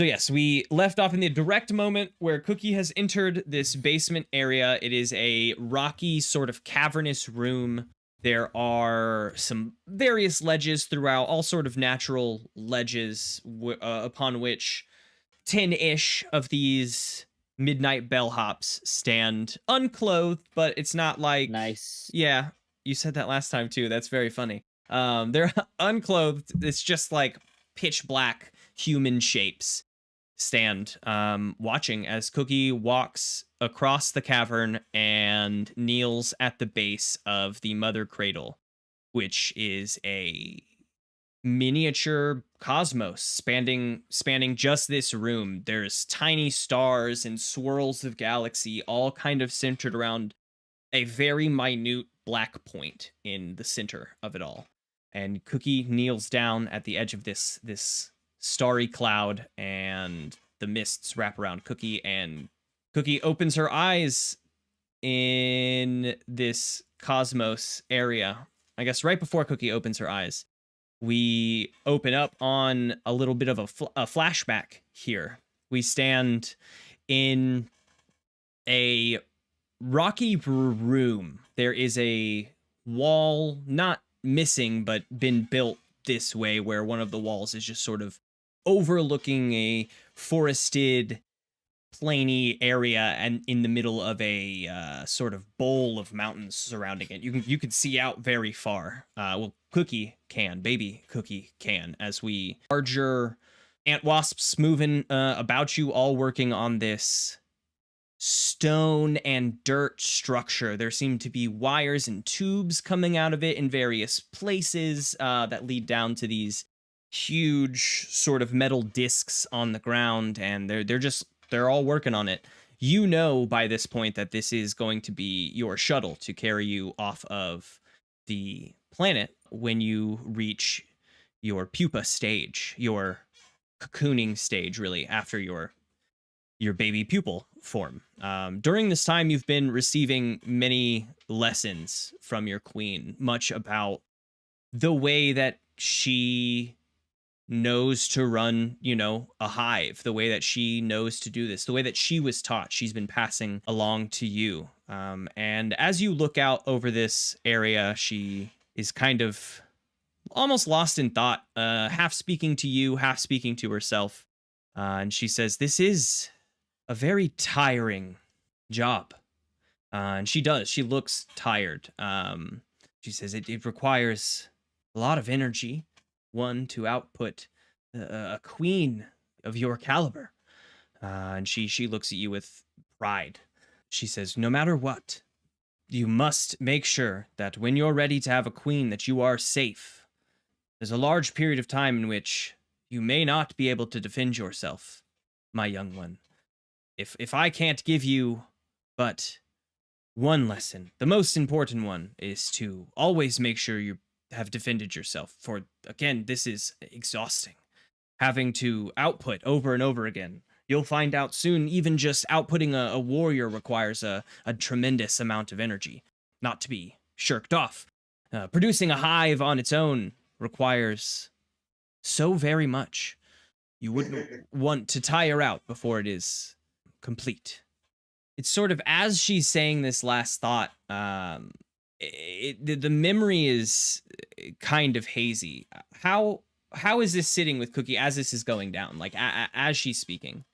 So yes, we left off in the direct moment where Cookie has entered this basement area. It is a rocky, sort of cavernous room. There are some various ledges throughout, all sort of natural ledges upon which 10-ish of these midnight bellhops stand unclothed, but it's not like... Nice. Yeah, you said that last time too. That's very funny. They're unclothed. It's just like pitch black human shapes stand watching as Cookie walks across the cavern and kneels at the base of the mother cradle, which is a miniature cosmos spanning just this room. There's tiny stars and swirls of galaxy all kind of centered around a very minute black point in the center of it all. And Cookie kneels down at the edge of this starry cloud, and the mists wrap around Cookie, and Cookie opens her eyes in this cosmos area. I guess right before Cookie opens her eyes, we open up on a little bit of a flashback here. We stand in a rocky room. There is a wall, not missing, but been built this way, where one of the walls is just sort of overlooking a forested, plainy area, and in the middle of a sort of bowl of mountains surrounding it. You can see out very far. Well, baby Cookie can, as we larger ant wasps moving about you, all working on this stone and dirt structure. There seem to be wires and tubes coming out of it in various places that lead down to these huge sort of metal discs on the ground, and they're all working on it. You know by this point that this is going to be your shuttle to carry you off of the planet when you reach your pupa stage, your cocooning stage, really, after your baby pupil form. During this time, you've been receiving many lessons from your queen, much about the way that she knows to run, a hive, the way that she knows to do this, the way that she was taught, she's been passing along to you. And as you look out over this area, she is kind of almost lost in thought, half speaking to you, half speaking to herself. And she says, "This is a very tiring job." And she does. She looks tired. She says it requires a lot of energy, one, to output a queen of your caliber. And she looks at you with pride. She says, "No matter what, you must make sure that when you're ready to have a queen, that you are safe. There's a large period of time in which you may not be able to defend yourself, my young one. If I can't give you but one lesson, the most important one is to always make sure you have defended yourself. For, again, this is exhausting. Having to output over and over again. You'll find out soon, even just outputting a warrior requires a tremendous amount of energy, not to be shirked off. Producing a hive on its own requires so very much. You wouldn't want to tire out before it is complete." It's sort of, as she's saying this last thought, the memory is kind of hazy. How is this sitting with Cookie as this is going down, like as she's speaking?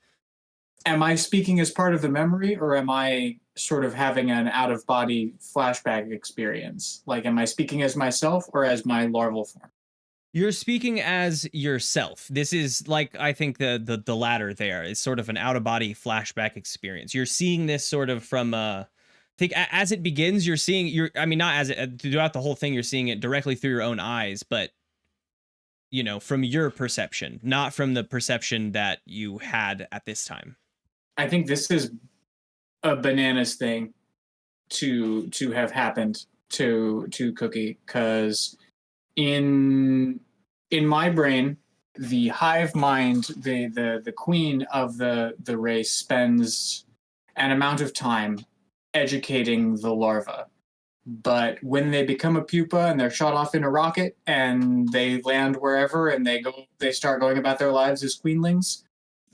Am I speaking as part of the memory, or am I sort of having an out-of-body flashback experience? Like, am I speaking as myself or as my larval form? You're speaking as yourself. This is, like, I think the latter there is sort of an out-of-body flashback experience. You're seeing this sort of from I think as it begins, not as it, throughout the whole thing, you're seeing it directly through your own eyes, but from your perception, not from the perception that you had at this time. I think this is a bananas thing to have happened to Cookie, because in my brain, the hive mind, the queen of the race, spends an amount of time educating the larva. But when they become a pupa and they're shot off in a rocket and they land wherever and they start going about their lives as queenlings,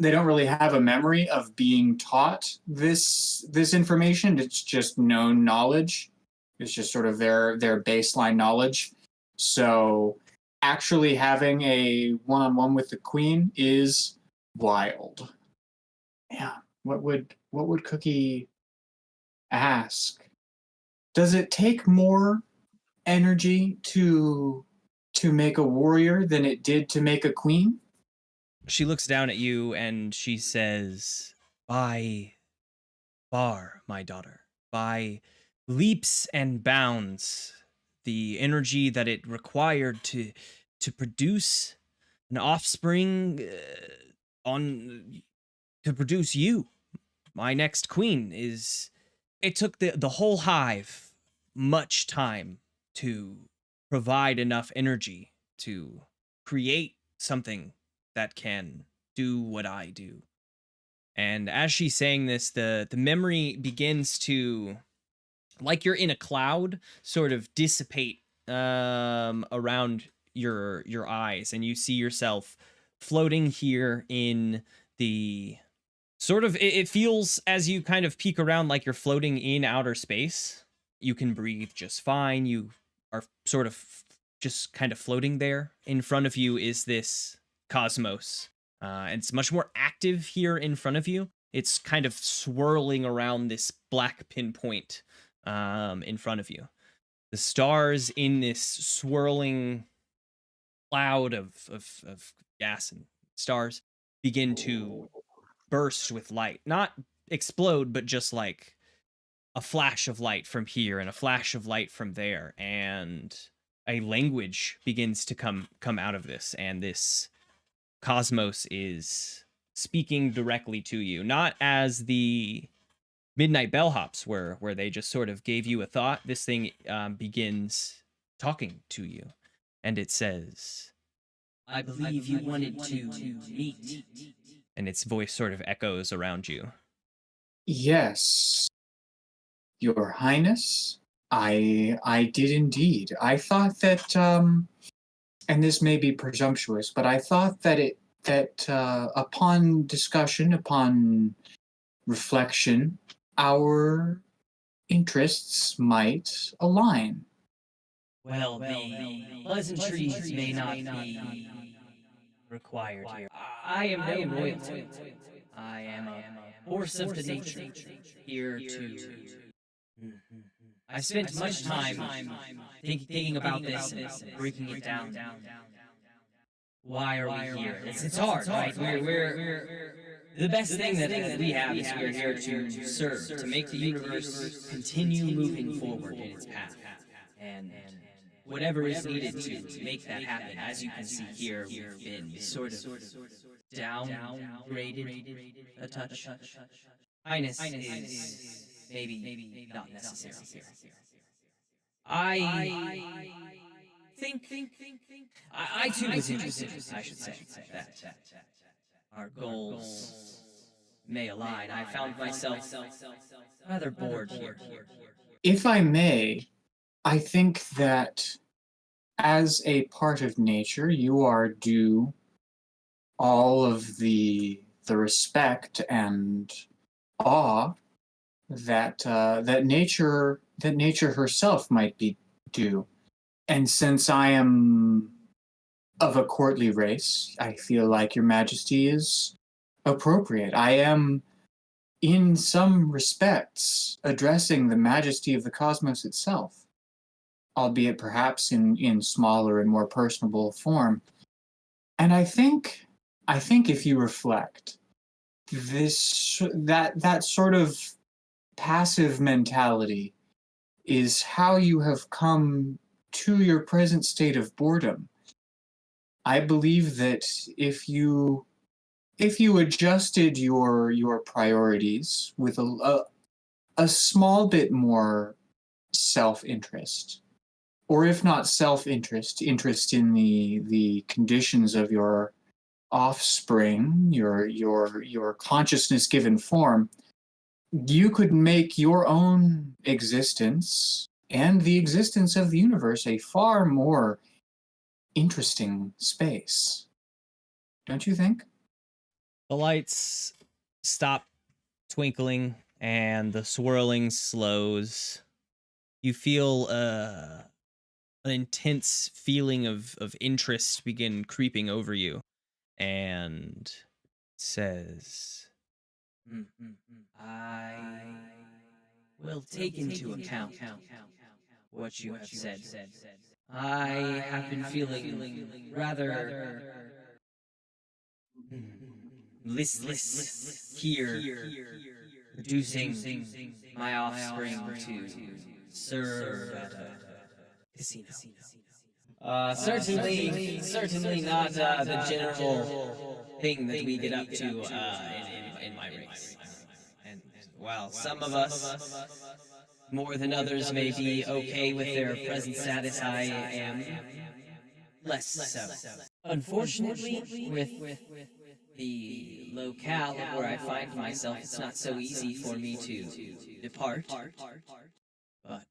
really have a memory of being taught this information. It's just known knowledge. It's just sort of their baseline knowledge. So actually having a one-on-one with the queen is wild. Yeah. What would Cookie ask? Does it take more energy to make a warrior than it did to make a queen? She looks down at you and she says, "By far, my daughter, by leaps and bounds, the energy that it required to produce an offspring on to produce you, my next queen, is it took the whole hive much time to provide enough energy to create something that can do what I do." And as she's saying this, the memory begins to, like you're in a cloud, sort of dissipate around your eyes, and you see yourself floating here in the sort of, it feels as you kind of peek around like you're floating in outer space. You can breathe just fine. You are sort of just kind of floating there. In front of you is this cosmos. And it's much more active here in front of you. It's kind of swirling around this black pinpoint in front of you. The stars in this swirling cloud of gas and stars begin to burst with light. Not explode, but just like a flash of light from here and a flash of light from there. And a language begins to come out of this. And this cosmos is speaking directly to you, not as the midnight bellhops where they just sort of gave you a thought. This thing begins talking to you, and it says, I believe you wanted to meet. and its voice sort of echoes around you. Yes, Your Highness. I did indeed. I thought that and this may be presumptuous, but I thought that upon discussion, upon reflection, our interests might align. Well, the pleasantries may not be required here. I am no royalty. I am a force of the nature, here to... I spent much time thinking about this and breaking it down. Why are we here? It's hard, right? We're the best thing that we have is we're here to serve, to make the universe continue moving forward in its path. And whatever is needed to make that happen. As you can see here, we've been sort of downgraded a touch. Highness is maybe not necessary here. I think I too was interested, I should say, that our goals may align. I found myself rather bored here. If I may, I think that as a part of nature, you are due all of the respect and awe that that nature herself might be due. And since I am of a courtly race, I feel like Your Majesty is appropriate. I am, in some respects, addressing the majesty of the cosmos itself, albeit perhaps in smaller and more personable form. And I think if you reflect, that sort of passive mentality is how you have come to your present state of boredom. I believe that if you adjusted your priorities with a small bit more self-interest, or if not self-interest, interest in the conditions of your offspring, your consciousness given form, you could make your own existence and the existence of the universe a far more interesting space. Don't you think? The lights stop twinkling and the swirling slows. You feel an intense feeling of interest begin creeping over you, and says, I will take into account what you have said. I have been feeling rather listless here, producing my offspring to serve at a casino. Certainly not the general thing that we get up to in my race. And while some of us, more than others, may be okay with their present status, I am less so. Unfortunately, with the locale of where I find myself, it's not so easy for me to depart. But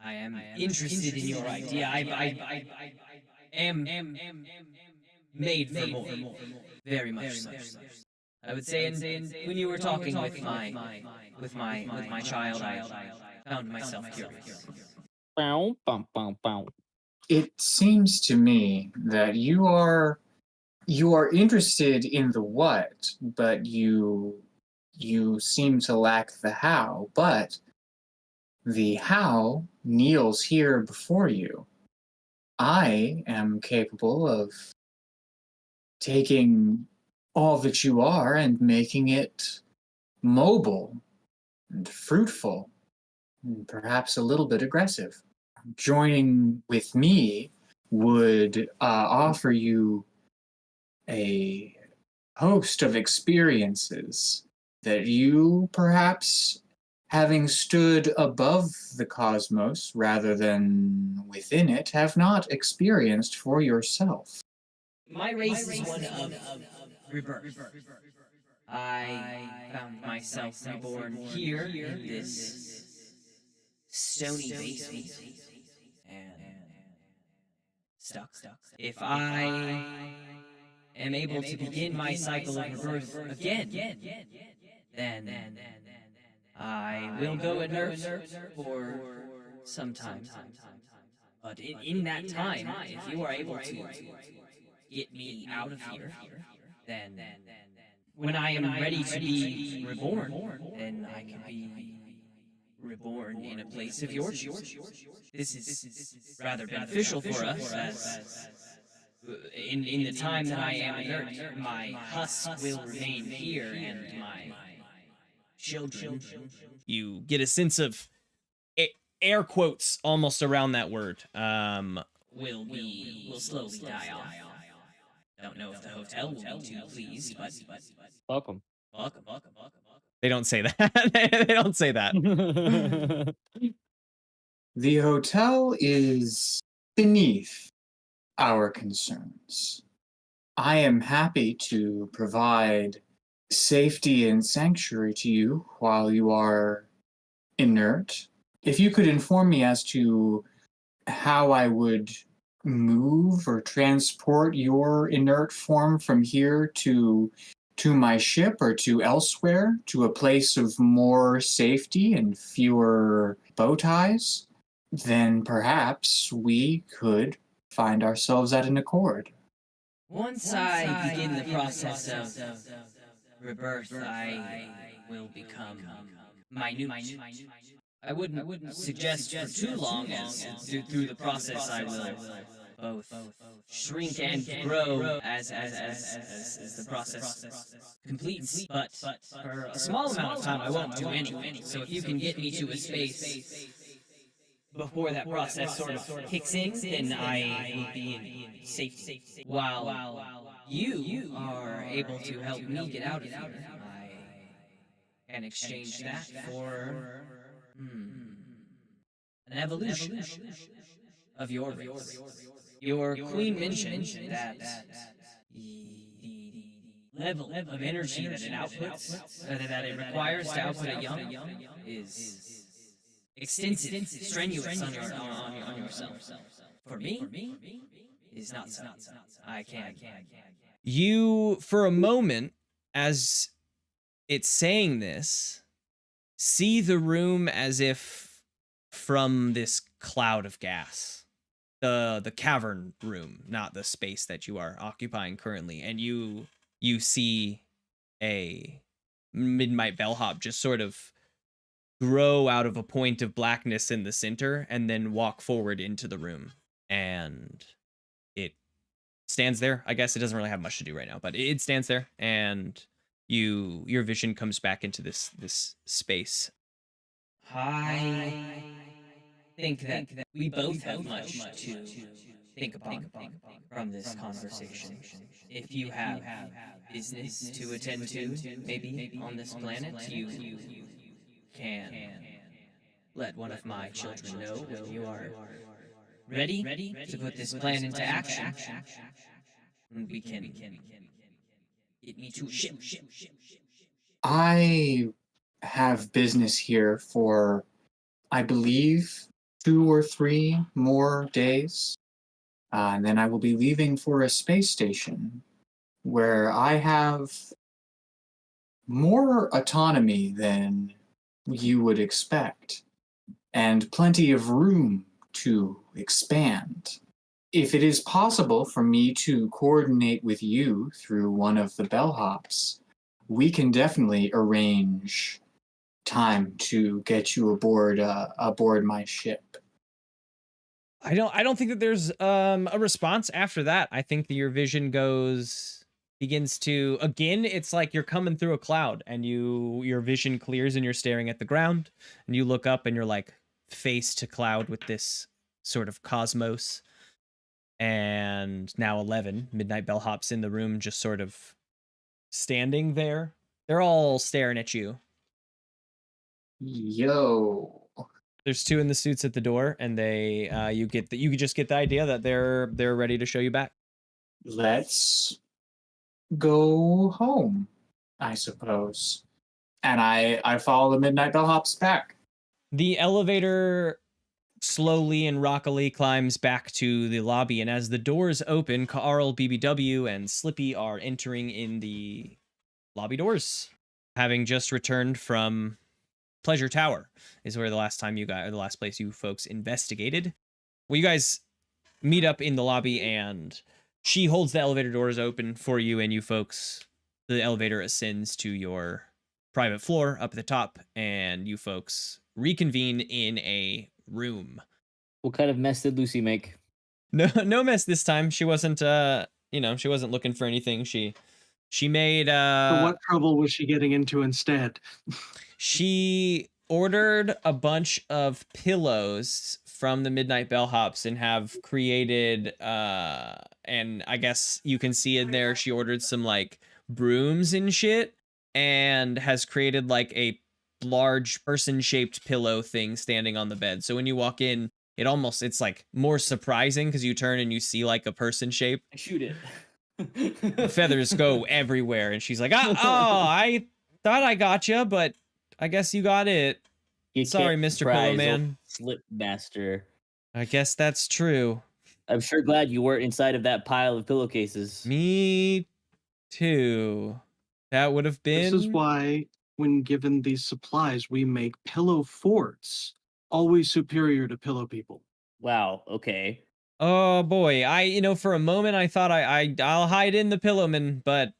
I am interested in your idea. I am made for more. Very much so. I would say, when you were talking with my child, I found myself curious. Bow, bow, bow, bow. It seems to me that you are interested in the what, but you seem to lack the how. But the how kneels here before you. I am capable of taking all that you are and making it mobile and fruitful and perhaps a little bit aggressive. Joining with me would offer you a host of experiences that you, perhaps having stood above the cosmos rather than within it, have not experienced for yourself. My race is one of rebirth. I found myself reborn here in this stony basement and stuck. If I am able to begin my cycle of rebirth again, then I will go inert for some time. But in that time, if you are able to get me out of here, then when I am ready to be reborn, then I can be reborn in a place of your choosing. This is rather beneficial for us, as in the time that I am inert, my husk will remain here, and my children. you get a sense of air quotes almost around that word. Will slowly die off. Don't know if the hotel will be too pleased, but Welcome. They don't say that. They don't say that. The hotel is beneath our concerns. I am happy to provide safety and sanctuary to you while you are inert. If you could inform me as to how I would move or transport your inert form from here to my ship or to elsewhere, to a place of more safety and fewer bow ties, then perhaps we could find ourselves at an accord. once I begin the process of rebirth, I will become minute. I wouldn't suggest for too long, as through the process I will both shrink and grow as the process completes. But for a small amount of time, I won't do anything. So if you can get me to a space before that process sort of kicks in, then I will be in safety. While you are able to help me get out of here, I can exchange that for an evolution of your race. Your queen mentioned that the level of energy that it outputs, that it requires to output a young, is extensive, strenuous on yourself. For me, is not so. I can You, for a moment, as it's saying this, see the room as if from this cloud of gas. The cavern room, not the space that you are occupying currently. And you see a midnight bellhop just sort of grow out of a point of blackness in the center and then walk forward into the room. And it stands there. I guess it doesn't really have much to do right now, but it stands there, and your vision comes back into this space. I think that we both have much to think upon from this conversation. If you have business to attend to, maybe on this planet, you can let one of my children know when you are ready to put this plan into action. And we can get me to a ship. I have business here for, I believe, 2 or 3 more days. And then I will be leaving for a space station where I have more autonomy than you would expect, and plenty of room to expand. If it is possible for me to coordinate with you through one of the bellhops, we can definitely arrange time to get you aboard my ship. I don't think that there's a response after that. I think that your vision begins to, again, it's like you're coming through a cloud, and your vision clears and you're staring at the ground, and you look up and you're like face to cloud with this sort of cosmos. And now 11 midnight bellhops in the room, just sort of standing there. They're all staring at you. Yo. There's 2 in the suits at the door, and they you just get the idea that they're ready to show you back. Let's go home, I suppose. And I follow the midnight bellhops back. The elevator slowly and rockily climbs back to the lobby, and as the doors open, Carl, BBW, and Slippy are entering in the lobby doors, having just returned from Pleasure Tower, is where the last place you folks investigated. Well, you guys meet up in the lobby, and she holds the elevator doors open for you, and you folks, the elevator ascends to your private floor up at the top, and you folks reconvene in a room. What kind of mess did Lucy make? No mess this time. She wasn't she wasn't looking for anything. She made But what trouble was she getting into instead? she ordered a bunch of pillows from the Midnight Bellhops and have created and I guess you can see in there she ordered some like brooms and shit, and has created like a large person-shaped pillow thing standing on the bed. So when you walk in, it's like more surprising because you turn and you see like a person shape. Shoot it. The feathers go everywhere, and she's like, I thought I got you, but I guess you got it. You Sorry, can't Mr. surprise Pillow Man. old Slip Master. I guess that's true. I'm sure glad you weren't inside of that pile of pillowcases. Me too. That would have been. This is why, when given these supplies, we make pillow forts. Always superior to pillow people. Wow, okay. Oh boy, for a moment I thought I'll hide in the Pillowman, but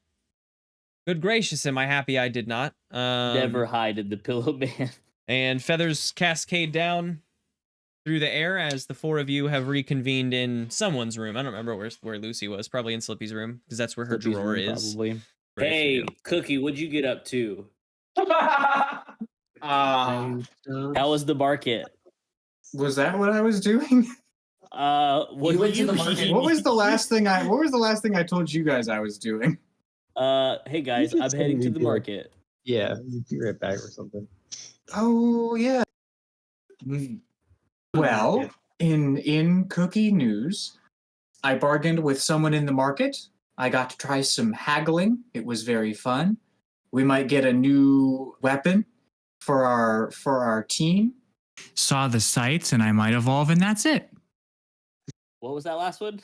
good gracious, am I happy I did not. Never hide in the pillow man. And feathers cascade down through the air as the 4 of you have reconvened in someone's room. I don't remember where Lucy was. Probably in Slippy's room, because that's where her Slippy's drawer room, is. Probably. Right, Hey, Cookie, what'd you get up to? How was the market? Was that what I was doing? What You went to the market. What was the last thing I told you guys I was doing? Hey guys, You I'm just heading said to you the did. market. Yeah, you'd be right back or something. Oh yeah. Well, in cookie news, I bargained with someone in the market. I got to try some haggling. It was very fun. We might get a new weapon for our team. Saw the sights and I might evolve, and that's it. What was that last one?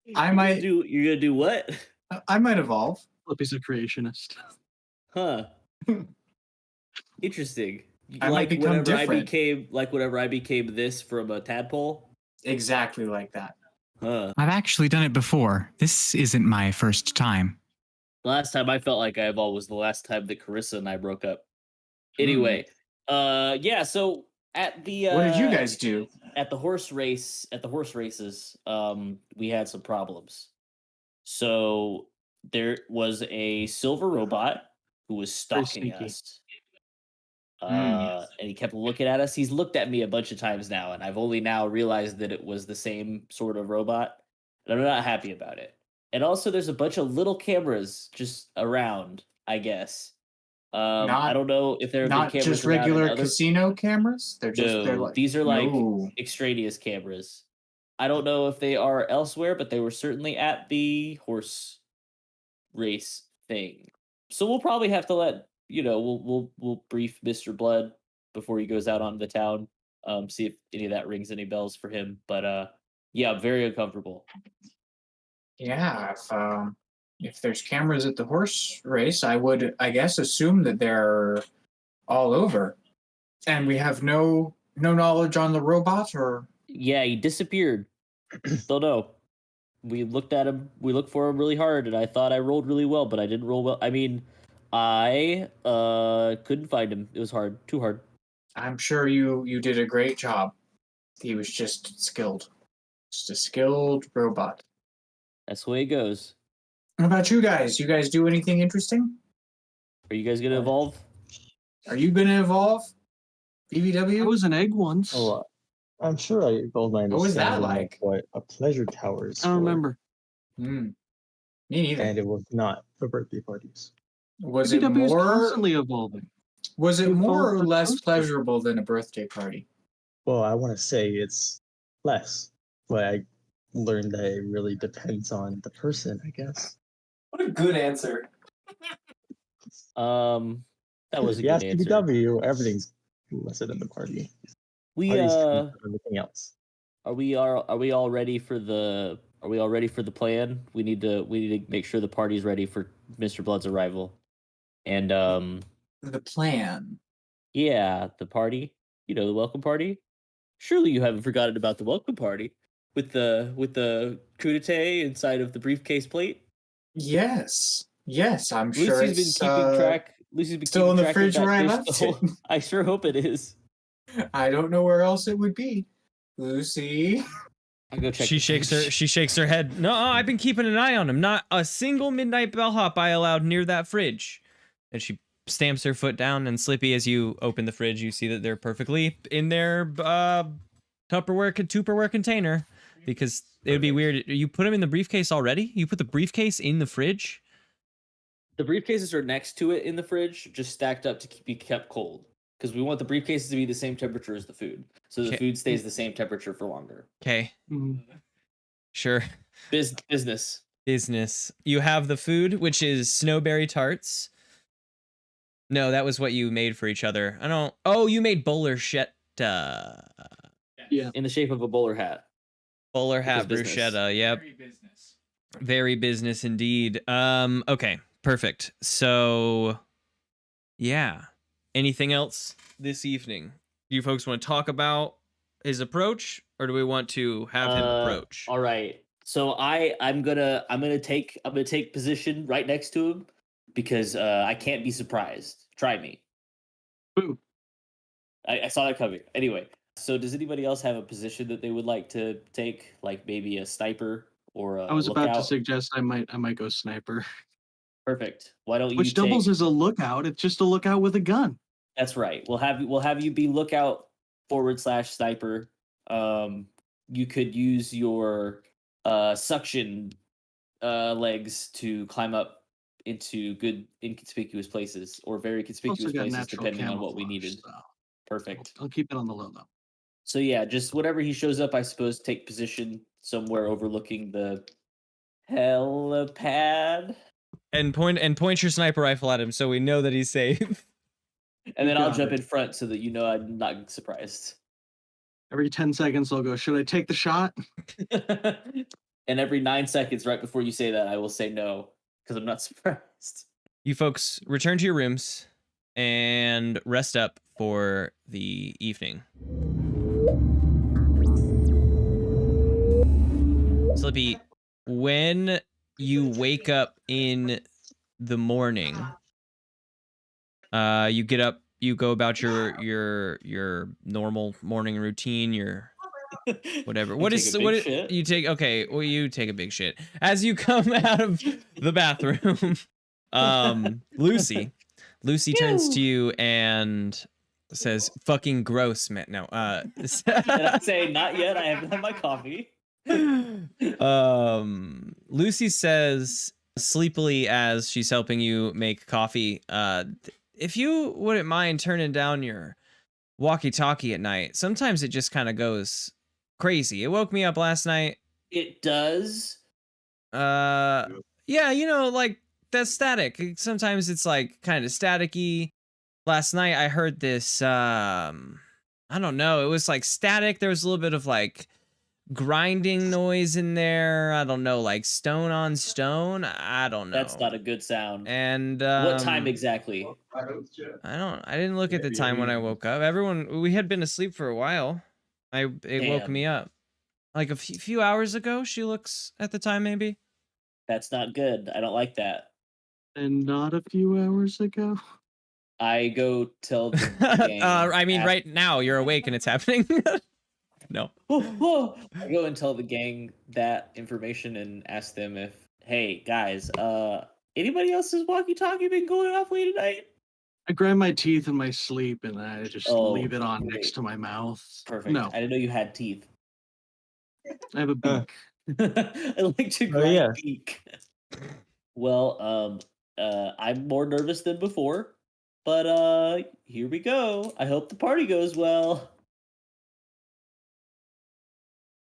might You're gonna do what? I might evolve. Slippy's a creationist. Huh. Interesting. I might become different. Whenever I became this from a tadpole. Exactly like that. Huh. I've actually done it before. This isn't my first time. The last time I felt like I evolved was the last time that Carissa and I broke up. Anyway, yeah. So at the What did you guys do? At the horse races, we had some problems. So there was a silver robot who was Very stalking sneaky. us. And he kept looking at us. He's looked at me a bunch of times now, and I've only now realized that it was the same sort of robot. And I'm not happy about it. And also, there's a bunch of little cameras just around, I guess. I don't know if there have been Not cameras just around in regular other. casino cameras. They're No, like these are like no. extraneous cameras. I don't know if they are elsewhere, but they were certainly at the horse race thing. So we'll probably have to let we'll brief Mr. Blood before he goes out onto the town. See if any of that rings any bells for him. But yeah, very uncomfortable. Yeah, if there's cameras at the horse race, I would, I guess, assume that they're all over, and we have no knowledge on the robot, or Yeah, he disappeared. Don't know. We looked at him. We looked for him really hard, and I thought I rolled really well, but I didn't roll well. I mean, I couldn't find him. It was hard, too hard. I'm sure you did a great job. He was just skilled, just a skilled robot. That's the way it goes. What about you guys? You guys do anything interesting? Are you guys gonna evolve? Are you gonna evolve? I BBW? was an egg once. Oh, I'm sure I told my What was that understanding of like? what a pleasure tower is I don't for, remember. Me neither. and it was not for birthday parties. Was it BBW is more? constantly evolving. Was it You more evolve or the less toaster. pleasurable than a birthday party? Well, I want to say it's less, but I learned that it really depends on the person, I guess. What a good answer. That was a Yeah, good answer. TBW, everything's lesser than the party. We Parties come from everything else. are we all ready for the plan? We need to make sure the party's ready for Mr. Blood's arrival. And The plan. yeah, the party. The welcome party. Surely you haven't forgotten about the welcome party with the crudité inside of the briefcase plate. Yes, I'm sure Lucy's been keeping track. Lucy's been still in the keeping track fridge of that where I dish left the whole- it. I sure hope it is. I don't know where else it would be. Lucy. I'll go check. She shakes her head. No, I've been keeping an eye on him. Not a single midnight bellhop I allowed near that fridge. And she stamps her foot down, and Slippy, as you open the fridge, you see that they're perfectly in their Tupperware container, because it would be weird. You put them in the briefcase already? You put the briefcase in the fridge? The briefcases are next to it in the fridge, just stacked up to be kept cold. Because we want the briefcases to be the same temperature as the food, so the food stays the same temperature for longer. Okay. Mm-hmm. Sure. Business. You have the food, which is snowberry tarts. No, that was what you made for each other. I don't. Oh, you made bowler Yeah. In the shape of a bowler hat. Bowler hat Business. bruschetta. Yep. Very business indeed. Okay. Perfect. So, yeah. Anything else this evening? Do you folks want to talk about his approach, or do we want to have him approach? All right. So I'm gonna take position right next to him, because I can't be surprised. Try me. Boo. I saw that coming. Anyway, so does anybody else have a position that they would like to take, like maybe a sniper or a I was about to lookout? suggest I might go sniper. Perfect. Why don't you Which doubles take... as a lookout. It's just a lookout with a gun. That's right. We'll have you be lookout / sniper. You could use your suction legs to climb up into good inconspicuous places, or very conspicuous Also got places, natural depending on what we camouflage, needed. so Perfect. I'll keep it on the low though. So yeah, just whenever he shows up, I suppose take position somewhere overlooking the helipad. And point your sniper rifle at him so we know that he's safe. And then I'll got jump it. in front so that I'm not surprised. Every 10 seconds I'll go, should I take the shot? And every 9 seconds right before you say that, I will say no because I'm not surprised. You folks return to your rooms and rest up for the evening. Slippy, when you wake up in the morning, you get up, you go about your normal morning routine, your whatever. You take a big shit. You take? Okay, well, you take a big shit as you come out of the bathroom. Lucy turns to you and says, "Fucking gross, man." No, And I say, not yet. I haven't had my coffee. Lucy says sleepily as she's helping you make coffee, if you wouldn't mind turning down your walkie-talkie at night. Sometimes it just kind of goes crazy. It woke me up last night. It does. Yeah, you know, like that static. Sometimes it's like kind of staticky. Last night I heard this, I don't know, it was like static. There was a little bit of like grinding noise in there. I don't know, like stone on stone. I don't know. That's not a good sound. And what time exactly? I didn't look at the time when I woke up. We had been asleep for a while. It woke me up. Like a few hours ago, she looks at the time maybe. That's not good. I don't like that. And not a few hours ago. I go tell the gang. I mean, right now you're awake and it's happening. No. I go and tell the gang that information and ask them if, hey guys, anybody else's walkie-talkie been going off late at night? I grind my teeth in my sleep and I just leave it on great. next to my mouth. Perfect. No, I didn't know you had teeth. I have a beak. I like to grind beak. Well, I'm more nervous than before, but here we go. I hope the party goes well.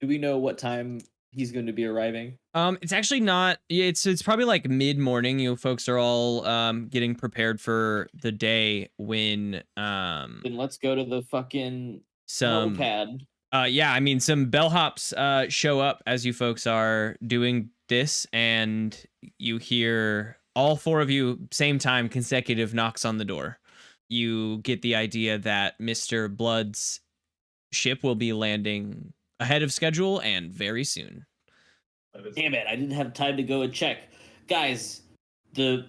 Do we know what time he's going to be arriving? It's actually not. It's probably like mid-morning. You folks are all getting prepared for the day when Then let's go to the fucking some helipad. Yeah, I mean some bellhops show up as you folks are doing this, and you hear all four of you same time consecutive knocks on the door. You get the idea that Mr. Blood's ship will be landing ahead of schedule and very soon. Damn it, I didn't have time to go and check. Guys, the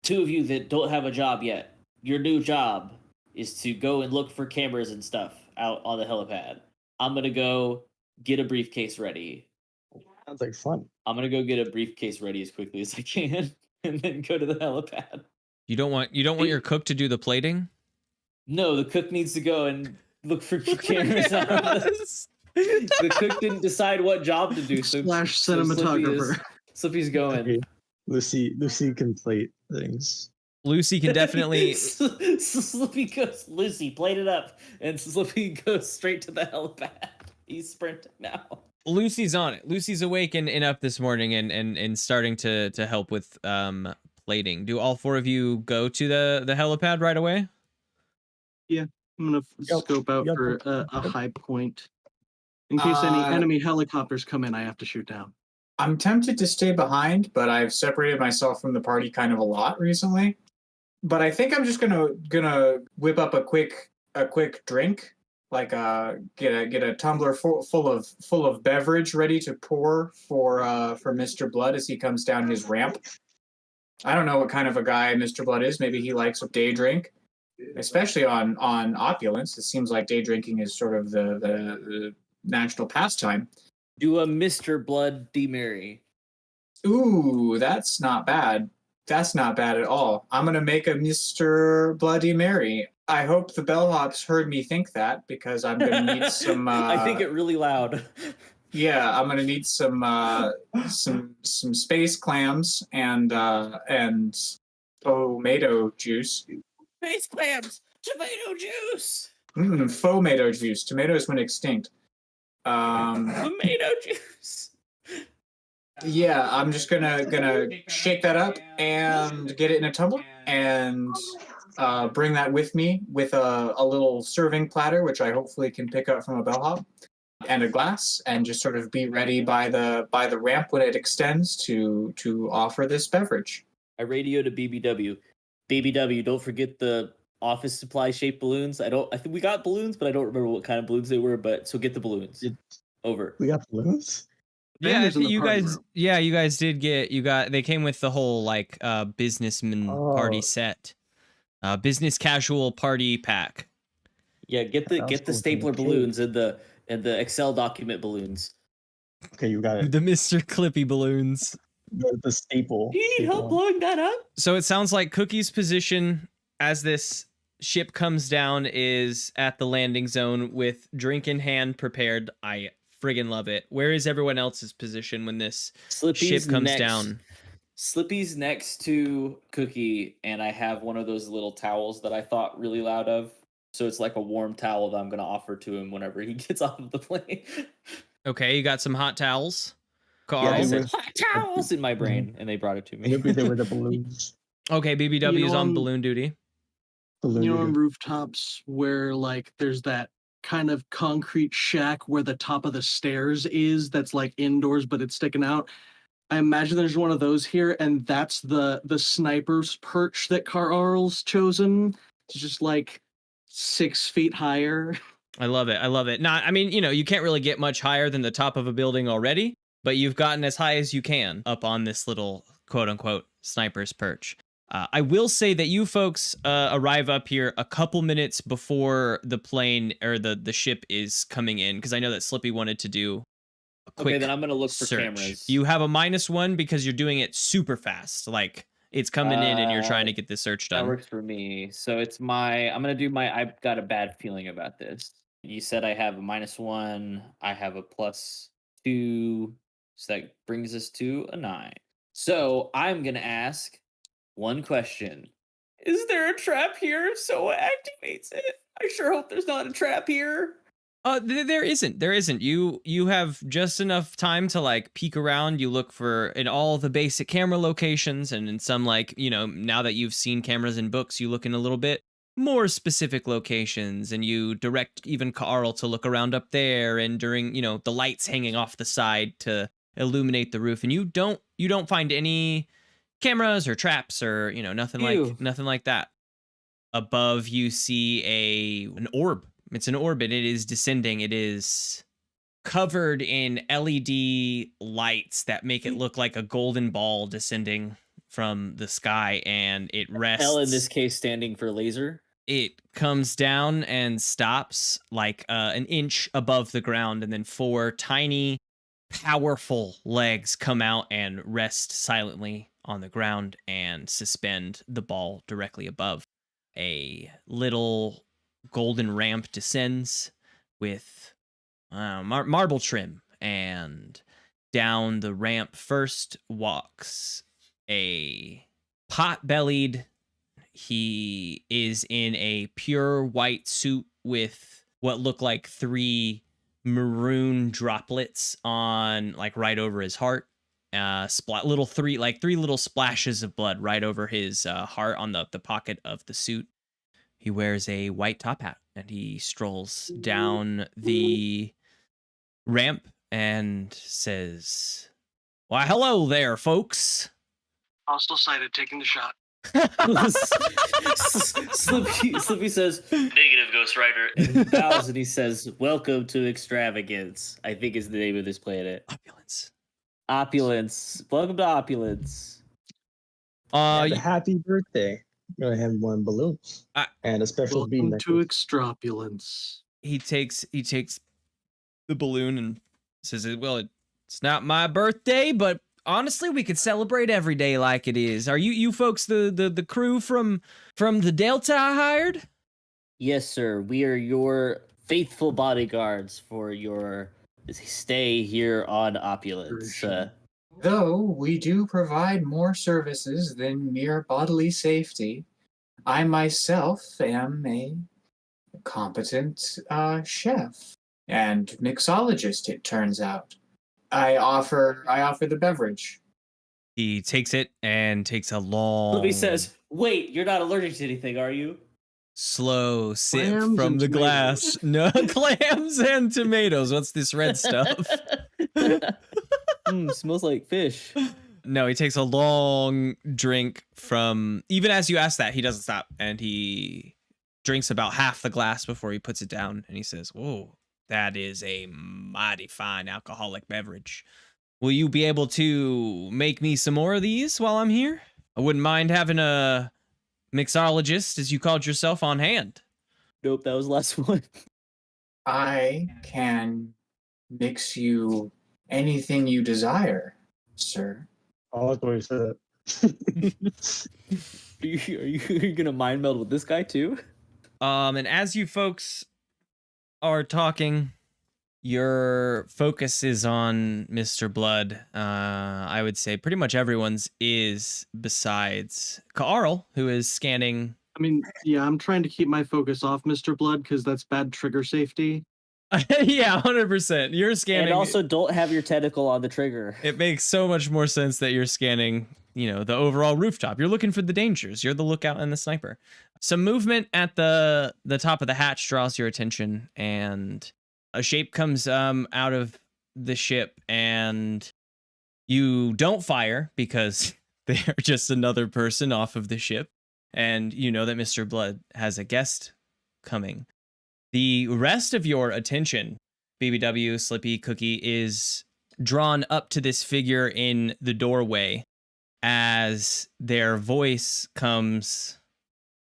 two of you that don't have a job yet, your new job is to go and look for cameras and stuff out on the helipad. I'm going to go get a briefcase ready. Sounds like fun. I'm going to go get a briefcase ready as quickly as I can and then go to the helipad. You don't want your cook to do the plating? No, the cook needs to go and look for cameras. The cook didn't decide what job to do. Slash cinematographer. Slippy's going. Okay. Lucy can plate things. Lucy can definitely. Slippy goes, Lucy, plate it up. And Slippy goes straight to the helipad. He's sprinting now. Lucy's on it. Lucy's awake and up this morning and starting to help with plating. Do all four of you go to the helipad right away? Yeah, I'm gonna scope out for a high point. In case any enemy helicopters come in, I have to shoot down. I'm tempted to stay behind, but I've separated myself from the party kind of a lot recently. But I think I'm just gonna whip up a quick drink, like get a tumbler full of beverage ready to pour for Mr. Blood as he comes down his ramp. I don't know what kind of a guy Mr. Blood is. Maybe he likes a day drink, especially on opulence. It seems like day drinking is sort of the national pastime. Do a Mr. Blood demarry. Ooh, that's not bad. That's not bad at all. I'm gonna make a Mr. Bloody Mary. I hope the bellhops heard me think that, because I'm gonna need some. I think it really loud. Yeah, I'm gonna need some space clams and tomato juice. Space clams, tomato juice. Tomato juice. Tomatoes went extinct. Tomato juice. Yeah, I'm just gonna shake that up and get it in a tumbler and bring that with me with a little serving platter, which I hopefully can pick up from a bellhop. and a glass, and just sort of be ready by the ramp when it extends to offer this beverage. I radio to BBW. BBW, don't forget the office supply shaped balloons. I think we got balloons, but I don't remember what kind of balloons they were. But so get the balloons. Over. We got balloons? Yeah, I Banner's in think the you party guys. room. Yeah, you guys did get. They came with the whole like businessman party Oh. set, business casual party pack. Yeah, get That was the cool, stapler okay. balloons and the Excel document balloons. Okay, you got it. The Mr. Clippy balloons. The staple. Do you need staple help one. blowing that up? So it sounds like Cookie's position as this ship comes down is at the landing zone with drink in hand prepared. I friggin' love it. Where is everyone else's position when this Slippy's ship comes next. down? Slippy's next to Cookie, and I have one of those little towels that I thought really loud of. So it's like a warm towel that I'm going to offer to him whenever he gets off of the plane. Okay, you got some hot towels. Yeah, Carl. I they said were- hot towels in my brain, and they brought it to me. Maybe they were the balloons. Okay, BBW is on on- balloon duty. You know, on Balloon. rooftops where like there's that kind of concrete shack where the top of the stairs is that's like indoors but it's sticking out. I imagine there's one of those here, and that's the sniper's perch that Carl's chosen. It's just like 6 feet higher. I love it. I love it. Not, I mean, you can't really get much higher than the top of a building already, but you've gotten as high as you can up on this little quote unquote sniper's perch. I will say that you folks arrive up here a couple minutes before the plane or the ship is coming in, because I know that Slippy wanted to do a quick Okay, then I'm going to look for search. cameras. You have a -1 because you're doing it super fast. Like it's coming in and you're trying to get the search That done. works for me. So it's I'm going to do I've got a bad feeling about this. You said I have a -1. I have a +2. So that brings us to a 9. So I'm going to ask one question. Is there a trap here if Soa activates it? I sure hope there's not a trap here. There isn't. There isn't. You have just enough time to like peek around. You look for in all the basic camera locations, and in some like now that you've seen cameras in books, you look in a little bit more specific locations, and you direct even Carl to look around up there, and during the lights hanging off the side to illuminate the roof, and you don't find any cameras or traps or nothing Ew. like that. Above you see an orb. It's an orb, and it is descending. It is covered in LED lights that make it look like a golden ball descending from the sky, and it rests. L in this case standing for laser. It comes down and stops like an inch above the ground, and then 4 tiny, powerful legs come out and rest silently on the ground and suspend the ball directly above. A little golden ramp descends with marble trim, and down the ramp first walks a pot-bellied. He is in a pure white suit with what look like 3 maroon droplets on like right over his heart. Three little splashes of blood right over his heart on the pocket of the suit. He wears a white top hat, and he strolls down the ramp and says, "Why, hello there, folks." Hostile sighted, taking the shot. Slippy says, "Negative, Ghost Rider," and he bows and he says, "Welcome to Extravagance." I think is the name of this planet. Opulence. Opulence. Welcome to Opulence. And a happy birthday. I'm gonna have 1 balloon and a special beam Welcome to necklace. Extropulence. He takes the balloon and says, "Well, it's not my birthday, but honestly, we could celebrate every day like it is. Are you folks the crew from the Delta I hired?" Yes, sir. We are your faithful bodyguards for your stay here on Opulence. Though we do provide more services than mere bodily safety, I myself am a competent chef and mixologist, it turns out. I offer the beverage. He takes it and takes a long. Slippy says, "Wait, you're not allergic to anything, are you?" slow sip Clams from and the glass. No, clams and tomatoes. What's this red stuff? Smells like fish. No, he takes a long drink from. Even as you ask that, he doesn't stop, and he drinks about half the glass before he puts it down, and he says, "Whoa, that is a mighty fine alcoholic beverage. Will you be able to make me some more of these while I'm here? I wouldn't mind having a mixologist, as you called yourself, on hand." Nope, that was the last one. I can mix you anything you desire, sir. I like the way you said it. Are you gonna mind meld with this guy too? And as you folks are talking, your focus is on Mr. Blood. I would say pretty much everyone's is, besides Carl, who is scanning. I mean, yeah, I'm trying to keep my focus off Mr. Blood because that's bad trigger safety. Yeah, 100%. You're scanning. And also, don't have your tentacle on the trigger. It makes so much more sense that you're scanning, the overall rooftop. You're looking for the dangers. You're the lookout and the sniper. Some movement at the top of the hatch draws your attention, and a shape comes out of the ship, and you don't fire because they're just another person off of the ship, and you know that Mr. Blood has a guest coming. The rest of your attention, BBW, Slippy, Cookie, is drawn up to this figure in the doorway as their voice comes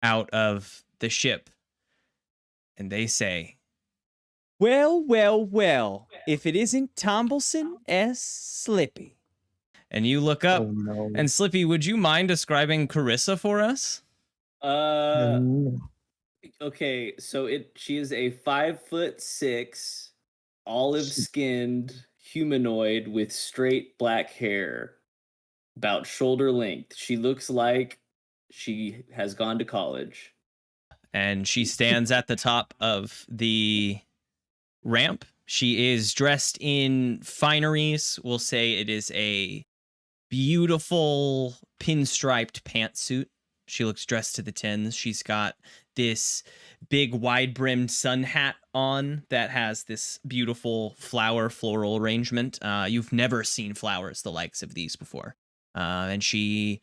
out of the ship. And they say, Well, well, well, if it isn't Tombleson S. Slippy. And you look up, Oh no. and Slippy, would you mind describing Carissa for us? Okay, so she is a 5'6", olive-skinned humanoid with straight black hair, about shoulder length. She looks like she has gone to college. And she stands at the top of the ramp. She is dressed in fineries. We'll say it is a beautiful pinstriped pantsuit. She looks dressed to the tens. She's got this big wide-brimmed sun hat on that has this beautiful floral arrangement. You've never seen flowers the likes of these before. And she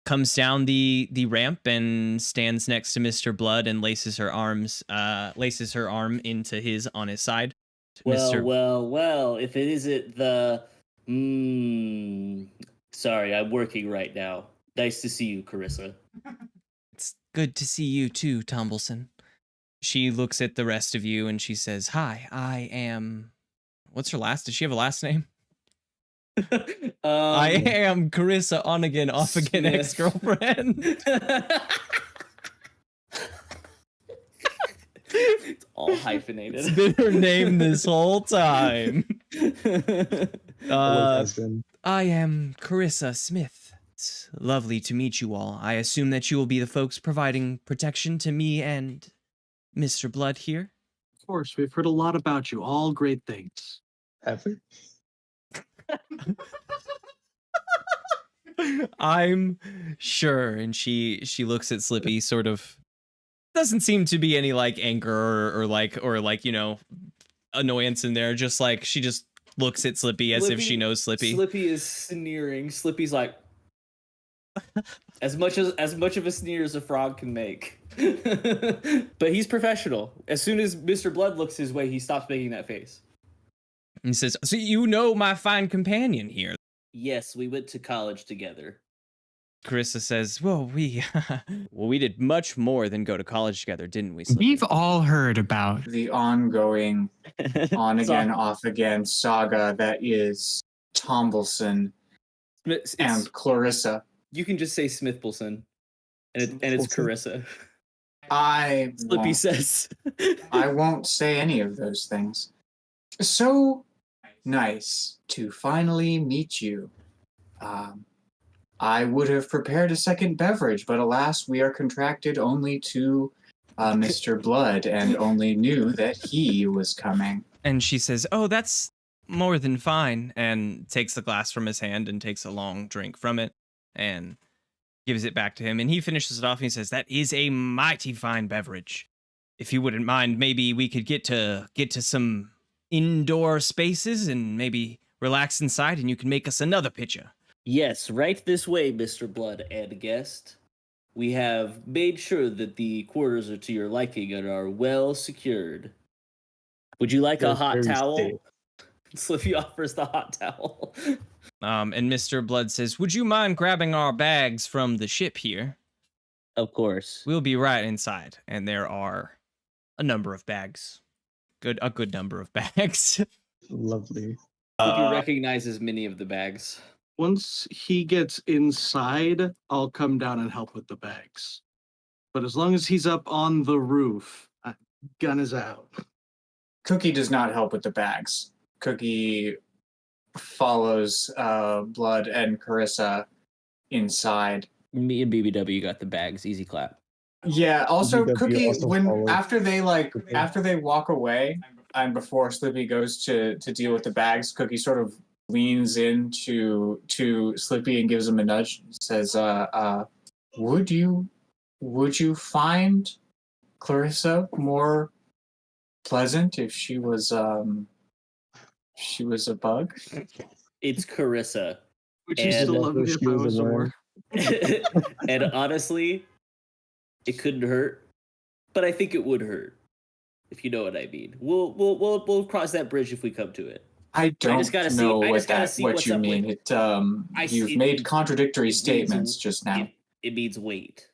comes down the ramp and stands next to Mr. Blood and laces her arm into his on his side. Well, if it isn't the... Sorry, I'm working right now. Nice to see you, Carissa. It's good to see you too, Tombleson. She looks at the rest of you and she says, "Hi, I am..." What's her last? Does she have a last name? I am Carissa on-again, off-again Smith. ex-girlfriend. It's all hyphenated. It's been her name this whole time. I am Carissa Smith. It's lovely to meet you all. I assume that you will be the folks providing protection to me and Mr. Blood here. Of course, we've heard a lot about you. All great things. Have we? I'm sure. And she looks at Slippy, sort of doesn't seem to be any like anger or annoyance in there. Just like she just looks at Slippy as if she knows Slippy. Slippy is sneering. Slippy's like as much of a sneer as a frog can make. But he's professional. As soon as Mr. Blood looks his way, he stops making that face. And he says, "So you know my fine companion here?" Yes, we went to college together. Carissa says, "Well, we did much more than go to college together, didn't we, Slippy?" We've all heard about The ongoing on-again, off-again saga that is Tombleson and Clarissa. You can just say Smithpolson, and it's Carissa. Slippy says. I won't say any of those things. So nice to finally meet you. I would have prepared a second beverage, but alas, we are contracted only to Mr. Blood and only knew that he was coming. And she says, "Oh, that's more than fine," and takes the glass from his hand and takes a long drink from it. And gives it back to him, and he finishes it off and he says, "That is a mighty fine beverage. If you wouldn't mind, maybe we could get to some indoor spaces and maybe relax inside, and you can make us another pitcher." Yes, right this way, Mr. Blood and guest. We have made sure that the quarters are to your liking and are well secured. Would you like a They're hot very towel? safe. Slippy offers the hot towel. And Mr. Blood says, "Would you mind grabbing our bags from the ship here? Of course. We'll be right inside." And there are a number of bags. A good number of bags. Lovely. Slippy recognizes many of the bags. Once he gets inside, I'll come down and help with the bags. But as long as he's up on the roof, gun is out. Cookie does not help with the bags. Cookie follows Blood and Carissa inside. Me and BBW got the bags. Easy clap. Yeah. Also, BBW Cookie, also when follows after Cookie. they walk away, and before Slippy goes to deal with the bags, Cookie sort of leans into Slippy and gives him a nudge. Says, "Would you find Clarissa more pleasant if she was a bug?" It's Carissa. Would you And still love me if I was a worm? And honestly, it couldn't hurt, but I think it would hurt, if you know what I mean. We'll cross that bridge if we come to it. I don't just gotta see- know I just gotta see what what's you up mean. with- You've it made means- contradictory it means- statements just now. It means wait.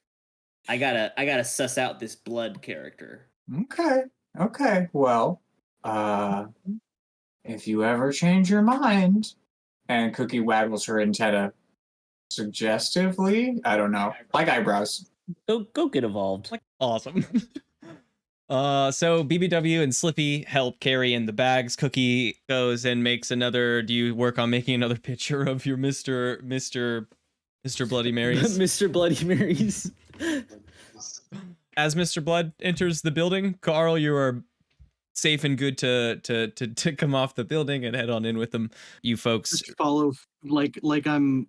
I gotta suss out this Blood character. Okay. Well, if you ever change your mind, and Cookie waggles her antenna suggestively, I don't know, like eyebrows. Go get involved. Awesome. So BBW and Slippy help carry in the bags. Cookie goes and makes another. Do you work on making another picture of your Mr. Bloody Marys? Mr. Bloody Marys. As Mr. Blood enters the building, Carl, you are safe and good to come off the building and head on in with them. You folks Just follow like I'm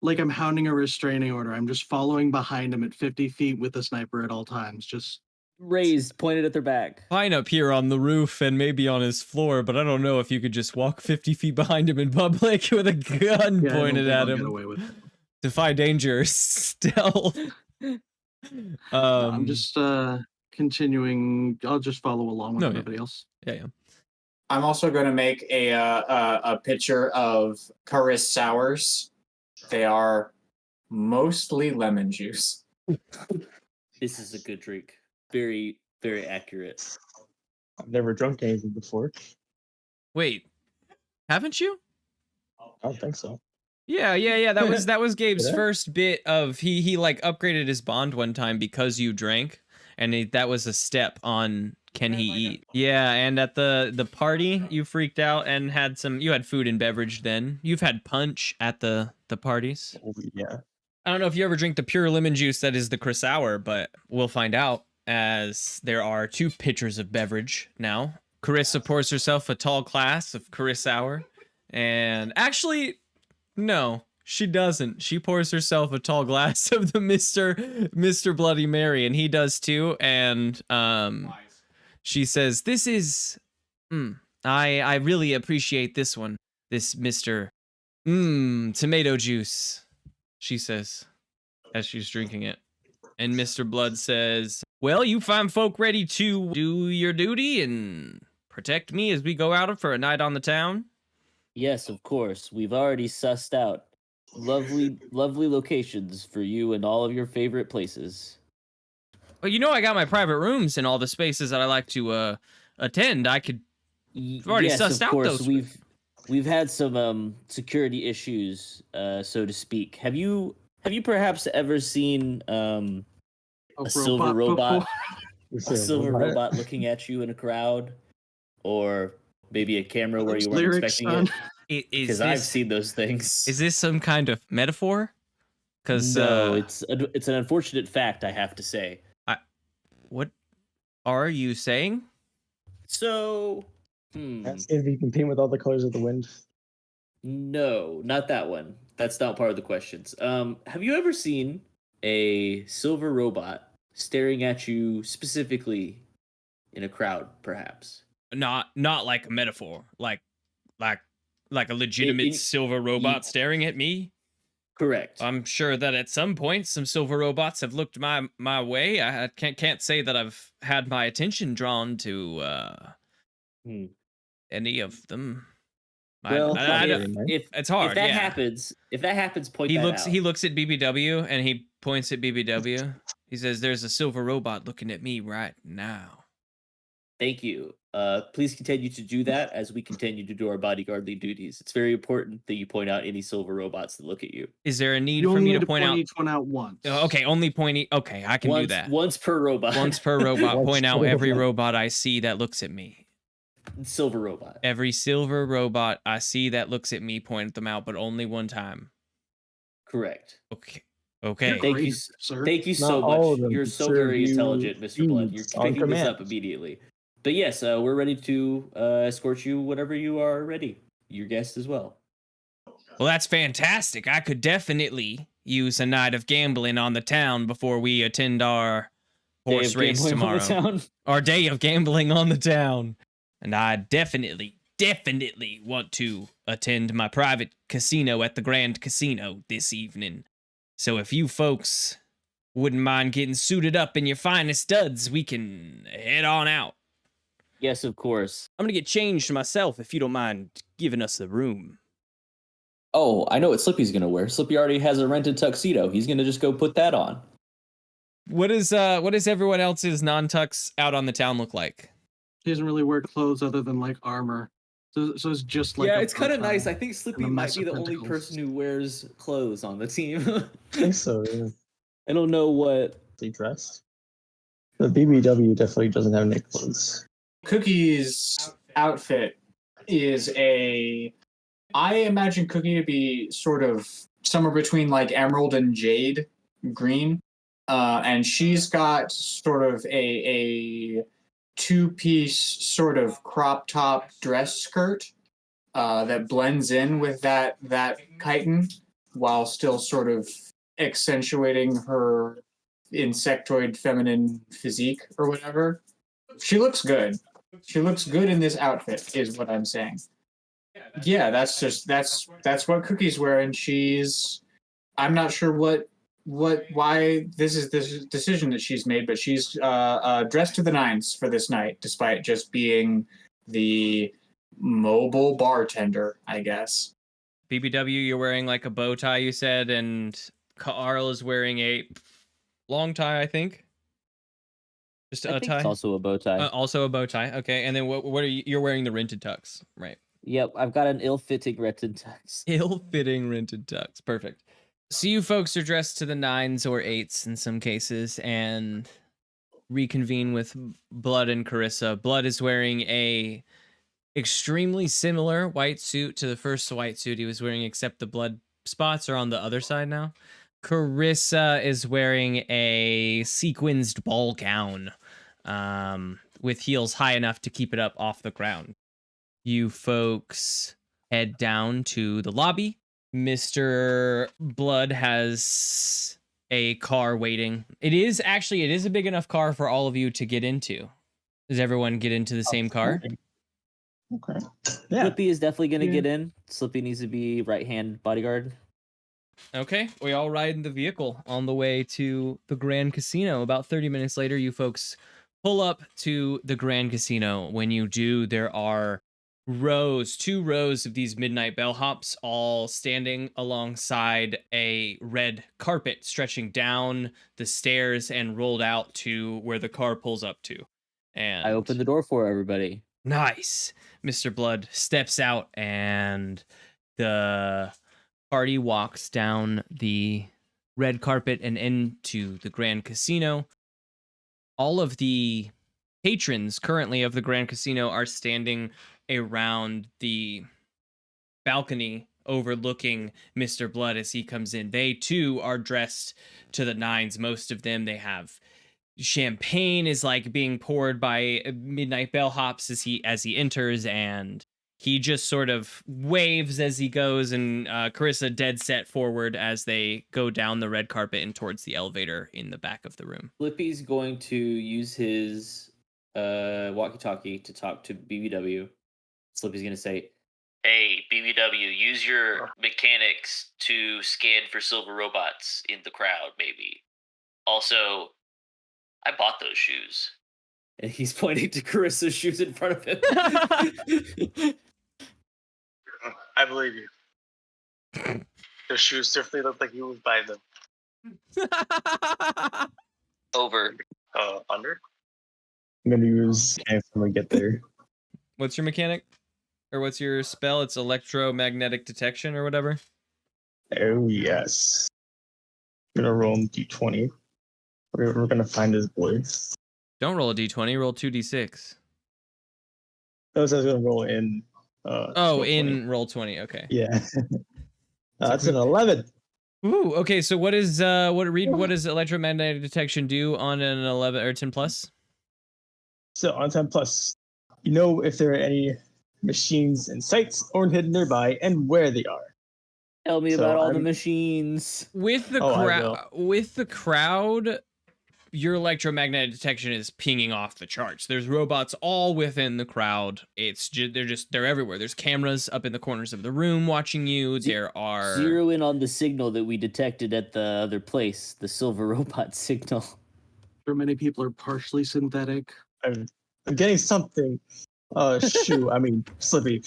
hounding a restraining order. I'm just following behind him at 50 feet with a sniper at all times. Just Raised, pointed at their back. fine up here on the roof and maybe on his floor, but I don't know if you could just walk 50 feet behind him in public with a gun yeah, I don't pointed think at I'll him. Get away with it. Defy danger, stealth. I'm just continuing. I'll just follow along with No, yeah. everybody else. Yeah. I'm also going to make a picture of Karis sours. They are mostly lemon juice. This is a good drink. Very, very accurate. I've never drunk anything before. Wait, haven't you? I don't think so. Yeah. That was Gabe's Did I? first bit of he like upgraded his bond one time because you drank, and that was a step on can he eat. Yeah, and at the party you freaked out and had you had food and beverage. Then you've had punch at the parties. Oh, yeah. I don't know if you ever drink the pure lemon juice that is the Crissour, but we'll find out as there are 2 pitchers of beverage now. Carissa pours herself a tall glass of Crissour, and actually, no, she doesn't. She pours herself a tall glass of the Mr. Bloody Mary, and he does too. And she says, "This is, I really appreciate this one. This Mr. Tomato juice," she says, as she's drinking it. And Mr. Blood says, "Well, you fine folk ready to do your duty and protect me as we go out for a night on the town?" Yes, of course. We've already sussed out lovely locations for you and all of your favorite places. Well, you know I got my private rooms and all the spaces that I like to attend. I've already Yes, sussed of out course. those. We've had some security issues, so to speak. Have you perhaps ever seen a silver robot? A silver robot looking at you in a crowd, or maybe a camera where you weren't Lyrics, expecting son. it. Because I've seen those things. Is this some kind of metaphor? Because no, it's an unfortunate fact, I have to say. What are you saying? So, That's if you can paint with all the colors of the wind. no, not that one. That's not part of the questions. Have you ever seen a silver robot staring at you specifically in a crowd, perhaps. Not like a metaphor, like a legitimate in- silver robot staring at me. Correct. I'm sure that at some point some silver robots have looked my way. I can't say that I've had my attention drawn to any of them. Well, it's hard. If that yeah. happens, point He that looks out. he looks at BBW and he points at BBW. He says, "There's a silver robot looking at me right now." Thank you. Please continue to do that as we continue to do our bodyguardly duties. It's very important that you point out any silver robots that look at you. Is there a need You for only me need to point out each one out once. Okay, only point okay, I can do that. Once per robot. Once per robot, Once point out per every robot. robot I see that looks at me. Silver robot. Every silver robot I see that looks at me, point them out, but only one time. Correct. Okay. Okay. Thank you, Great, sir. Thank you Not so all of much. them You're can so serve very you intelligent, Mr. Blood. You're feeds on picking this command. up immediately. But yes, we're ready to escort you whenever you are ready. Your guest as well. Well, that's fantastic. I could definitely use a night of gambling on the town before we attend our horse race tomorrow. Our day of gambling on the town. And I definitely want to attend my private casino at the Grand Casino this evening. So if you folks wouldn't mind getting suited up in your finest studs, we can head on out. Yes, of course. I'm gonna get changed myself if you don't mind giving us the room. Oh, I know what Slippy's gonna wear. Slippy already has a rented tuxedo. He's gonna just go put that on. What is everyone else's non-tux out on the town look like? He doesn't really wear clothes other than like armor. So it's just like it's kind of nice. I think Slippy a might mess be of the only pentacles. person who wears clothes on the team. I think so. Yeah. I don't know what. They dressed. The BBW definitely doesn't have any clothes. Cookie's outfit is I imagine Cookie to be sort of somewhere between like emerald and jade green. And she's got sort of a two-piece sort of crop top dress skirt that blends in with that chitin while still sort of accentuating her insectoid feminine physique or whatever. She looks good. She looks good in this outfit, is what I'm saying. Yeah, that's what Cookie's wearing. I'm not sure why this is this decision that she's made, but she's dressed to the nines for this night, despite just being the mobile bartender, I guess. BBW, you're wearing like a bow tie, you said, and Carl is wearing a long tie, I think. Just I a think tie. it's also a bow tie. Also a bow tie. Okay, and then what are you? You're wearing the rented tux, right? Yep, I've got an ill-fitting rented tux. Ill-fitting rented tux. Perfect. So you folks are dressed to the nines or eights in some cases, and reconvene with Blood and Carissa. Blood is wearing a extremely similar white suit to the first white suit he was wearing, except the blood spots are on the other side now. Carissa is wearing a sequenced ball gown with heels high enough to keep it up off the ground. You folks head down to the lobby. Mr. Blood has a car waiting. It is a big enough car for all of you to get into. Does everyone get into the same car? Okay. Yeah. Slippy is definitely going to Yeah. get in. Slippy needs to be right-hand bodyguard. Okay, we all ride in the vehicle on the way to the Grand Casino. About 30 minutes later, you folks pull up to the Grand Casino. When you do, there are two rows of these midnight bellhops all standing alongside a red carpet stretching down the stairs and rolled out to where the car pulls up to. And I opened the door for everybody. Nice. Mr. Blood steps out and the party walks down the red carpet and into the Grand Casino. All of the patrons currently of the Grand Casino are standing around the balcony overlooking Mr. Blood as he comes in. They too are dressed to the nines. Most of them, they have champagne is like being poured by midnight bellhops as he enters, and He just sort of waves as he goes, and Carissa dead set forward as they go down the red carpet and towards the elevator in the back of the room. Slippy's going to use his walkie-talkie to talk to BBW. Slippy's going to say, "Hey, BBW, use your mechanics to scan for silver robots in the crowd, maybe. Also, I bought those shoes." And he's pointing to Carissa's shoes in front of him. I believe you. Those shoes definitely look like you would buy them. Over. Under? I'm gonna use hands when we get there. What's your mechanic? Or what's your spell? It's electromagnetic detection or whatever? Oh, yes. I'm gonna roll d20. We're gonna find his voice. Don't roll a d20, roll 2d6. Oh, so I was gonna roll in. Oh, in roll 20. Okay. Yeah. That's an 11. Ooh, okay. So what is what does electromagnetic detection do on an 11 or 10 plus? So on 10 plus, you know if there are any machines in sights or hidden nearby and where they are. Tell me So about all the I'm- machines. With the crowd, your electromagnetic detection is pinging off the charts. There's robots all within the crowd. They're everywhere. There's cameras up in the corners of the room watching you. There are Zero in on the signal that we detected at the other place, the silver robot signal. Sure, many people are partially synthetic. I'm getting something. Slippy.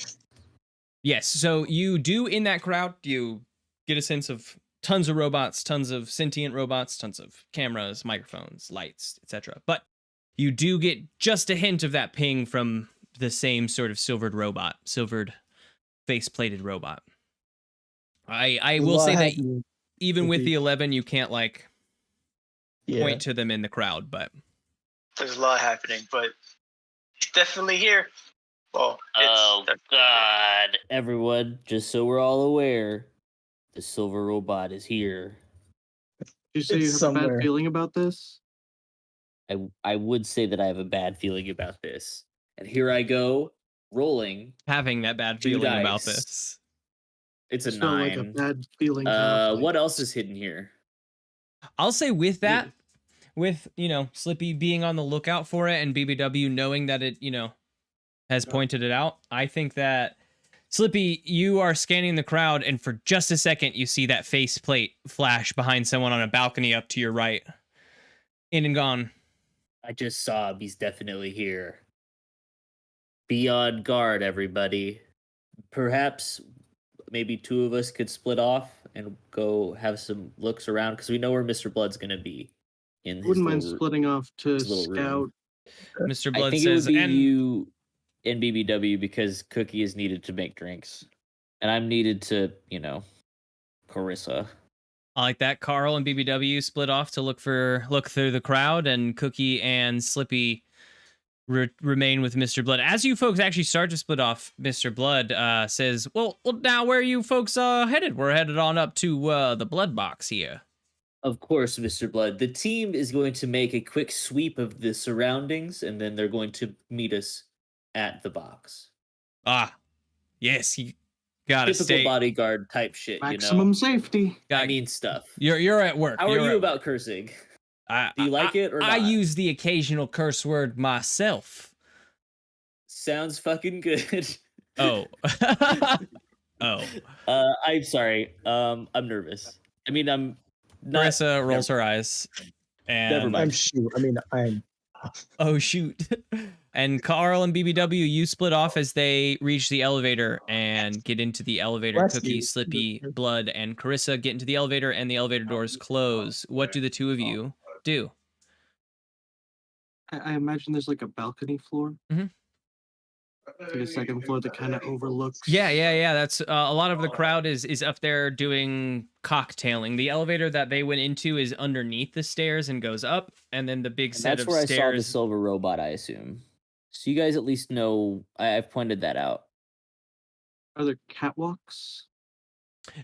Yes, so you do in that crowd, you get a sense of tons of robots, tons of sentient robots, tons of cameras, microphones, lights, etc. But you do get just a hint of that ping from the same sort of silvered face-plated robot. I will say that even with the 11, you can't point to them in the crowd, but There's a lot happening, but it's definitely here. Well, Oh, God. Everyone, just so we're all aware, the silver robot is here. Did you say It's you have a somewhere. bad feeling about this? I would say that I have a bad feeling about this. And here I go, rolling. having that bad Two feeling about dice. this. It's a It's not like a 9. bad feeling. Kind of What else is hidden here? I'll say with that, with, Slippy being on the lookout for it and BBW knowing that it, has pointed it out, I think that Slippy, you are scanning the crowd, and for just a second, you see that faceplate flash behind someone on a balcony up to your right. In and gone. I just saw him. He's definitely here. Be on guard, everybody. Perhaps maybe two of us could split off and go have some looks around, because we know where Mr. Blood's going to be. In his Wouldn't mind little- splitting off to his little room. scout. Mr. I Blood think says, it would be and you and BBW, because Cookie is needed to make drinks. And I'm needed to, Carissa. I like that. Carl and BBW split off to look through the crowd, and Cookie and Slippy remain with Mr. Blood. As you folks actually start to split off, Mr. Blood says, well, now where are you folks headed? We're headed on up to the blood box here. Of course, Mr. Blood. The team is going to make a quick sweep of the surroundings, and then they're going to meet us at the box. Ah, yes, you gotta Typical stay. bodyguard type shit, Maximum safety. I mean stuff. You're at work. How are You're you at about work. cursing? Do you like it or I not? use the occasional curse word myself. Sounds fucking good. Oh. Oh. I'm sorry. I'm nervous. I mean, I'm not. Marissa rolls her eyes. And Never mind. I'm. Oh shoot. And Carl and BBW, you split off as they reach the elevator and get into the elevator. Bless Cookie, you. Slippy, Blood, and Carissa get into the elevator, and the elevator doors close. What do the two of you do? I imagine there's like a balcony floor. Mhm. Like a second floor that kind of overlooks. Yeah. That's a lot of the crowd is up there doing cocktailing. The elevator that they went into is underneath the stairs and goes up, and then the big And set that's of where I saw the stairs. silver robot, I assume. So you guys at least know I've pointed that out. Are there catwalks?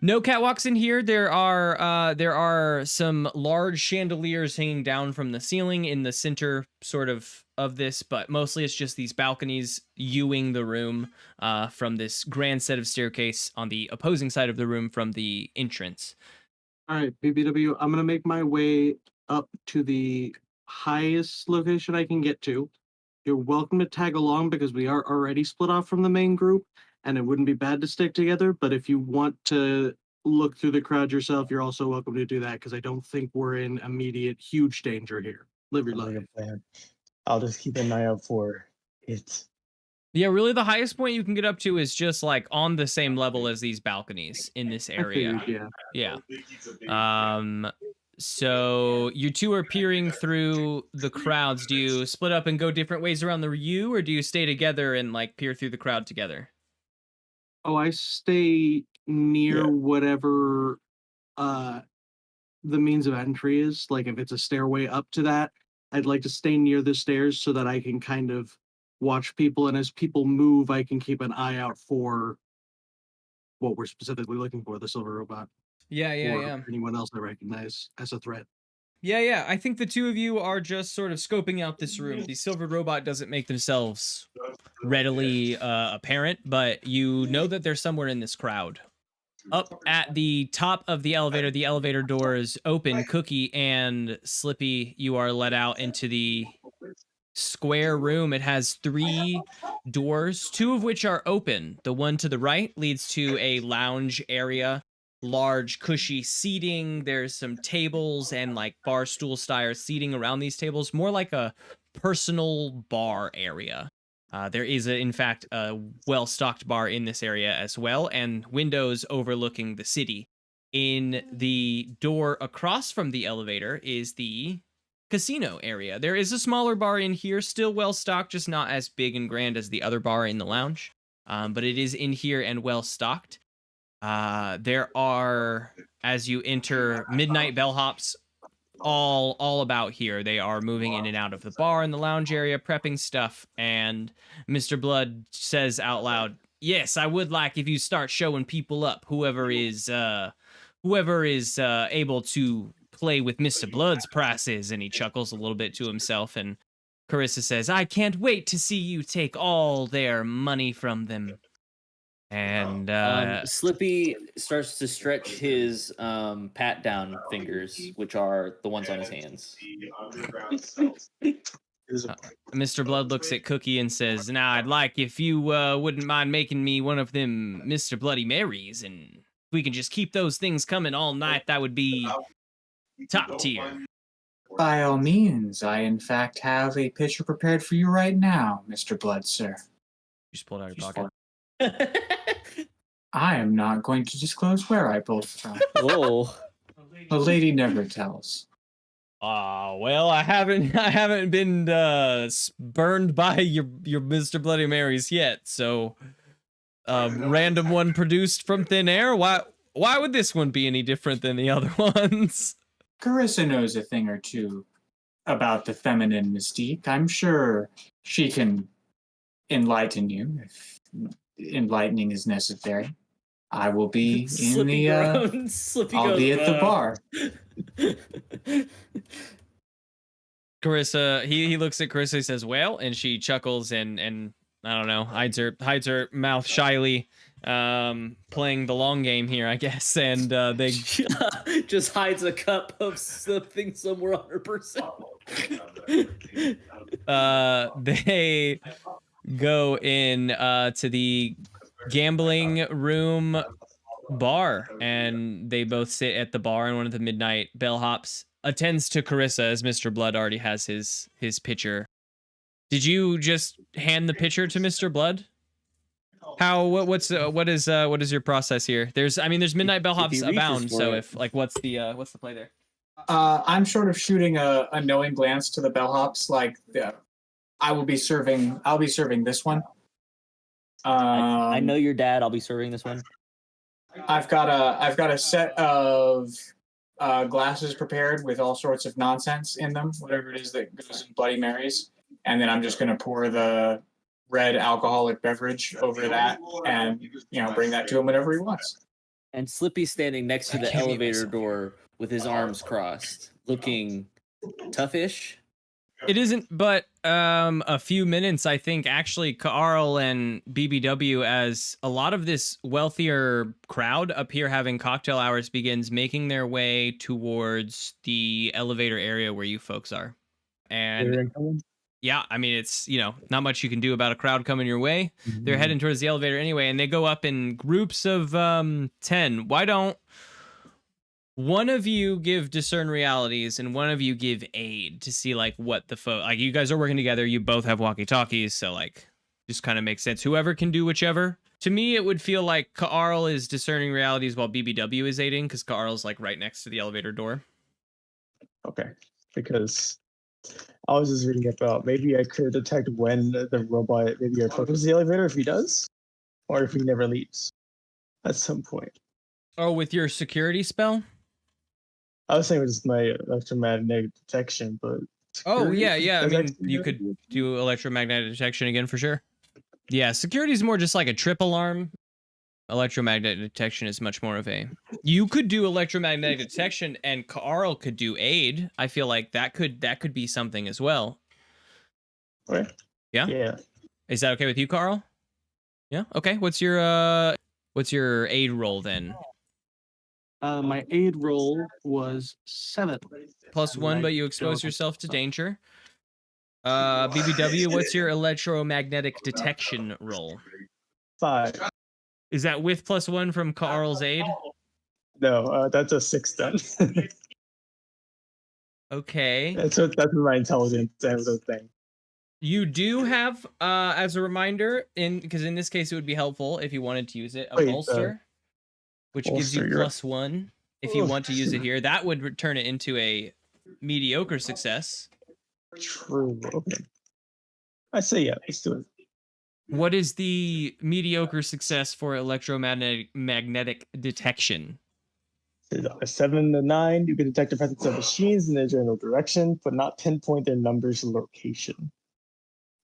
No catwalks in here. There are some large chandeliers hanging down from the ceiling in the center sort of this, but mostly it's just these balconies viewing the room from this grand set of staircase on the opposing side of the room from the entrance. All right, BBW, I'm gonna make my way up to the highest location I can get to. You're welcome to tag along because we are already split off from the main group, and it wouldn't be bad to stick together. But if you want to look through the crowd yourself, you're also welcome to do that because I don't think we're in immediate huge danger here. Live your Sounds like life. a plan. I'll just keep an eye out for it. Yeah, really the highest point you can get up to is just like on the same level as these balconies in this I area. figured, yeah. Yeah. So you two are peering through the crowds. Do you split up and go different ways around the U, or do you stay together and like peer through the crowd together? Oh, I stay near Yeah. whatever the means of entry is. Like if it's a stairway up to that, I'd like to stay near the stairs so that I can kind of watch people, and as people move, I can keep an eye out for what we're specifically looking for, the silver robot. Yeah, Or anyone else I recognize as a threat. Yeah. I think the two of you are just sort of scoping out this room. The silver robot doesn't make themselves readily apparent, but you know that they're somewhere in this crowd. Up at the top of the elevator doors open. Cookie and Slippy, you are let out into the square room. It has 3 doors, 2 of which are open. The one to the right leads to a lounge area, large cushy seating. There's some tables and like bar stool style seating around these tables, more like a personal bar area. There is, in fact, a well-stocked bar in this area as well, and windows overlooking the city. In the door across from the elevator is the casino area. There is a smaller bar in here, still well-stocked, just not as big and grand as the other bar in the lounge, but it is in here and well-stocked. There are, as you enter, midnight bellhops all about here. They are moving in and out of the bar and the lounge area, prepping stuff, and Mr. Blood says out loud, "Yes, I would like if you start showing people up, whoever is able to play with Mr. Blood's prices." And he chuckles a little bit to himself, and Carissa says, "I can't wait to see you take all their money from them." And Slippy starts to stretch his pat down fingers, which are the ones on his hands. Mr. Blood looks at Cookie and says, "Now, I'd like if you wouldn't mind making me one of them Mr. Bloody Marys, and if we can just keep those things coming all night, that would be top tier." By all means, I in fact have a pitcher prepared for you right now, Mr. Blood, sir. You just pulled out your pocket. I am not going to disclose where I pulled it from. Whoa. The lady never tells. Well, I haven't been burned by your Mr. Bloody Marys yet, so random one produced from thin air. Why would this one be any different than the other ones? Carissa knows a thing or two about the feminine mystique. I'm sure she can enlighten you if enlightening is necessary. I will be in the I'll be at the bar. Carissa, he looks at Carissa and says, "Well," and she chuckles and I don't know, hides her mouth shyly, playing the long game here, I guess. And they just hides a cup of something somewhere on her person. They go in to the gambling room bar, and they both sit at the bar, and one of the midnight bellhops attends to Carissa as Mr. Blood already has his pitcher. Did you just hand the pitcher to Mr. Blood? What is your process here? There's midnight bellhops abound, so if like what's the play there? I'm sort of shooting a knowing glance to the bellhops, like I'll be serving this one. I know your dad. I'll be serving this one. I've got a set of glasses prepared with all sorts of nonsense in them, whatever it is that goes in Bloody Marys, and then I'm just going to pour the red alcoholic beverage over that, and bring that to him whenever he wants. And Slippy's standing next to I the can't mute elevator myself. door with his arms crossed, looking toughish. It isn't but a few minutes, I think, actually, Carl and BBW, as a lot of this wealthier crowd up here having cocktail hours begins making their way towards the elevator area where you folks are. And yeah, I mean, it's, not much you can do about a crowd coming your way. They're heading towards the elevator anyway, and they go up in groups of 10. Why don't one of you give discern realities and one of you give aid to see like what the like you guys are working together, you both have walkie-talkies, so like just kind of makes sense. Whoever can do whichever. To me, it would feel like Carl is discerning realities while BBW is aiding, because Carl's like right next to the elevator door. Okay, because I was just reading about maybe I could detect when the robot maybe approaches the elevator if he does, or if he never leaves at some point. Oh, with your security spell? I was saying it was my electromagnetic detection, but Oh, yeah. I that's mean, actually you could do electromagnetic detection again for sure. Yeah, security is more just like a trip alarm. Electromagnetic detection is much more of a... You could do electromagnetic detection and Carl could do aid. I feel like that could be something as well. Okay. Yeah? Yeah. Is that okay with you, Carl? Yeah? Okay. What's your aid roll then? My aid roll was 7. +1, but you expose yourself to danger. BBW, what's your electromagnetic detection roll? 5. Is that with +1 from Carl's aid? No, that's a 6 then. Okay. That's my intelligence and the thing. You do have, as a reminder, because in this case it would be helpful if you wanted to use it, a Wait, bolster, which gives you bolster, +1 if you want to use it here. That would turn it into a mediocre success. True. Okay. I say yeah. Let's do it. What is the mediocre success for magnetic detection? A 7 to 9. You can detect the presence of machines in their general direction, but not pinpoint their numbers or location.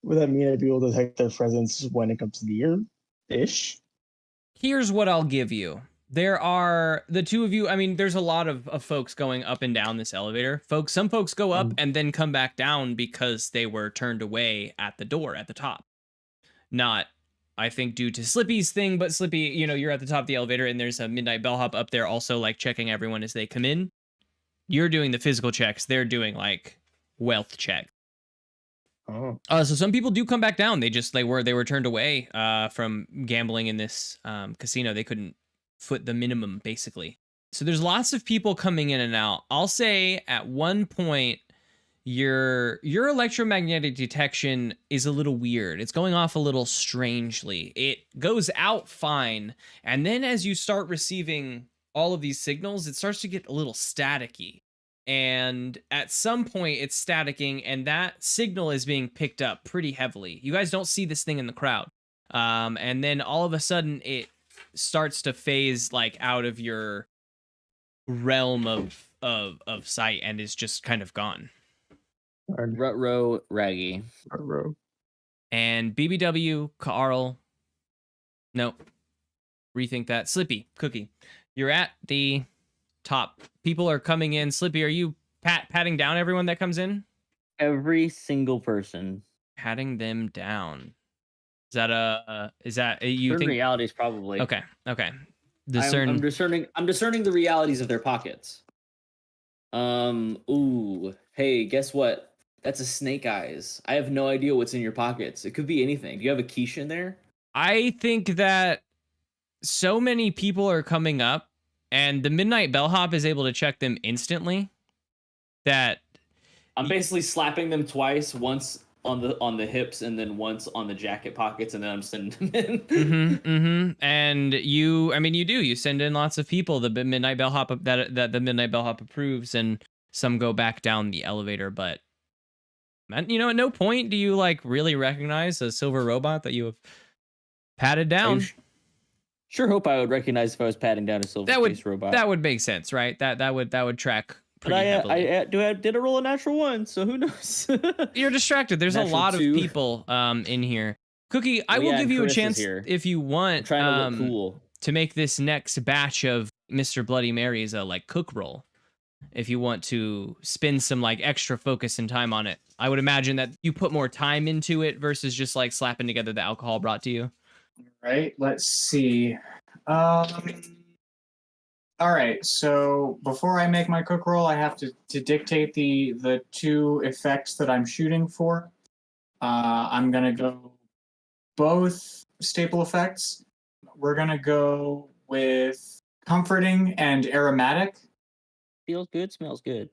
Would that mean I'd be able to detect their presence when it comes near-ish? Here's what I'll give you. There are the two of you. I mean, there's a lot of folks going up and down this elevator. Some folks go up and then come back down because they were turned away at the door at the top. Not, I think, due to Slippy's thing, but Slippy, you're at the top of the elevator and there's a midnight bellhop up there also like checking everyone as they come in. You're doing the physical checks. They're doing like wealth checks. Oh. So some people do come back down. They were turned away from gambling in this casino. They couldn't foot the minimum, basically. So there's lots of people coming in and out. I'll say at one point, your electromagnetic detection is a little weird. It's going off a little strangely. It goes out fine, and then as you start receiving all of these signals, it starts to get a little staticky. And at some point, it's staticking, and that signal is being picked up pretty heavily. You guys don't see this thing in the crowd. And then all of a sudden, it starts to phase like out of your realm of sight and is just kind of gone. Rutro Raggy. Rutro. And BBW, Carl. Nope. Rethink that. Slippy, Cookie. You're at the top. People are coming in. Slippy, are you patting down everyone that comes in? Every single person. Patting them down. Is that you Certain think realities probably. Okay. I'm discerning the realities of their pockets. Ooh. Hey, guess what? That's a snake eyes. I have no idea what's in your pockets. It could be anything. Do you have a quiche in there? I think that so many people are coming up and the midnight bellhop is able to check them instantly that I'm basically slapping them twice, once on the hips and then once on the jacket pockets, and then I'm sending them in. And you send in lots of people. The midnight bellhop that the midnight bellhop approves, and some go back down the elevator. But man, at no point do you like really recognize a silver robot that you have patted down. Sure hope I would recognize if I was patting down a silver robot. That would make sense, right? That would track pretty heavily. I did a roll a natural 1, so who knows? You're distracted. There's natural a lot 2. of people in here. Cookie, I will give you a chance if you want. I'm trying to look cool. to make this next batch of Mr. Bloody Marys a like cook roll. If you want to spend some like extra focus and time on it, I would imagine that you put more time into it versus just like slapping together the alcohol brought to you. Right. Let's see. All right. So before I make my cook roll, I have to dictate the two effects that I'm shooting for. I'm gonna go both staple effects. We're gonna go with comforting and aromatic. Feels good, smells good.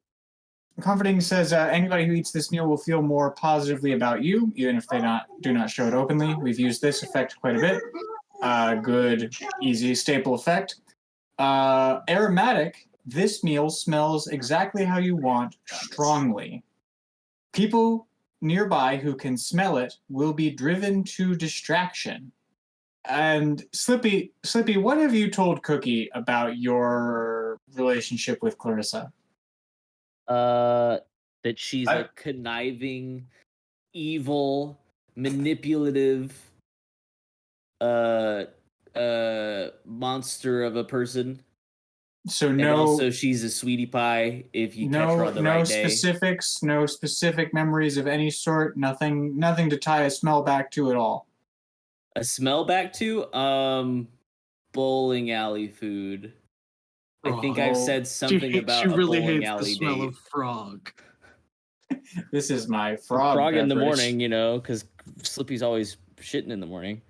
Comforting says anybody who eats this meal will feel more positively about you, even if they do not show it openly. We've used this effect quite a bit. Good, easy, staple effect. Aromatic, this meal smells exactly how you want, strongly. People nearby who can smell it will be driven to distraction. And Slippy, what have you told Cookie about your relationship with Clarissa? That she's a conniving, evil, manipulative, monster of a person. So And no, also she's a sweetie pie if you catch her on the no right day. specifics, no specific memories of any sort. Nothing to tie a smell back to at all. A smell back to bowling alley food. I think I've said something about she a really bowling hates alley the smell date. of frog. This is my frog in the beverage. morning, you know, because Slippy's always shitting in the morning.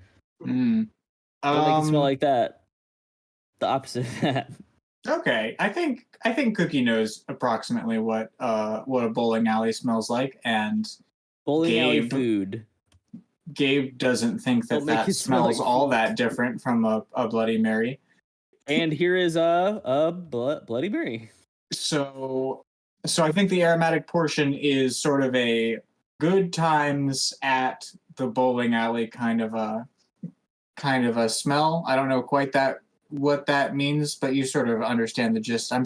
Mm. Don't make it smell like that. The opposite of that. Okay, I think Cookie knows approximately what a bowling alley smells like, and Bowling alley food. Gabe doesn't think Don't make that it smell smells like all food. that different from a Bloody Mary. And here is a Bloody Mary. So I think the aromatic portion is sort of a good times at the bowling alley kind of a smell. I don't know quite what that means, but you sort of understand the gist. I'm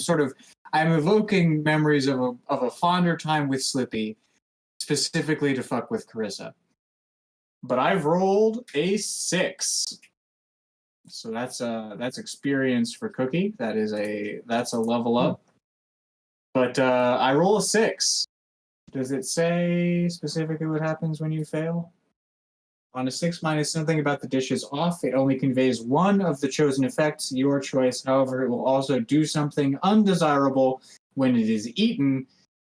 evoking memories of a fonder time with Slippy, specifically to fuck with Carissa. But I've rolled a 6. So that's experience for Cookie. That's a level up. But I roll a 6. Does it say specifically what happens when you fail? On a 6 minus something about the dish is off, it only conveys one of the chosen effects, your choice. However, it will also do something undesirable when it is eaten,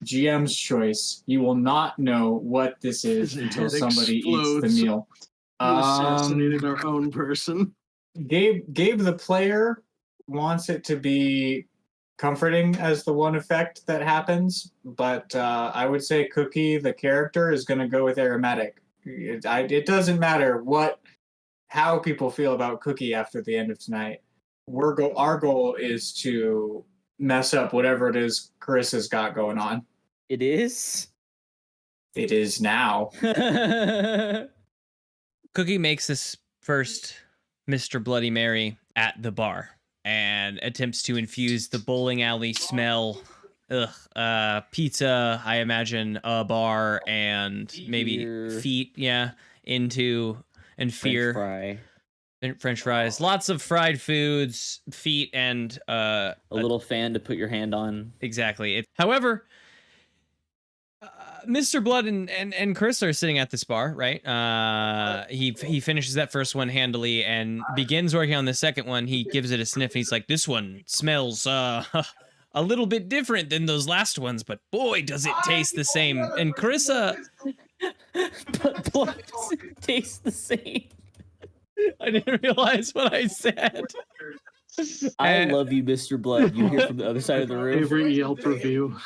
GM's choice. You will not know what this is until somebody eats the meal. You assassinated our own person. Gabe the player wants it to be comforting as the one effect that happens, but I would say Cookie, the character, is going to go with aromatic. It doesn't matter how people feel about Cookie after the end of tonight. Our goal is to mess up whatever it is Carissa's got going on. It is? It is now. Cookie makes this first Mr. Bloody Mary at the bar and attempts to infuse the bowling alley smell. Pizza, I imagine, a bar, and maybe feet, into, and fear. French fries. Lots of fried foods, feet, and a little fan to put your hand on. Exactly. However, Mr. Blood and Chris are sitting at this bar, right? He finishes that first one handily and begins working on the second one. He gives it a sniff. And he's like, "This one smells a little bit different than those last ones, but boy, does it taste the same." And Carissa, but boy, does it taste the same. I didn't realize what I said. I love you, Mr. Blood. You hear from the other side of the room. Favorite Yelp review.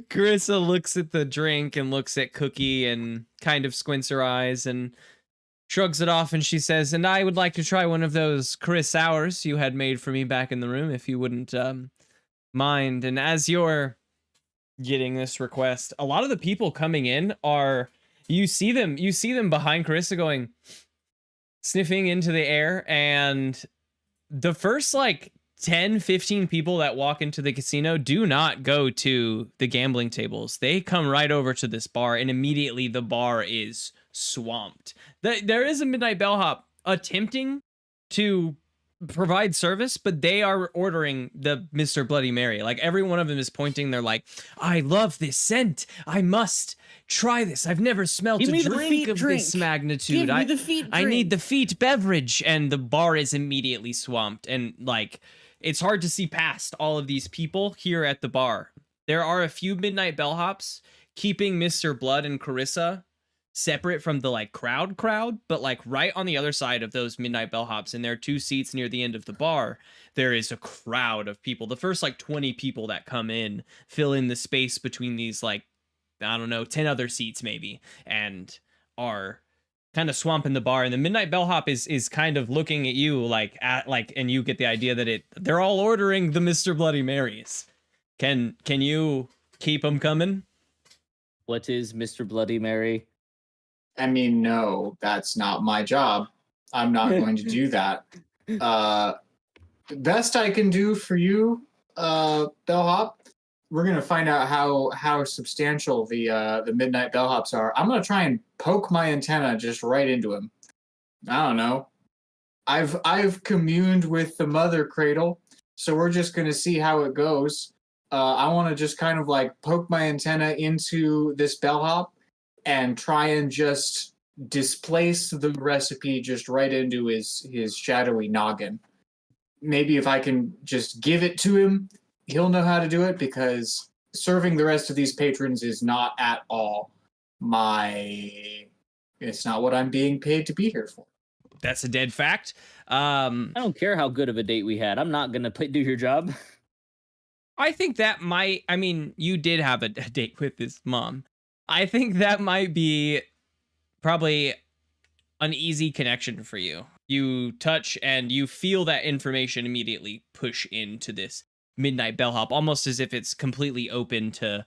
Carissa looks at the drink and looks at Cookie and kind of squints her eyes and shrugs it off, and she says, "And I would like to try one of those Chris sours you had made for me back in the room, if you wouldn't mind." And as you're getting this request, a lot of the people coming in you see them behind Carissa going, sniffing into the air, and the first 10, 15 people that walk into the casino do not go to the gambling tables. They come right over to this bar, and immediately the bar is swamped. There is a midnight bellhop attempting to provide service, but they are ordering the Mr. Bloody Mary. Like every one of them is pointing. They're like, I love this scent. I must try this. I've never smelt Give a me the drink feet of drink. this magnitude. Give me the feet I need drink. the feet beverage. And the bar is immediately swamped. And like, it's hard to see past all of these people here at the bar. There are a few midnight bellhops keeping Mr. Blood and Carissa separate from the like crowd, but like right on the other side of those midnight bellhops, and there are 2 seats near the end of the bar, there is a crowd of people. The first like 20 people that come in fill in the space between these like, I don't know, 10 other seats maybe, and are kind of swamping the bar. And the midnight bellhop is kind of looking at you like and you get the idea that they're all ordering the Mr. Bloody Marys. Can you keep them coming? What is Mr. Bloody Mary? I mean, no, that's not my job. I'm not going to do that. The best I can do for you, bellhop, we're gonna find out how substantial the midnight bellhops are. I'm gonna try and poke my antenna just right into him. I don't know. I've communed with the mother cradle, so we're just gonna see how it goes. I want to just kind of like poke my antenna into this bellhop and try and just displace the recipe just right into his shadowy noggin. Maybe if I can just give it to him, he'll know how to do it, because serving the rest of these patrons is not at all it's not what I'm being paid to be here for. That's a dead fact. I don't care how good of a date we had. I'm not gonna do your job. I think that might, I mean, you did have a date with his mom. I think that might be probably an easy connection for you. You touch and you feel that information immediately push into this midnight bellhop, almost as if it's completely open to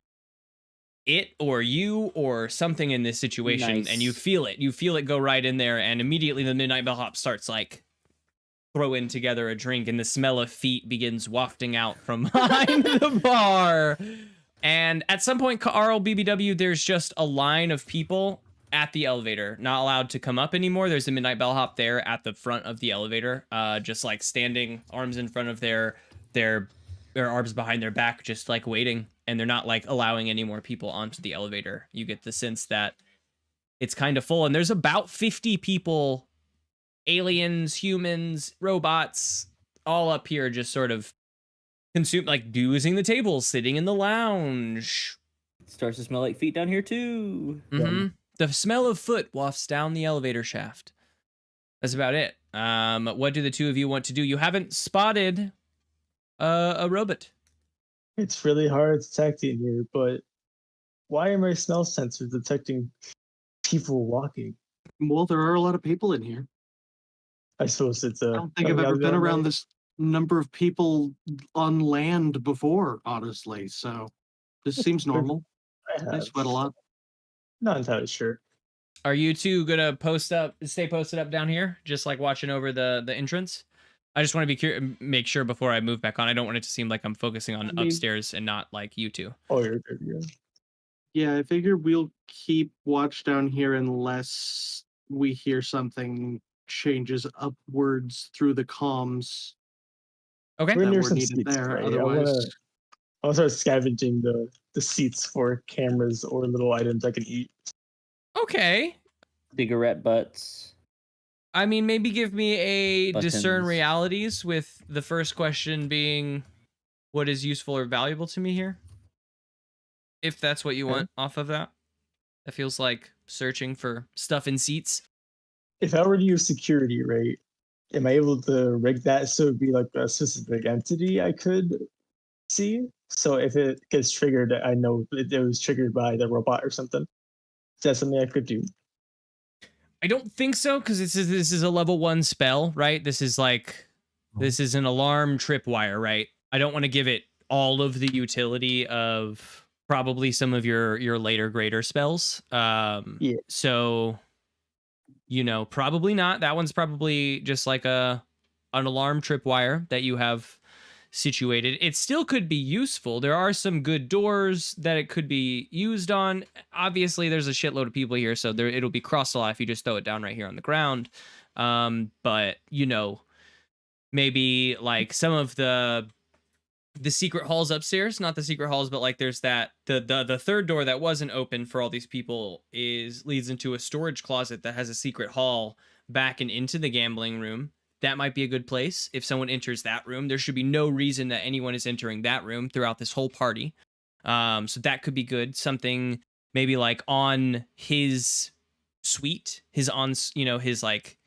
it or you or something in this situation. Nice. And you feel it go right in there, and immediately the midnight bellhop starts like throwing together a drink, and the smell of feet begins wafting out from behind the bar. And at some point, Carl BBW, there's just a line of people at the elevator, not allowed to come up anymore. There's a midnight bellhop there at the front of the elevator, just like standing, arms in front of their arms behind their back, just like waiting. And they're not like allowing any more people onto the elevator. You get the sense that it's kind of full, and there's about 50 people, aliens, humans, robots, all up here, just sort of using the tables, sitting in the lounge. It starts to smell like feet down here too. Mm-hmm. The smell of foot wafts down the elevator shaft. That's about it. What do the two of you want to do? You haven't spotted a robot. It's really hard detecting here, but why are my smell sensors detecting people walking? Well, there are a lot of people in here. I suppose it's a. I don't think I've ever been around this number of people on land before, honestly. So this seems normal. I sweat a lot. Not entirely sure. Are you two gonna stay posted up down here, just like watching over the entrance? I just want to be make sure before I move back on. I don't want it to seem like I'm focusing on upstairs and not like you two. Oh, you're good. Yeah. Yeah, I figure we'll keep watch down here unless we hear something changes upwards through the comms. Okay. We're near we're some needed seats, there. right? Otherwise, I'll start scavenging the seats for cameras or little items I can eat. Okay. Cigarette butts. I mean, maybe give me a discern Buttons. realities, with the first question being, what is useful or valuable to me here? If that's what you want off of that. That feels like searching for stuff in seats. If I were to use security, right, am I able to rig that so it'd be like a specific entity I could see? So if it gets triggered, I know it was triggered by the robot or something. Is that something I could do? I don't think so, because this is a level 1 spell, right? This is an alarm tripwire, right? I don't want to give it all of the utility of probably some of your later greater spells. Yeah. So, probably not. That one's probably just like an alarm tripwire that you have situated. It still could be useful. There are some good doors that it could be used on. Obviously, there's a shitload of people here, so it'll be crossed off if you just throw it down right here on the ground. But maybe like some of the secret halls upstairs, not the secret halls, but like there's that the third door that wasn't open for all these people leads into a storage closet that has a secret hall back and into the gambling room. That might be a good place. If someone enters that room, there should be no reason that anyone is entering that room throughout this whole party. So that could be good. Something maybe like on his suite, his like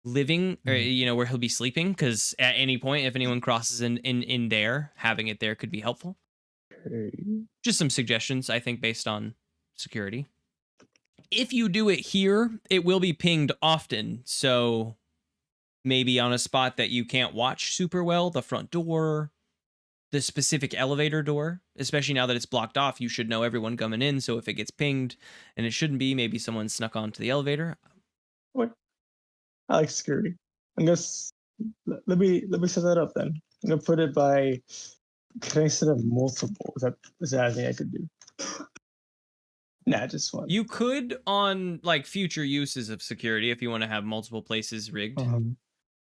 living, or where he'll be sleeping, because at any point if anyone crosses in there, having it there could be helpful. Just some suggestions, I think, based on security. If you do it here, it will be pinged often, so maybe on a spot that you can't watch super well, the front door, the specific elevator door, especially now that it's blocked off, you should know everyone coming in, so if it gets pinged and it shouldn't be, maybe someone snuck onto the elevator. What? I like security. I'm gonna let me set that up then. I'm gonna put it by. Can I set up multiple? Is that anything I could do? Nah, just one. You could on like future uses of security if you want to have multiple places rigged.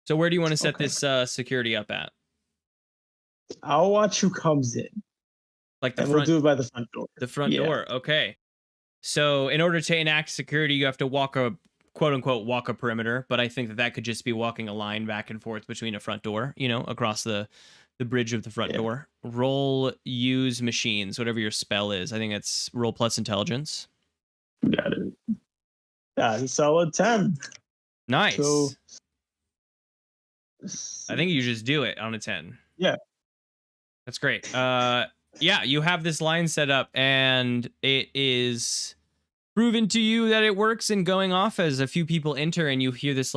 So where do you want to set this security up at? I'll watch who comes in. Like the and front. We'll do it by the front door. The front door. Okay. So in order to enact security, you have to walk a quote unquote walk a perimeter, but I think that could just be walking a line back and forth between a front door, across the bridge of the front door. Roll use machines, whatever your spell is. I think it's roll plus intelligence. Got it. That's a solid 10. Nice. So, I think you just do it on a 10. Yeah. That's great. Yeah, you have this line set up, and it is proven to you that it works in going off as a few people enter, and you hear this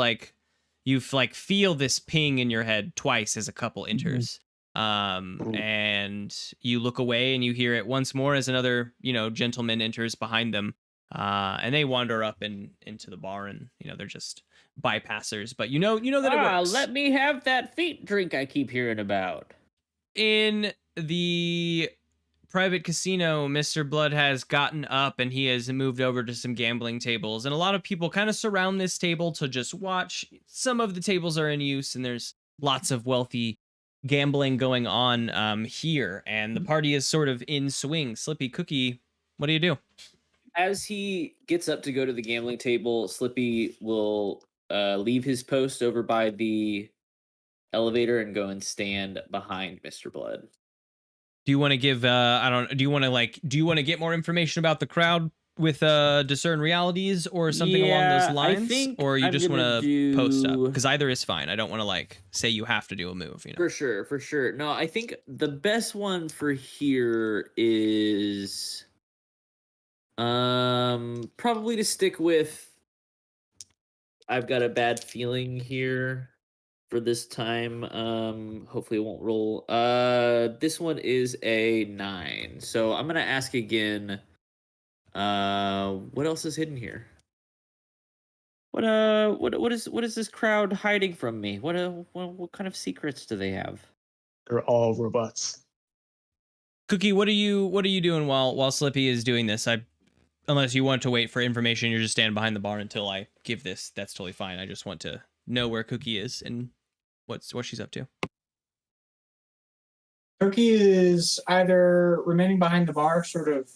you feel this ping in your head twice as a couple enters. And you look away and you hear it once more as another, gentleman enters behind them. And they wander up into the bar, and they're just bypassers, but you know that it works. Let me have that feet drink I keep hearing about. In the private casino, Mr. Blood has gotten up and he has moved over to some gambling tables, and a lot of people kind of surround this table to just watch. Some of the tables are in use, and there's lots of wealthy gambling going on here, and the party is sort of in swing. Slippy, Cookie, what do you do? As he gets up to go to the gambling table, Slippy will leave his post over by the elevator and go and stand behind Mr. Blood. Do you want to give do you want to get more information about the crowd with discern realities or something along those lines, or you just want to post up? Because either is fine. I don't want to say you have to do a move. For sure. No, I think the best one for here is probably to stick with. I've got a bad feeling here for this time. Hopefully it won't roll. This one is a 9. So I'm gonna ask again. What else is hidden here? What is this crowd hiding from me? What kind of secrets do they have? They're all robots. Cookie, what are you doing while Slippy is doing this? Unless you want to wait for information, you're just standing behind the bar until I give this. That's totally fine. I just want to know where Cookie is and what she's up to. Cookie is either remaining behind the bar, sort of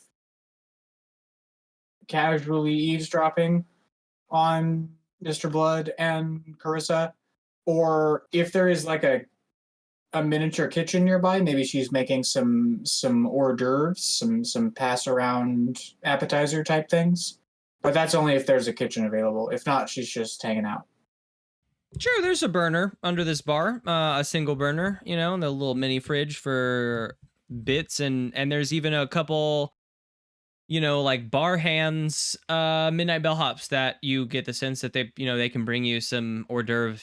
casually eavesdropping on Mr. Blood and Carissa, or if there is a miniature kitchen nearby, maybe she's making some hors d'oeuvres, some pass around appetizer type things. But that's only if there's a kitchen available. If not, she's just hanging out. Sure, there's a burner under this bar, a single burner, the little mini fridge for bits, and there's even a couple, bar hands, midnight bellhops that you get the sense that they can bring you some hors d'oeuvre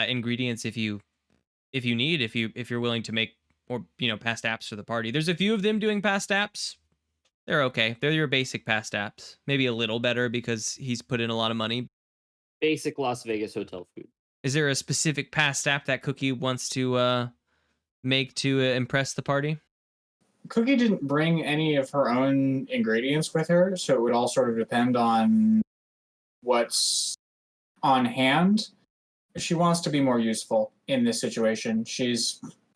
ingredients if you need, if you're willing to make past apps for the party. There's a few of them doing past apps. They're okay. They're your basic past apps. Maybe a little better because he's put in a lot of money. Basic Las Vegas hotel food. Is there a specific past app that Cookie wants to make to impress the party? Cookie didn't bring any of her own ingredients with her, so it would all sort of depend on what's on hand. wants to be more useful in this situation.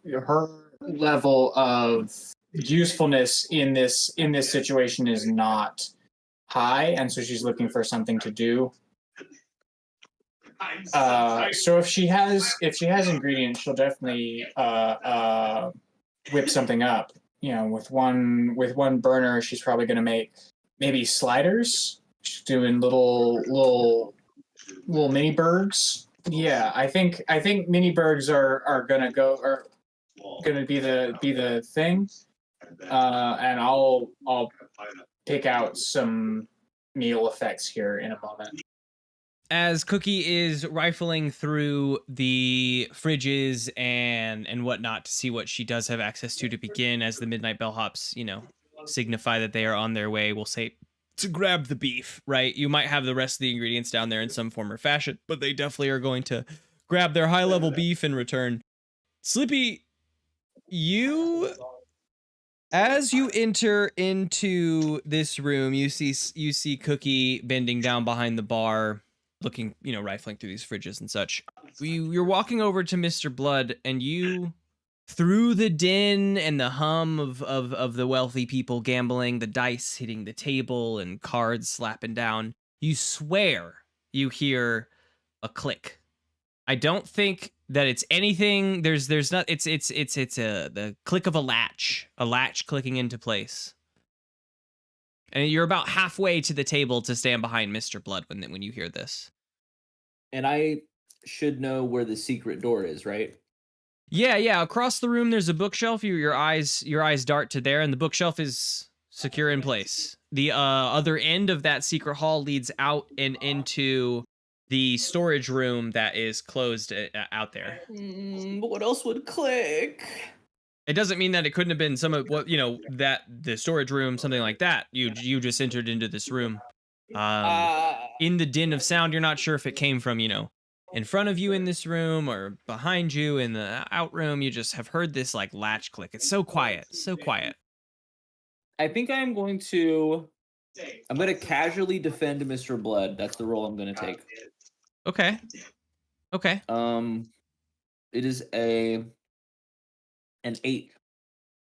Her level of usefulness in this situation is not high, and so she's looking for something to do. So if she has ingredients, she'll definitely whip something up. With one burner, she's probably going to make maybe sliders. She's doing little mini bergs. Yeah, I think mini bergs are gonna be the thing. And I'll pick out some meal effects here in a moment. As Cookie is rifling through the fridges and whatnot to see what she does have access to begin, as the midnight bellhops, signify that they are on their way, we'll say, to grab the beef, right? You might have the rest of the ingredients down there in some form or fashion, but they definitely are going to grab their high-level beef in return. Slippy, as you enter into this room, you see Cookie bending down behind the bar, looking, rifling through these fridges and such. You're walking over to Mr. Blood, and you, through the din and the hum of the wealthy people gambling, the dice hitting the table and cards slapping down, you swear you hear a click. I don't think that it's anything. There's not. It's the click of a latch clicking into place. And you're about halfway to the table to stand behind Mr. Blood when you hear this. And I should know where the secret door is, right? Yeah. Across the room, there's a bookshelf. Your eyes dart to there, and the bookshelf is secure in place. The other end of that secret hall leads out and into the storage room that is closed out there. But what else would click? It doesn't mean that it couldn't have been some of what, that the storage room, something like that. You just entered into this room. In the din of sound, you're not sure if it came from, in front of you in this room or behind you in the out room. You just have heard this like latch click. It's so quiet, so quiet. I think I'm going to casually defend Mr. Blood. That's the role I'm going to take. Okay. It is an 8.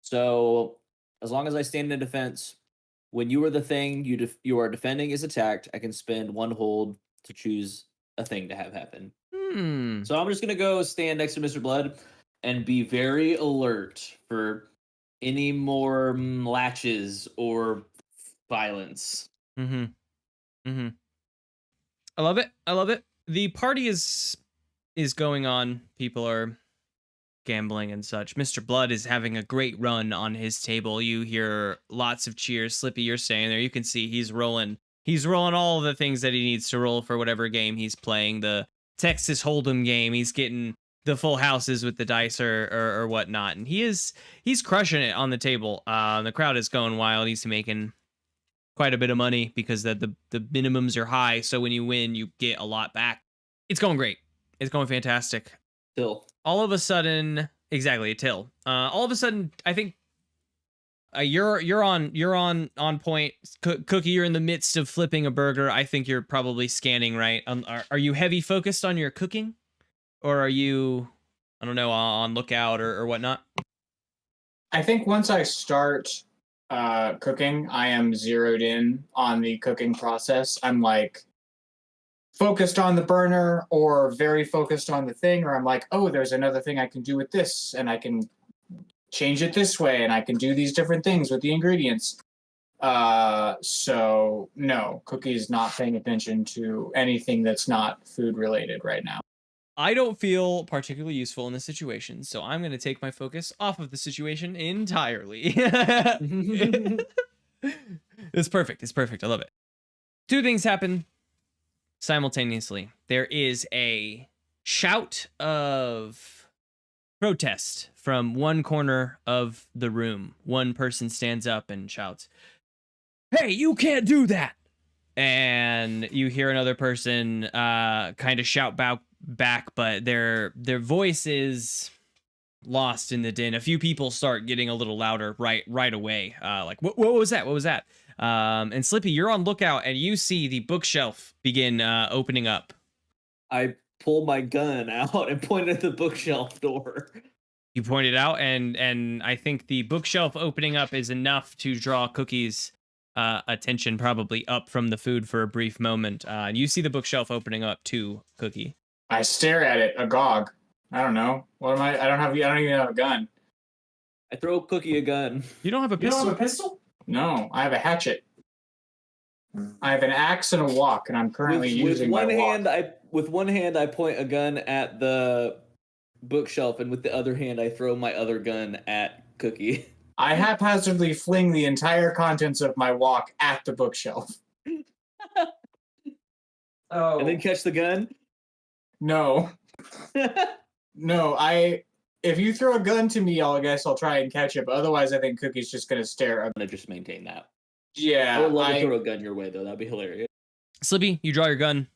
So as long as I stand in defense, when you are the thing you are defending is attacked, I can spend 1 hold to choose a thing to have happen. So I'm just gonna go stand next to Mr. Blood and be very alert for any more latches or violence. I love it. The party is going on. People are gambling and such. Mr. Blood is having a great run on his table. You hear lots of cheers. Slippy, you're staying there. You can see he's rolling all of the things that he needs to roll for whatever game he's playing. The Texas Hold'em game. He's getting the full houses with the dice or whatnot. And he's crushing it on the table. The crowd is going wild. He's making quite a bit of money because the minimums are high. So when you win, you get a lot back. It's going great. It's going fantastic. Till. All of a sudden, exactly, till. All of a sudden, I think you're on point. Cookie, you're in the midst of flipping a burger. I think you're probably scanning, right? Are you heavy focused on your cooking, or are you, I don't know, on lookout or whatnot? I think once I start cooking, I am zeroed in on the cooking process. I'm like focused on the burner or very focused on the thing, or I'm like, oh, there's another thing I can do with this, and I can change it this way, and I can do these different things with the ingredients. So no, Cookie's not paying attention to anything that's not food related right now. I don't feel particularly useful in this situation, so I'm going to take my focus off of the situation entirely. It's perfect. I love it. 2 things happen simultaneously. There is a shout of protest from one corner of the room. One person stands up and shouts, "Hey, you can't do that!" And you hear another person kind of shout back, but their voice is lost in the din. A few people start getting a little louder right away. Like, what was that? What was that? And Slippy, you're on lookout, and you see the bookshelf begin opening up. I pull my gun out and point at the bookshelf door. You point it out, and I think the bookshelf opening up is enough to draw Cookie's attention probably up from the food for a brief moment. And you see the bookshelf opening up to Cookie. I stare at it, agog. I don't know. What am I? I don't even have a gun. I throw Cookie a gun. You don't have a You pistol? don't have a pistol? No, I have a hatchet. I have an axe and a wok, and I'm currently using my wok. With one hand, I point a gun at the bookshelf, and with the other hand, I throw my other gun at Cookie. I haphazardly fling the entire contents of my wok at the bookshelf. Oh. And then catch the gun? No. No, if you throw a gun to me, I guess I'll try and catch it, but otherwise I think Cookie's just gonna stare. I'm gonna just maintain that. Yeah. I would love to throw a gun your way, though. That'd be hilarious. Slippy, you draw your gun,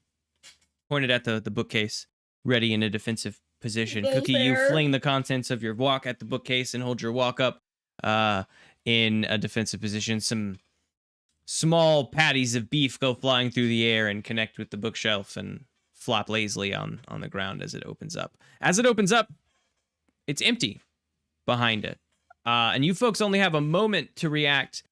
pointed at the bookcase, ready in a defensive position. Cookie, you fling the contents of your wok at the bookcase and hold your wok up in a defensive position. Some small patties of beef go flying through the air and connect with the bookshelf and flop lazily on the ground as it opens up. As it opens up, it's empty behind it. And you folks only have a moment to react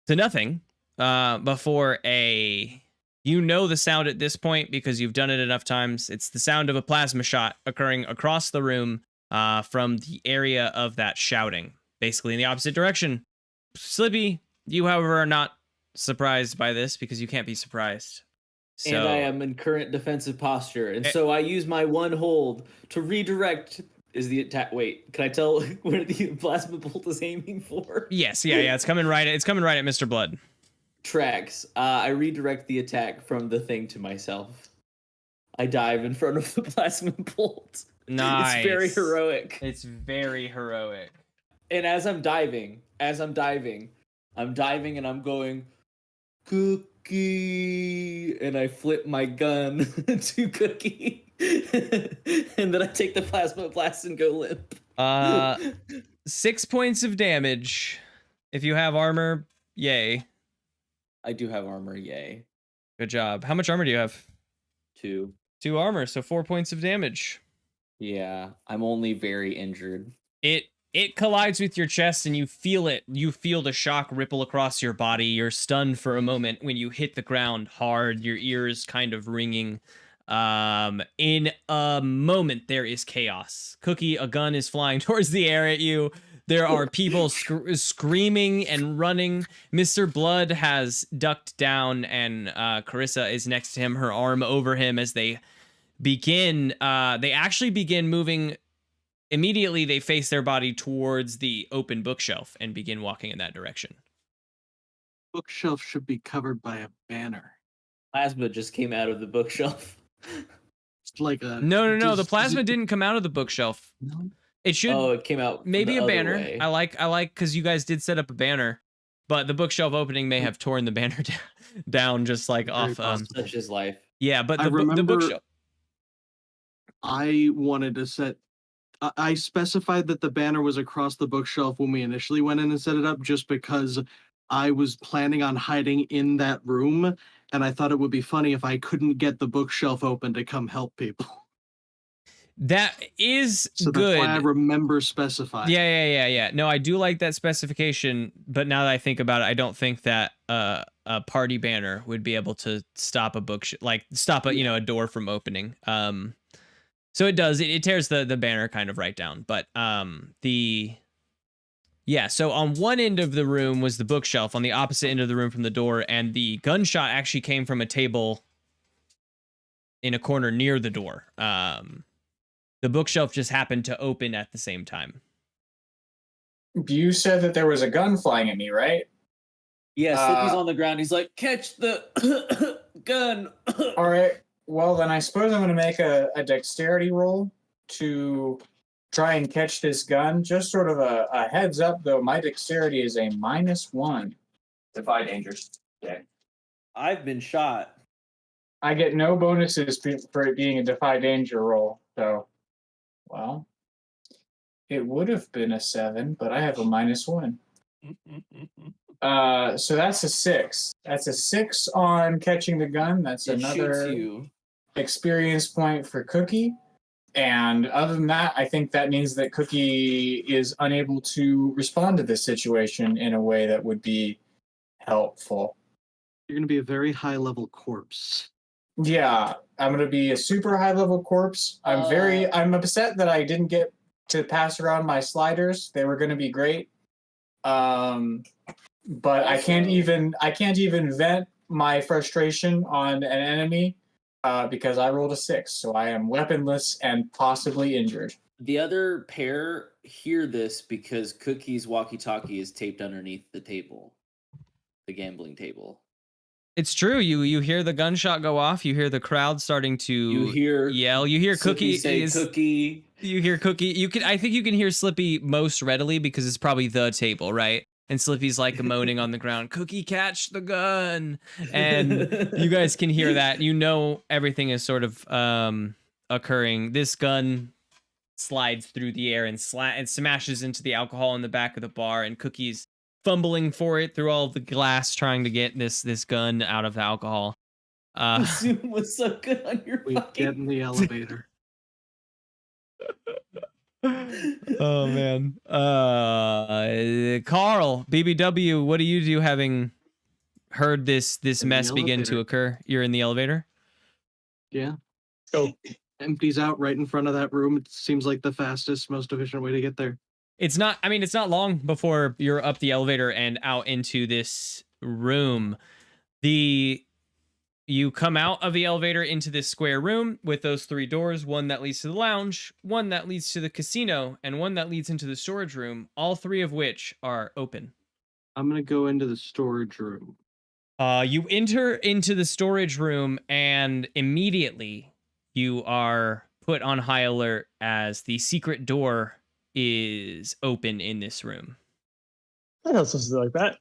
to nothing before you know the sound at this point because you've done it enough times. It's the sound of a plasma shot occurring across the room from the area of that shouting, basically in the opposite direction. Slippy, you, however, are not surprised by this because you can't be surprised. So, and I am in current defensive posture, and so I use my one hold to redirect. Is the attack? Wait, can I tell where the plasma bolt is aiming for? Yes, yeah. It's coming right at Mr. Blood. Tracks. I redirect the attack from the thing to myself. I dive in front of the plasma bolt. Nice. It's very heroic. It's very heroic. And as I'm diving, and I'm going, Cookie, and I flip my gun to Cookie, and then I take the plasma blast and go limp. 6 points of damage. If you have armor, yay. I do have armor, yay. Good job. How much armor do you have? 2. 2 armor, so 4 points of damage. Yeah, I'm only very injured. It collides with your chest and you feel it. You feel the shock ripple across your body. You're stunned for a moment when you hit the ground hard, your ears kind of ringing. In a moment, there is chaos. Cookie, a gun is flying towards the air at you. There are people screaming and running. Mr. Blood has ducked down and Carissa is next to him, her arm over him as they actually begin moving. Immediately, they face their body towards the open bookshelf and begin walking in that direction. Bookshelf should be covered by a banner. Plasma just came out of the bookshelf. It's like a No. The plasma didn't come out of the bookshelf. No? It should. Oh, it came out. Maybe the a other banner. way. I like because you guys did set up a banner, but the bookshelf opening may have torn the banner down just like Very off. Such is life. Yeah, but I the remember bookshelf. I wanted to set. I specified that the banner was across the bookshelf when we initially went in and set it up, just because I was planning on hiding in that room, and I thought it would be funny if I couldn't get the bookshelf open to come help people. That is So good. that's why I remember specifying. Yeah. No, I do like that specification, but now that I think about it, I don't think that a party banner would be able to stop a stop a door from opening. So it does. It tears the banner kind of right down. But so on one end of the room was the bookshelf, on the opposite end of the room from the door, and the gunshot actually came from a table in a corner near the door. The bookshelf just happened to open at the same time. You said that there was a gun flying at me, right? Yeah, Slippy's on the ground. He's like, catch the gun. All right. Well, then I suppose I'm going to make a dexterity roll to try and catch this gun. Just sort of a heads up, though. My dexterity is a -1. Defy dangers. Yeah. I've been shot. I get no bonuses for it being a defy danger roll. So, well, it would have been a 7, but I have a -1. So that's a 6. That's a 6 on catching the gun. That's It another. shoots you. experience point for Cookie. And other than that, I think that means that Cookie is unable to respond to this situation in a way that would be helpful. You're going to be a very high level corpse. Yeah, I'm going to be a super high level corpse. I'm upset that I didn't get to pass around my sliders. They were going to be great. But I can't even vent my frustration on an enemy because I rolled a 6, so I am weaponless and possibly injured. The other pair hear this because Cookie's walkie-talkie is taped underneath the table, the gambling table. It's true. You hear the gunshot go off. You hear the crowd starting to yell. You hear Slippy Cookie say Cookie. You hear Cookie. I think you can hear Slippy most readily because it's probably the table, right? And Slippy's like moaning on the ground, Cookie, catch the gun. And you guys can hear that. You know everything is sort of occurring. This gun slides through the air and smashes into the alcohol in the back of the bar, and Cookie's fumbling for it through all of the glass, trying to get this gun out of the alcohol. The zoom was so good on your We fucking... get in the elevator. Oh man. Carl, BBW, what do you do having heard this mess begin to occur? You're in the elevator? Yeah. Oh. Empties out right in front of that room. It seems like the fastest, most efficient way to get there. It's not long before you're up the elevator and out into this room. You come out of the elevator into this square room with those 3 doors, one that leads to the lounge, one that leads to the casino, and one that leads into the storage room, all 3 of which are open. I'm going to go into the storage room. You enter into the storage room and immediately you are put on high alert as the secret door is open in this room. I know supposed to do like that.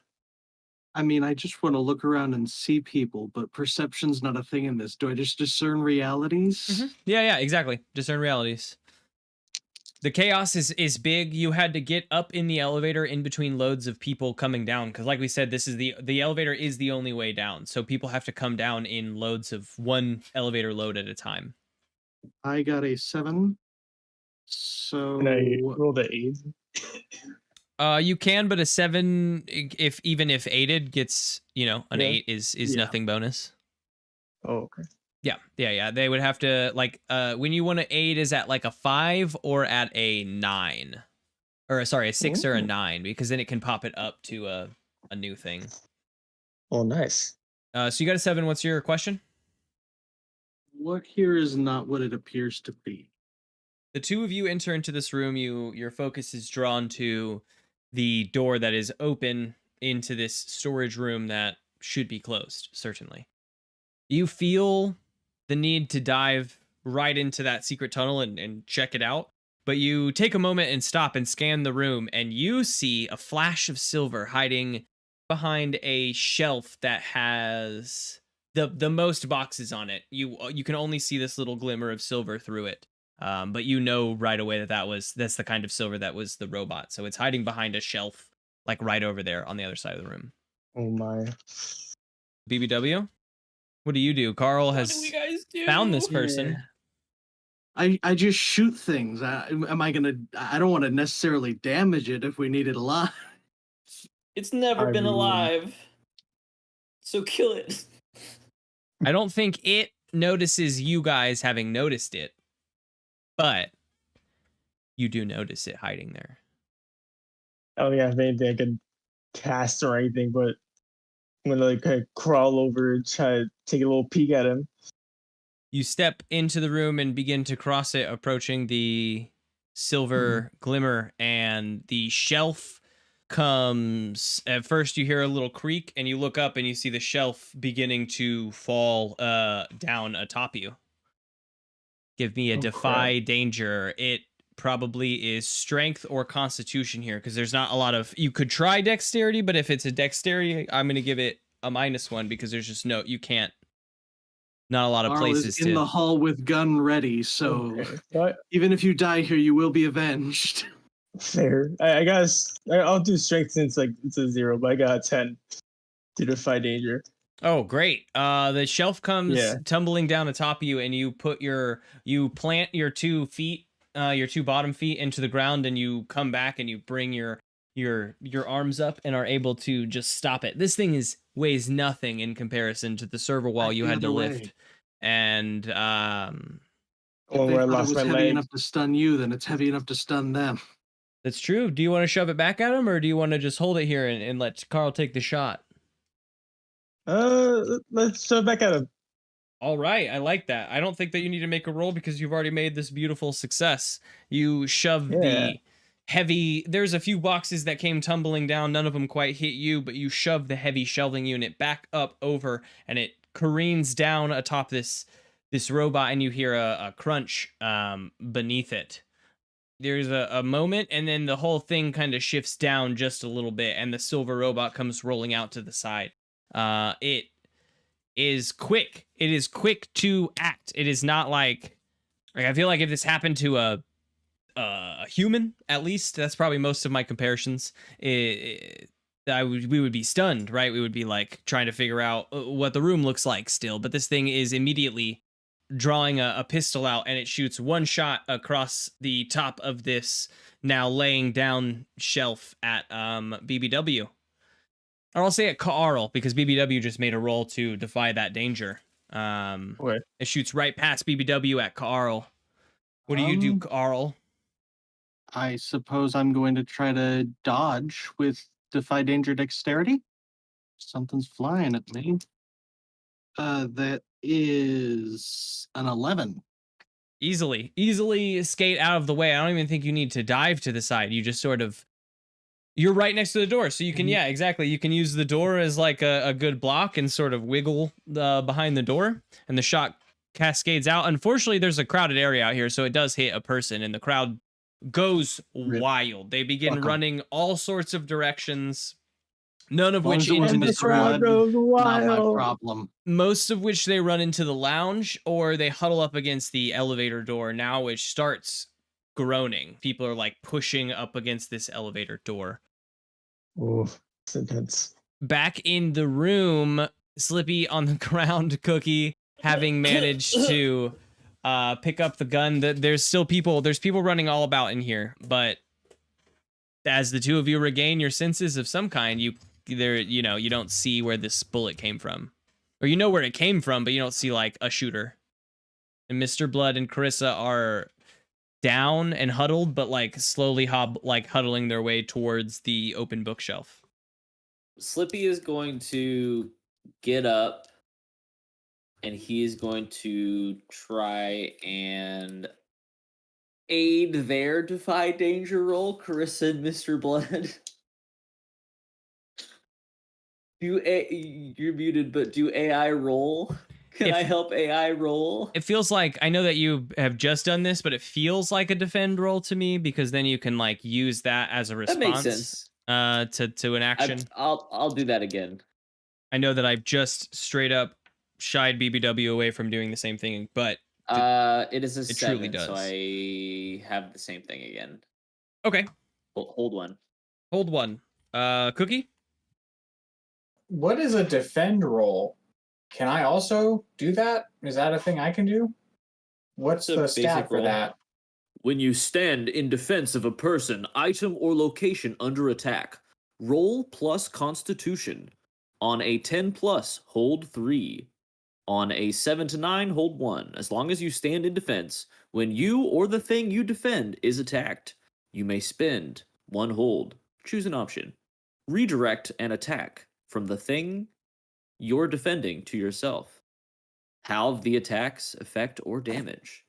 I mean, I just want to look around and see people, but perception's not a thing in this. Do I just discern realities? Mm-hmm. Yeah, exactly. Discern realities. The chaos is big. You had to get up in the elevator in between loads of people coming down, because like we said, this is the elevator is the only way down. So people have to come down in loads of one elevator load at a time. I got a 7. So Can I roll the 8? You can, but a 7, even if aided, gets an 8 is nothing bonus. Oh, okay. Yeah. They would have to when you want to aid is at like a 5 or at a 9, or sorry, a 6 or a 9, because then it can pop it up to a new thing. Oh, nice. So you got a 7. What's your question? What here is not what it appears to be. The 2 of you enter into this room. Your focus is drawn to the door that is open into this storage room that should be closed, certainly. You feel the need to dive right into that secret tunnel and check it out, but you take a moment and stop and scan the room, and you see a flash of silver hiding behind a shelf that has the most boxes on it. You can only see this little glimmer of silver through it. But you know right away that's the kind of silver that was the robot. So it's hiding behind a shelf, like right over there on the other side of the room. Oh my. BBW, what do you do? Carl has found this person. Yeah. I just shoot things. I don't want to necessarily damage it if we need it alive. It's never been alive. So kill it. I don't think it notices you guys having noticed it. But you do notice it hiding there. I don't have anything I can cast or anything, but I'm gonna kind of crawl over and try to take a little peek at him. You step into the room and begin to cross it, approaching the silver glimmer, and the shelf comes. At first, you hear a little creak, and you look up and you see the shelf beginning to fall down atop you. Give me a defy danger. It probably is strength or constitution here, because there's not a lot of... You could try dexterity, but if it's a dexterity, I'm going to give it a -1, because there's just you can't... Not a lot of Carl places is in the hall with gun ready, so even if you die here, you will be avenged. Fair. I'll do strength since it's a 0, but I got a 10 to defy danger. Oh, great. The shelf comes Yeah. tumbling down atop of you, and you plant your 2 feet, your 2 bottom feet into the ground, and you come back and you bring your arms up and are able to just stop it. This thing weighs nothing in comparison to the server wall Back you the had to other lift. way. And If Well, they where I thought it lost was my heavy leg. enough to stun you, then it's heavy enough to stun them. that's true. Do you want to shove it back at him, or do you want to just hold it here and let Carl take the shot? Let's shove back at him. All right, I like that. I don't think that you need to make a roll because you've already made this beautiful success. You shove Yeah. the heavy. There's a few boxes that came tumbling down. None of them quite hit you, but you shove the heavy shelving unit back up over, and it careens down atop this robot, and you hear a crunch beneath it. There's a moment, and then the whole thing kind of shifts down just a little bit, and the silver robot comes rolling out to the side. It is quick. It is quick to act. It is not like I feel like if this happened to a human, at least that's probably most of my comparisons. We would be stunned, right? We would be like trying to figure out what the room looks like still. But this thing is immediately drawing a pistol out, and it shoots one shot across the top of this now laying down shelf at BBW. Or I'll say at Carl, because BBW just made a roll to defy that danger. Okay. It shoots right past BBW at Carl. What do you do, Carl? I suppose I'm going to try to dodge with Defy Danger Dexterity. Something's flying at me. That is an 11. Easily skate out of the way. I don't even think you need to dive to the side. You just sort of, you're right next to the door, so you can, yeah, exactly. You can use the door as like a good block and sort of wiggle behind the door, and the shot cascades out. Unfortunately, there's a crowded area out here, so it does hit a person, and the crowd goes wild. They begin running all sorts of directions, none of which into the this crowd room. goes Not my wild. problem. Most of which they run into the lounge, or they huddle up against the elevator door now, which starts groaning. People are like pushing up against this elevator door. Oof, it's intense. Back in the room, Slippy on the ground, Cookie having managed to pick up the gun. There's people running all about in here, but as the two of you regain your senses of some kind, you don't see where this bullet came from. Or you know where it came from, but you don't see like a shooter. And Mr. Blood and Carissa are down and huddled, but like slowly huddling their way towards the open bookshelf. Slippy is going to get up, and he is going to try and aid their Defy Danger roll, Carissa and Mr. Blood. You're muted, but do AI roll? Can I help AI roll? It feels like, I know that you have just done this, but it feels like a defend roll to me, because then you can like use that as a response. That makes sense. To an action. I'll do that again. I know that I've just straight up shied BBW away from doing the same thing, but it is a it 7, truly does. so I have the same thing again. Okay. Hold one. Hold one. Cookie? What is a defend roll? Can I also do that? Is that a thing I can do? What's It's a the stat basic for roll. that? When you stand in defense of a person, item, or location under attack, roll plus Constitution. On a 10 plus, hold 3. On a 7 to 9, hold 1. As long as you stand in defense, when you or the thing you defend is attacked, you may spend 1 hold. Choose an option. Redirect an attack from the thing you're defending to yourself. Halve the attack's effect or damage.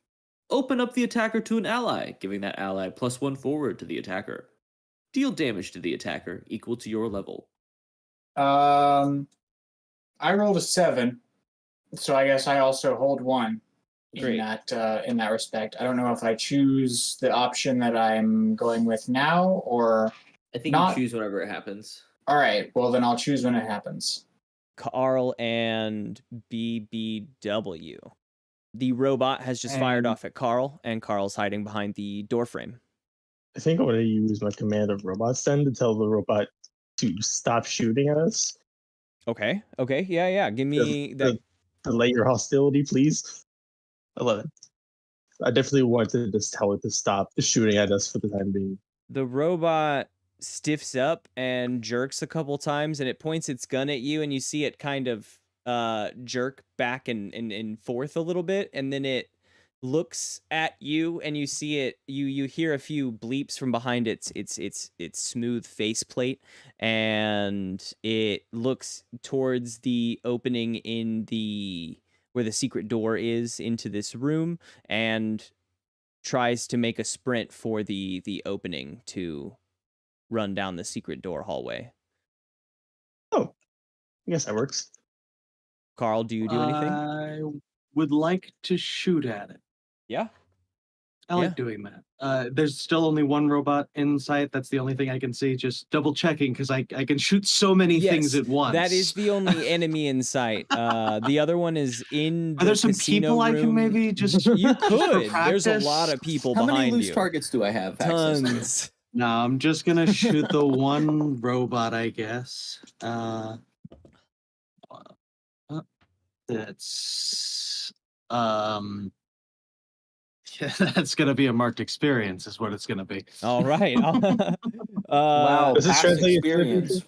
Open up the attacker to an ally, giving that ally +1 forward to the attacker. Deal damage to the attacker equal to your level. I rolled a 7, so I guess I also hold 1 in that respect. I don't know if I choose the option that I'm going with now or I think not. you choose whenever it happens. All right, well then I'll choose when it happens. Carl and BBW. The robot has just fired off at Carl, and Carl's hiding behind the doorframe. I think I'm going to use my command of robots then to tell the robot to stop shooting at us. Okay. Okay. Yeah. Yeah. Give me that. Delay your hostility, please. 11. I definitely want to just tell it to stop shooting at us for the time being. The robot stiffs up and jerks a couple times, and it points its gun at you, and you see it kind of jerk back and forth a little bit, and then it looks at you, and you see it. You hear a few bleeps from behind its smooth faceplate, and it looks towards the opening in the where the secret door is into this room, and tries to make a sprint for the opening to run down the secret door hallway. Oh, I guess that works. Carl, do you do anything? I would like to shoot at it. Yeah. I like doing that. There's still only one robot in sight. That's the only thing I can see. Just double checking because I can shoot so many things at once. That is the only enemy in sight. The other one is in the Are there some casino people room. I can maybe just You just for could. There's a practice? lot of people How behind many loose you. targets do I have access to? Tons. No, I'm just gonna shoot the one robot, I guess. That's yeah, that's gonna be a marked experience, is what it's gonna be. All right. Wow, Does this past translate into experience.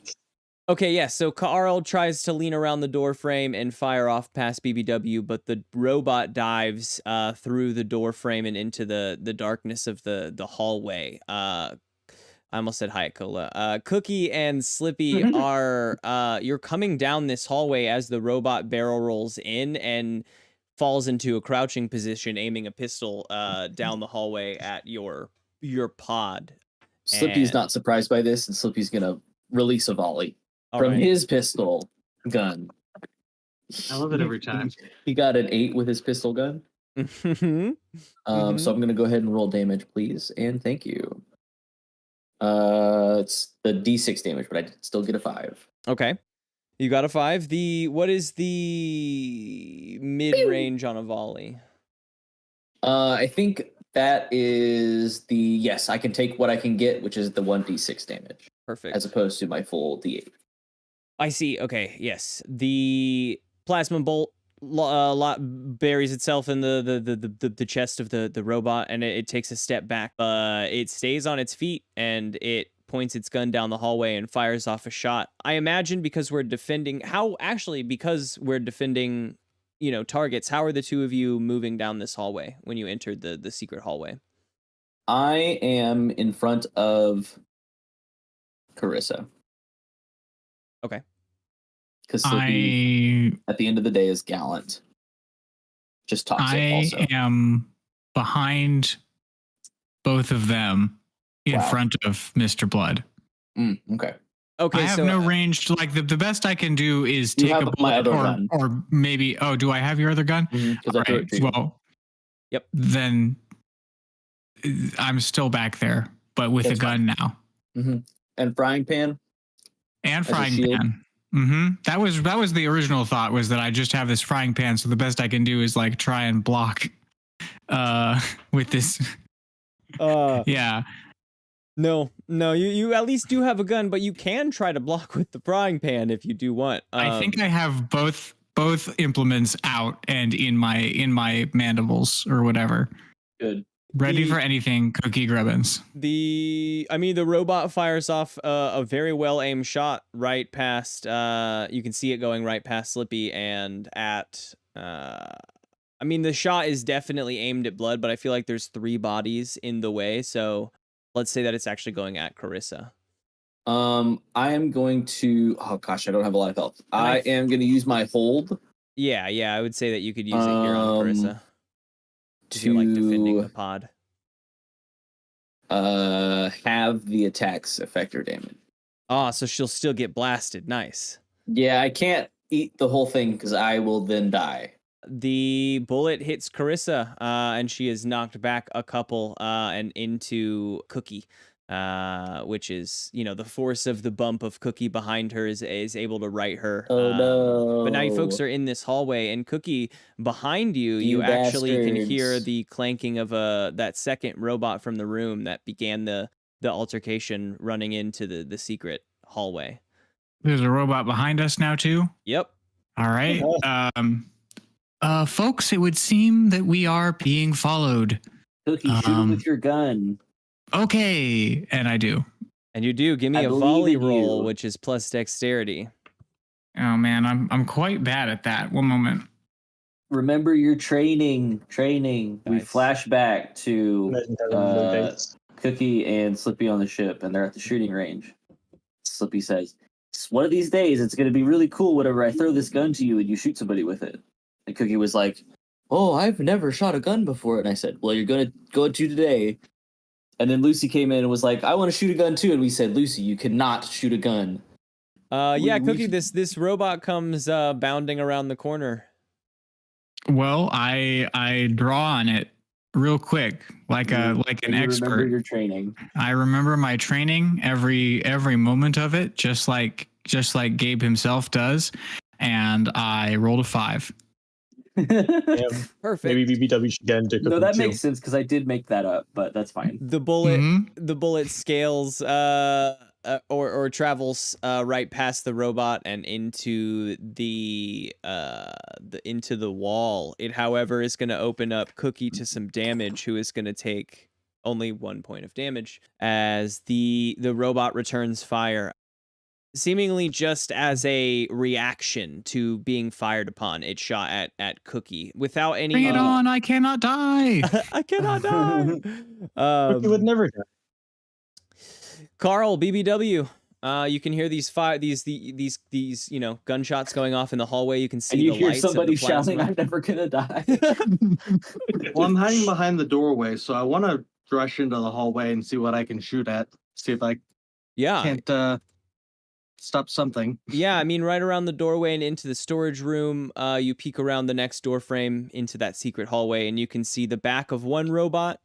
Okay, yeah, so Carl tries to lean around the door frame and fire off past BBW, but the robot dives through the door frame and into the darkness of the hallway. I almost said Hayakola. Cookie and Slippy are you're coming down this hallway as the robot barrel rolls in and falls into a crouching position, aiming a pistol down the hallway at your pod. Slippy's And- not surprised by this, and Slippy's gonna release a volley All from right. his pistol gun. I love it every time. He got an 8 with his pistol gun. Mhm. So I'm gonna go ahead and roll damage, please, and thank you. It's the D6 damage, but I did still get a 5. Okay. You got a 5. What is the mid-range on a volley? I think that is the yes. I can take what I can get, which is the 1d6 damage, Perfect. as opposed to my full d8. I see. Okay. Yes. The plasma bolt buries itself in the chest of the robot, and it takes a step back. It stays on its feet, and it points its gun down the hallway and fires off a shot. I imagine because we're defending targets, how are the two of you moving down this hallway when you entered the secret hallway? I am in front of Carissa. Okay. Because Slippy, at the end of the day, is gallant. Just toxic also. I am behind both of them in front of Mr. Blood. Okay. Okay, I have so no range. Like the best I can do is You take have a my bullet, other gun. or maybe. Oh, do I have your other gun? Because I threw it to you. Well, yep. Then I'm still back there, but with That's a gun now And frying pan. and as a frying shield. pan. That was the original thought, was that I just have this frying pan, so the best I can do is like try and block with this. Yeah. No, you at least do have a gun, but you can try to block with the frying pan if you do want. I think I have both implements out and in my mandibles or whatever. Good. Ready for anything, Cookie Grubbins. The robot fires off a very well aimed shot right past. You can see it going right past Slippy and at. The shot is definitely aimed at Blood, but I feel like there's 3 bodies in the way, so let's say that it's actually going at Carissa. I am going to. Oh gosh, I don't have a lot of health. I am going to use my hold. Yeah, I would say that you could use it here on Carissa. To You're like defending the pod. Have the attacks affect her damage. So she'll still get blasted. Nice. Yeah, I can't eat the whole thing because I will then die. The bullet hits Carissa, and she is knocked back a couple and into Cookie, which is, the force of the bump of Cookie behind her is able to right her. Oh, no. But now you folks are in this hallway, and Cookie, behind you, you actually can hear the clanking of that second robot from the room that began the altercation running into the secret hallway. There's a robot behind us now too. Yep. All right. Folks, it would seem that we are being followed. Cookie, shoot him with your gun. Okay, and I do. And you do. Give me I a believe volley in roll, you. which is plus dexterity. Oh man, I'm quite bad at that. One moment. Remember your training. We Nice. flash back to Imagine having no dates. Cookie and Slippy on the ship, and they're at the shooting range. Slippy says, "One of these days, it's going to be really cool whenever I throw this gun to you and you shoot somebody with it." And Cookie was like, "Oh, I've never shot a gun before." And I said, "Well, you're going to go to today." And then Lucy came in and was like, "I want to shoot a gun too." And we said, "Lucy, you cannot shoot a gun." Yeah, we- Cookie, this robot comes bounding around the corner. Well, I draw on it real quick, like an And you expert. remember your training. I remember my training, every moment of it, just like Gabe himself does, and I rolled a 5. Yeah, Perfect. maybe BBW should get into No, cooking that too. makes sense because I did make that up, but that's fine. The bullet Mm-hmm. the bullet scales or travels right past the robot and into the wall. It, however, is going to open up Cookie to some damage, who is going to take only 1 point of damage as the robot returns fire. Seemingly just as a reaction to being fired upon, it shot at Cookie without any. Bring it on! I cannot die. I cannot die. Cookie would never die. Carl, BBW. You can hear these gunshots going off in the hallway. You can see And you the hear lights somebody of the plasma. shouting, "I'm never gonna die." Well, I'm hiding behind the doorway, so I want to rush into the hallway and see what I can shoot at. See if I Yeah. can't stop something. Yeah, I mean, right around the doorway and into the storage room, you peek around the next door frame into that secret hallway, and you can see the back of one robot,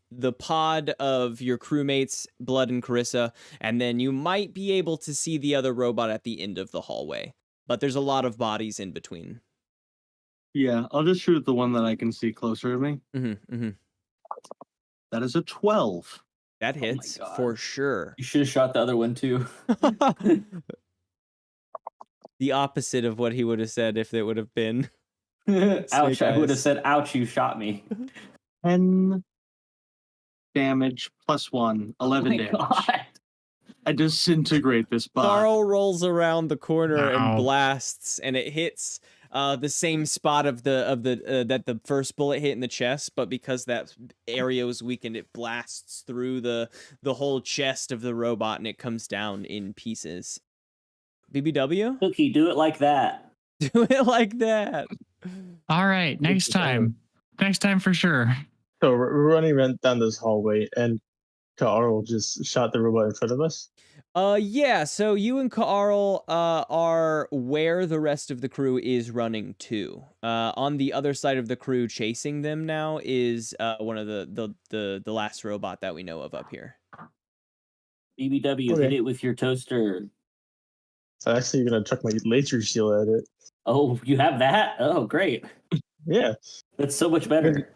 the pod of your crewmates, Blood and Carissa, and then you might be able to see the other robot at the end of the hallway. But there's a lot of bodies in between. Yeah, I'll just shoot at the one that I can see closer to me. That is a 12. That hits for sure. You should have shot the other one too. The opposite of what he would have said if it would have been. Ouch! I would have eyes. said, "Ouch! You shot me." 10 damage plus 1, 11 my damage. God. I disintegrate this bot. Carl rolls around the corner and Ow. blasts, and it hits the same spot of the that the first bullet hit in the chest, but because that area was weakened, it blasts through the whole chest of the robot, and it comes down in pieces. BBW, Cookie, do it like that. do it like that. All right, next time for sure. So we're running down this hallway, and Carl just shot the robot in front of us. Yeah, so you and Carl are where the rest of the crew is running to. On the other side of the crew chasing them now is one of the last robot that we know of up here. BBW, hit Okay. it with your toaster. So actually, gonna chuck my laser shield at it. Oh, you have that? Oh, great. Yeah, That's so much better.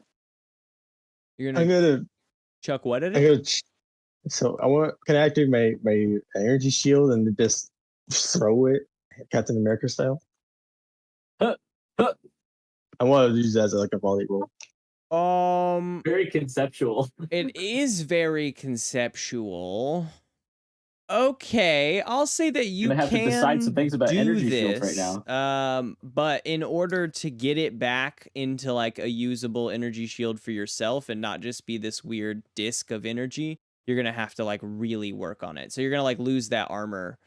You're I'm gonna gonna. chuck what at I'm it? gonna. So can I activate my energy shield and just throw it, Captain America style? Huh, huh. I want to use that as like a volley roll. Very conceptual. It is very conceptual. Okay, I'll say that you Gonna have to can decide some things about do energy this, shields right now. but in order to get it back into like a usable energy shield for yourself and not just be this weird disc of energy, you're gonna have to like really work on it. So you're gonna like lose that armor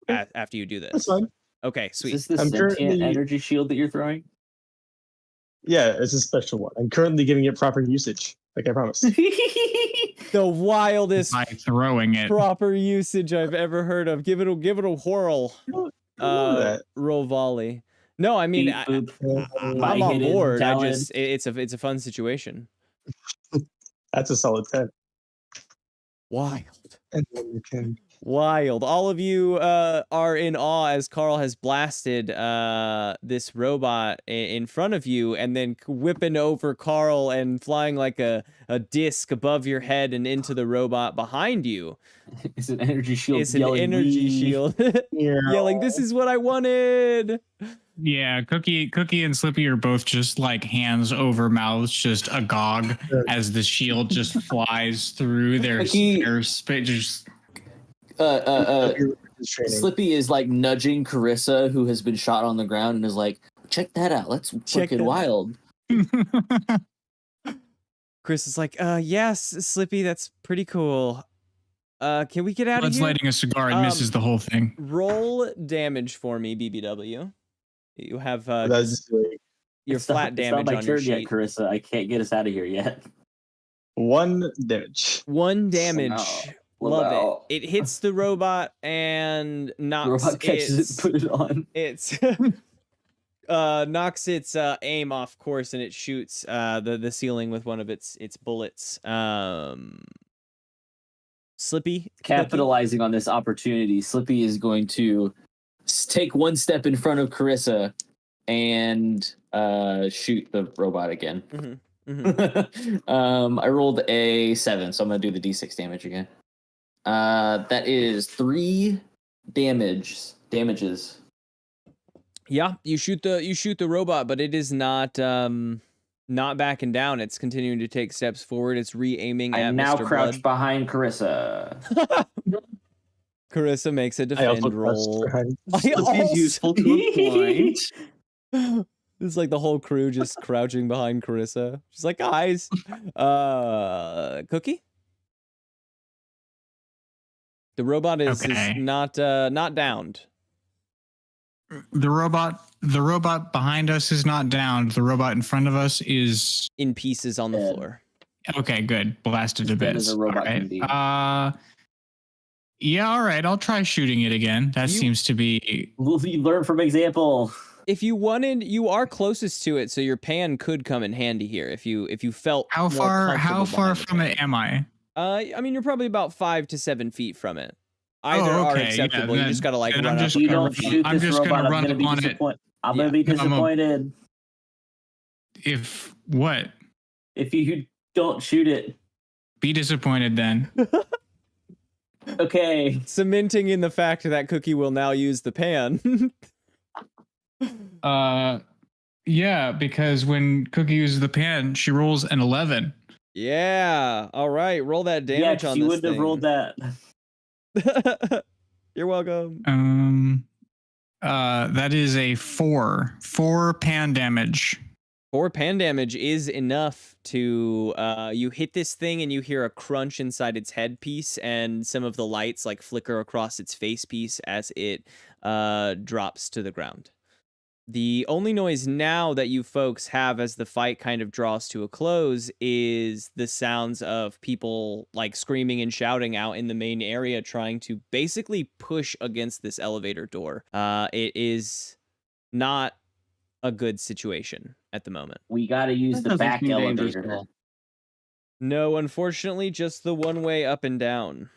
after you do this. That's fine. Okay, Is sweet. this the I'm sentient currently- energy shield that you're throwing? Yeah, it's a special one. I'm currently giving it proper usage, like I promised. The wildest By throwing it. proper usage I've ever heard of. Give it a whirl. that. Roll volley. No, I mean, Beep, boop. I'm My on hidden board. talent. It's a fun situation. That's a solid 10. Wild. And then you can Wild. All of you are in awe as Carl has blasted this robot in front of you and then whipping over Carl and flying like a disc above your head and into the robot behind you. It's an energy shield. It's an yelling, energy "Wee." shield yelling, "This is what I wanted." Yeah, Cookie and Slippy are both just like hands over mouths, just agog as the shield just flies through their space. Slippy is like nudging Carissa, who has been shot on the ground, and is like, "Check that out. Let's fucking wild." Chris is like, yes, Slippy, that's pretty cool. Can we get out of Bud's here? lighting a cigar and misses the whole thing. Roll damage for me, BBW. You have your It's flat not damage my on your turn yet, sheet. Carissa. I can't get us out of here yet. 1 damage. 1 damage. Love Wow. it. It hits the robot and knocks Robot catches it, put it on. It's knocks its aim off course and it shoots the ceiling with one of its bullets. Slippy, Capitalizing on this opportunity, Slippy is going to take 1 step in front of Carissa and shoot the robot again. I rolled a 7, so I'm gonna do the d6 damage again. That is 3 damages. Yeah, you shoot the robot, but it is not backing down. It's continuing to take steps forward. It's re-aiming at I'm now Mr. crouched Blood. behind Carissa. Carissa makes a defend roll. Slippy's useful to a point. It's like the whole crew just crouching behind Carissa. She's like, guys, Cookie. The robot is not downed. The robot behind us is not downed. The robot in front of us is in pieces on the floor. Okay, good. Blasted to Dead bits. as a robot All can be. right. Yeah, all right. I'll try shooting it again. That seems to be. You learn from example. If you wanted, you are closest to it, so your pan could come in handy here. If you felt How far from it am I? I mean, you're probably about 5 to 7 feet from it. Either are acceptable. You just gotta like run up. You don't shoot this robot, I'm gonna be disappointed. I'm gonna be disappointed. If what? If you don't shoot it. Be disappointed then. Okay. Cementing in the fact that Cookie will now use the pan. Yeah, because when Cookie uses the pan, she rolls an 11. Yeah. All right. Roll that damage on you this wouldn't have rolled that. You're welcome. That is a 4. 4 pan damage. 4 pan damage is enough to you hit this thing and you hear a crunch inside its headpiece and some of the lights like flicker across its face piece as it drops to the ground. The only noise now that you folks have as the fight kind of draws to a close is the sounds of people like screaming and shouting out in the main area trying to basically push against this elevator door. It is not a good situation at the moment. We gotta use the back elevator. No, unfortunately, just the one way up and down.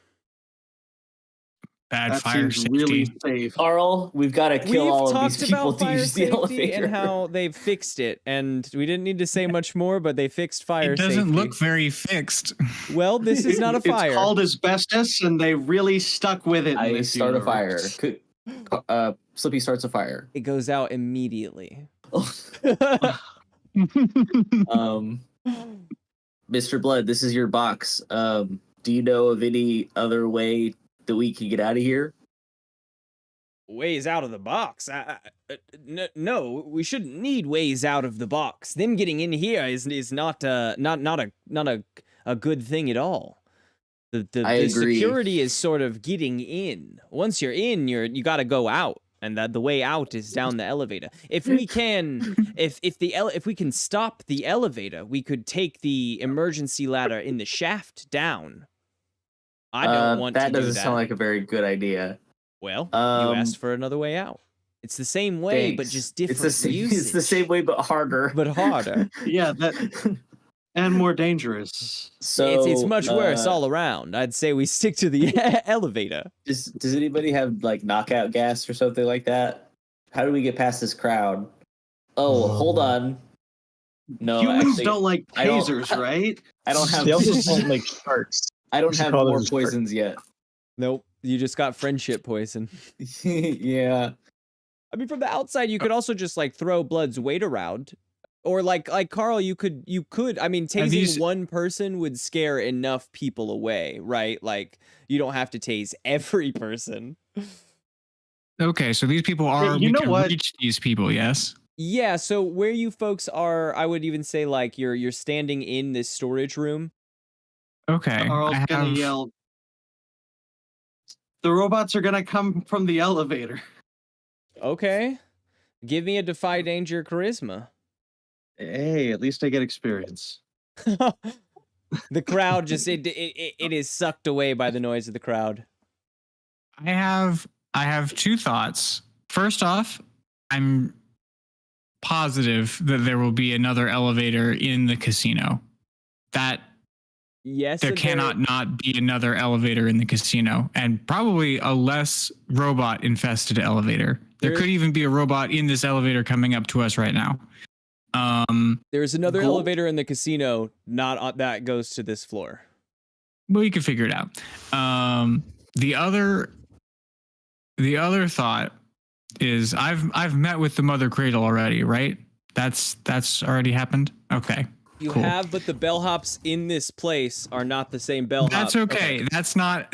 Bad fire safety. Really safe. Carl, we've got to kill all of these people to use the elevator. And how they've fixed it, and we didn't need to say much more, but they fixed fire safety. It doesn't look very fixed. Well, this is not a fire. It's called asbestos, and they really stuck with it. I start a fire. Slippy starts a fire. It goes out immediately. Mr. Blood, this is your box. Do you know of any other way that we can get out of here? Ways out of the box? No, we shouldn't need ways out of the box. Them getting in here is not a good thing at all. The security is sort of getting in. Once you're in, you got to go out, and the way out is down the elevator. If we can, if we can stop the elevator, we could take the emergency ladder in the shaft down. I don't want to do that. That doesn't sound like a very good idea. Well, you asked for another way out. It's the same way, but just different It's the same way, but harder. But harder. Yeah, And more dangerous. So it's much worse all around. I'd say we stick to the elevator. Does anybody have like knockout gas or something like that? How do we get past this crowd? Oh, hold on. No, Humans actually, don't like I don't- tasers, right? I don't have. They also don't like sharks. I don't We should have call more those sharks. poisons yet. Nope, you just got friendship poison. Yeah. I mean, from the outside, you could also just like throw Blood's weight around, or like Carl, you could. I mean, tasing one person would scare enough people away, right? Like you don't have to tase every person. Okay, so these people are. you we know can what? reach these people, yes. Yeah. So where you folks are, I would even say like you're standing in this storage room. Okay. Carl's gonna yell. The robots are gonna come from the elevator. Okay. Give me a defy danger charisma. Hey, at least I get experience. The crowd just it is sucked away by the noise of the crowd. I have two thoughts. First off, I'm positive that there will be another elevator in the casino. That yes, there cannot not be another elevator in the casino, and probably a less robot infested elevator. There could even be a robot in this elevator coming up to us right now. There's another elevator in the casino, not that goes to this floor. Well, you can figure it out. The other thought is I've met with the Mother Cradle already, right? That's already happened. Okay. You cool. have, but the bellhops in this place are not the same bellhop. That's okay. That's not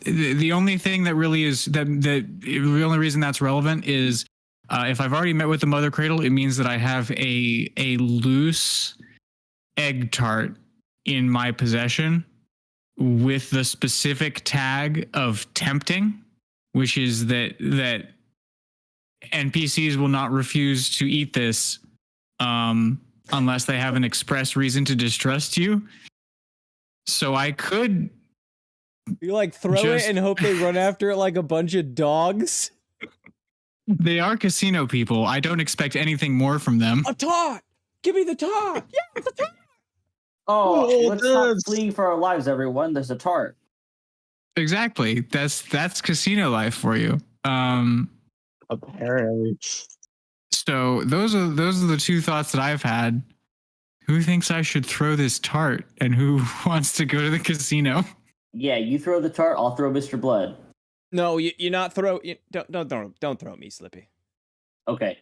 the only thing that really is the only reason that's relevant is if I've already met with the Mother Cradle, it means that I have a loose egg tart in my possession with the specific tag of tempting, which is that NPCs will not refuse to eat this unless they have an express reason to distrust you. So I could you like throw it and hope they run after it like a bunch of dogs. They are casino people. I don't expect anything more from them. A tart! Give me the tart! Yeah, the tart! Oh, let's stop fleeing for our lives, everyone. There's a tart. Exactly. That's casino life for you. Apparently. So those are the two thoughts that I've had. Who thinks I should throw this tart, and who wants to go to the casino? Yeah, you throw the tart. I'll throw Mr. Blood. No, you not throw. Don't throw me, Slippy. Okay.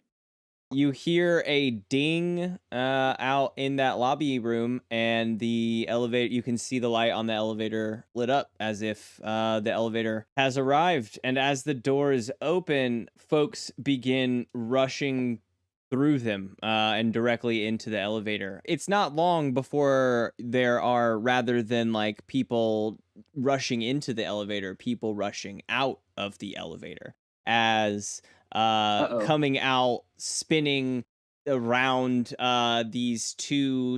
You hear a ding out in that lobby room, and the elevator. You can see the light on the elevator lit up as if the elevator has arrived. And as the doors open, folks begin rushing through them and directly into the elevator. It's not long before there are, rather than like people rushing into the elevator, people rushing out of the elevator as coming out, spinning around these two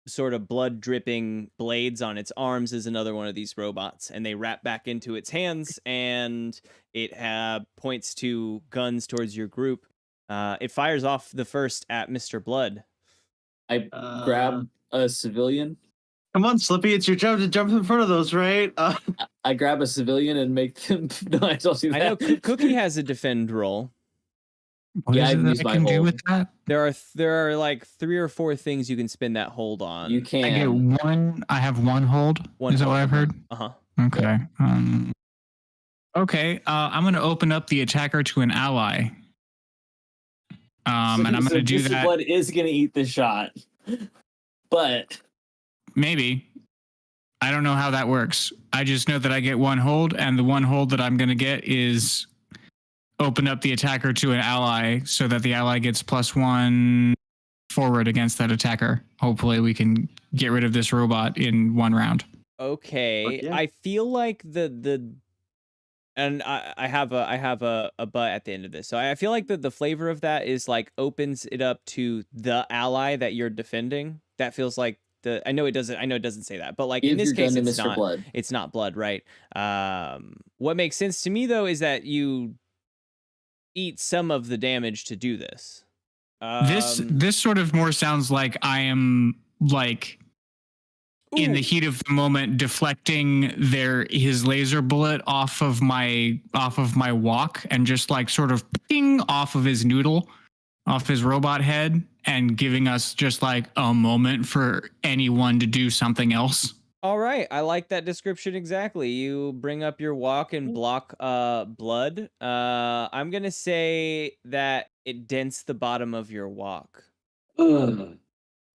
sort of blood dripping blades on its arms is another one of these robots, and they wrap back into its hands, and it points to guns towards your group. It fires off the first at Mr. Blood. I grab a civilian. Come on, Slippy, it's your job to jump in front of those, right? I grab a civilian and make them. No, I don't do that. I know Cookie has a defend roll. What Yeah, is I it can that use I my can do hold. with that? There are like 3 or 4 things you can spin that hold on. You can. I get one. I have one hold. Is that what I've heard? Okay. Okay. I'm going to open up the attacker to an ally. And I'm going to do Mr. that. Blood is going to eat the shot, but Maybe. I don't know how that works. I just know that I get one hold, and the one hold that I'm going to get is open up the attacker to an ally so that the ally gets +1 forward against that attacker. Hopefully we can get rid of this robot in one round. Okay. Yeah. I feel like and I have a but at the end of this. So I feel like the flavor of that is like opens it up to the ally that you're defending. That feels like I know it doesn't say that, but like in this case it's not Blood. It's not Blood, right? What makes sense to me though is that you eat some of the damage to do this. This sort of more sounds like I am like in the heat of the moment, deflecting his laser bullet off of my walk, and just like sort of ping off of his noodle, off his robot head, and giving us just like a moment for anyone to do something else. All right, I like that description exactly. You bring up your walk and block blood. I'm gonna say that it dents the bottom of your walk. No.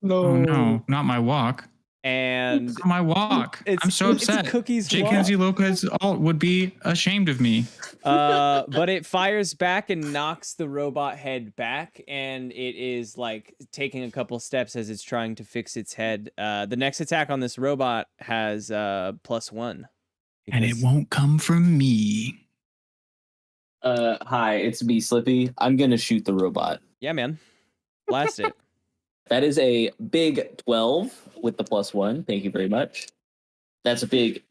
Oh no, not my walk. And Not my walk. it's I'm so upset. It's Cookie's J. walk. Kenzie Lopez would be ashamed of me. But it fires back and knocks the robot head back, and it is like taking a couple steps as it's trying to fix its head. The next attack on this robot has +1. And it won't come from me. Hi, it's me, Slippy. I'm gonna shoot the robot. Yeah, man. Blast it. That is a big 12 with the +1. Thank you very much. That's a big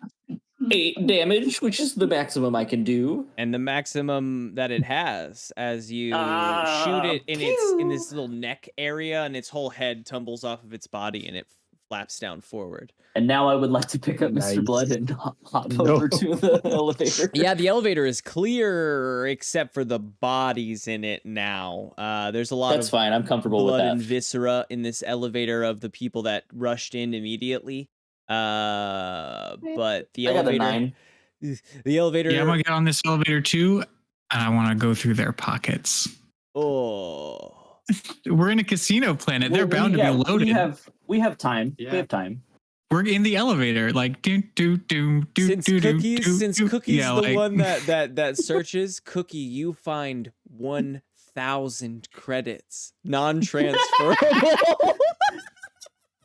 8 damage, which is the maximum I can do. And the maximum that it has as you shoot it in this little neck area, and its whole head tumbles off of its body and it flaps down forward. And now I would like to pick up Mr. Blood and hop over to the elevator. Yeah, the elevator is clear except for the bodies in it now. There's a lot That's of fine. I'm comfortable with blood that. and viscera in this elevator of the people that rushed in immediately. But the I got a elevator 9. The elevator Yeah, I'm gonna get on this elevator too, and I want to go through their pockets. Oh. We're in a casino planet. They're Well, bound to be loaded. We have time. Yeah. We have time. We're in the elevator, like Since Cookie's Yeah, the like- one that searches, Cookie, you find 1,000 credits, non-transferable.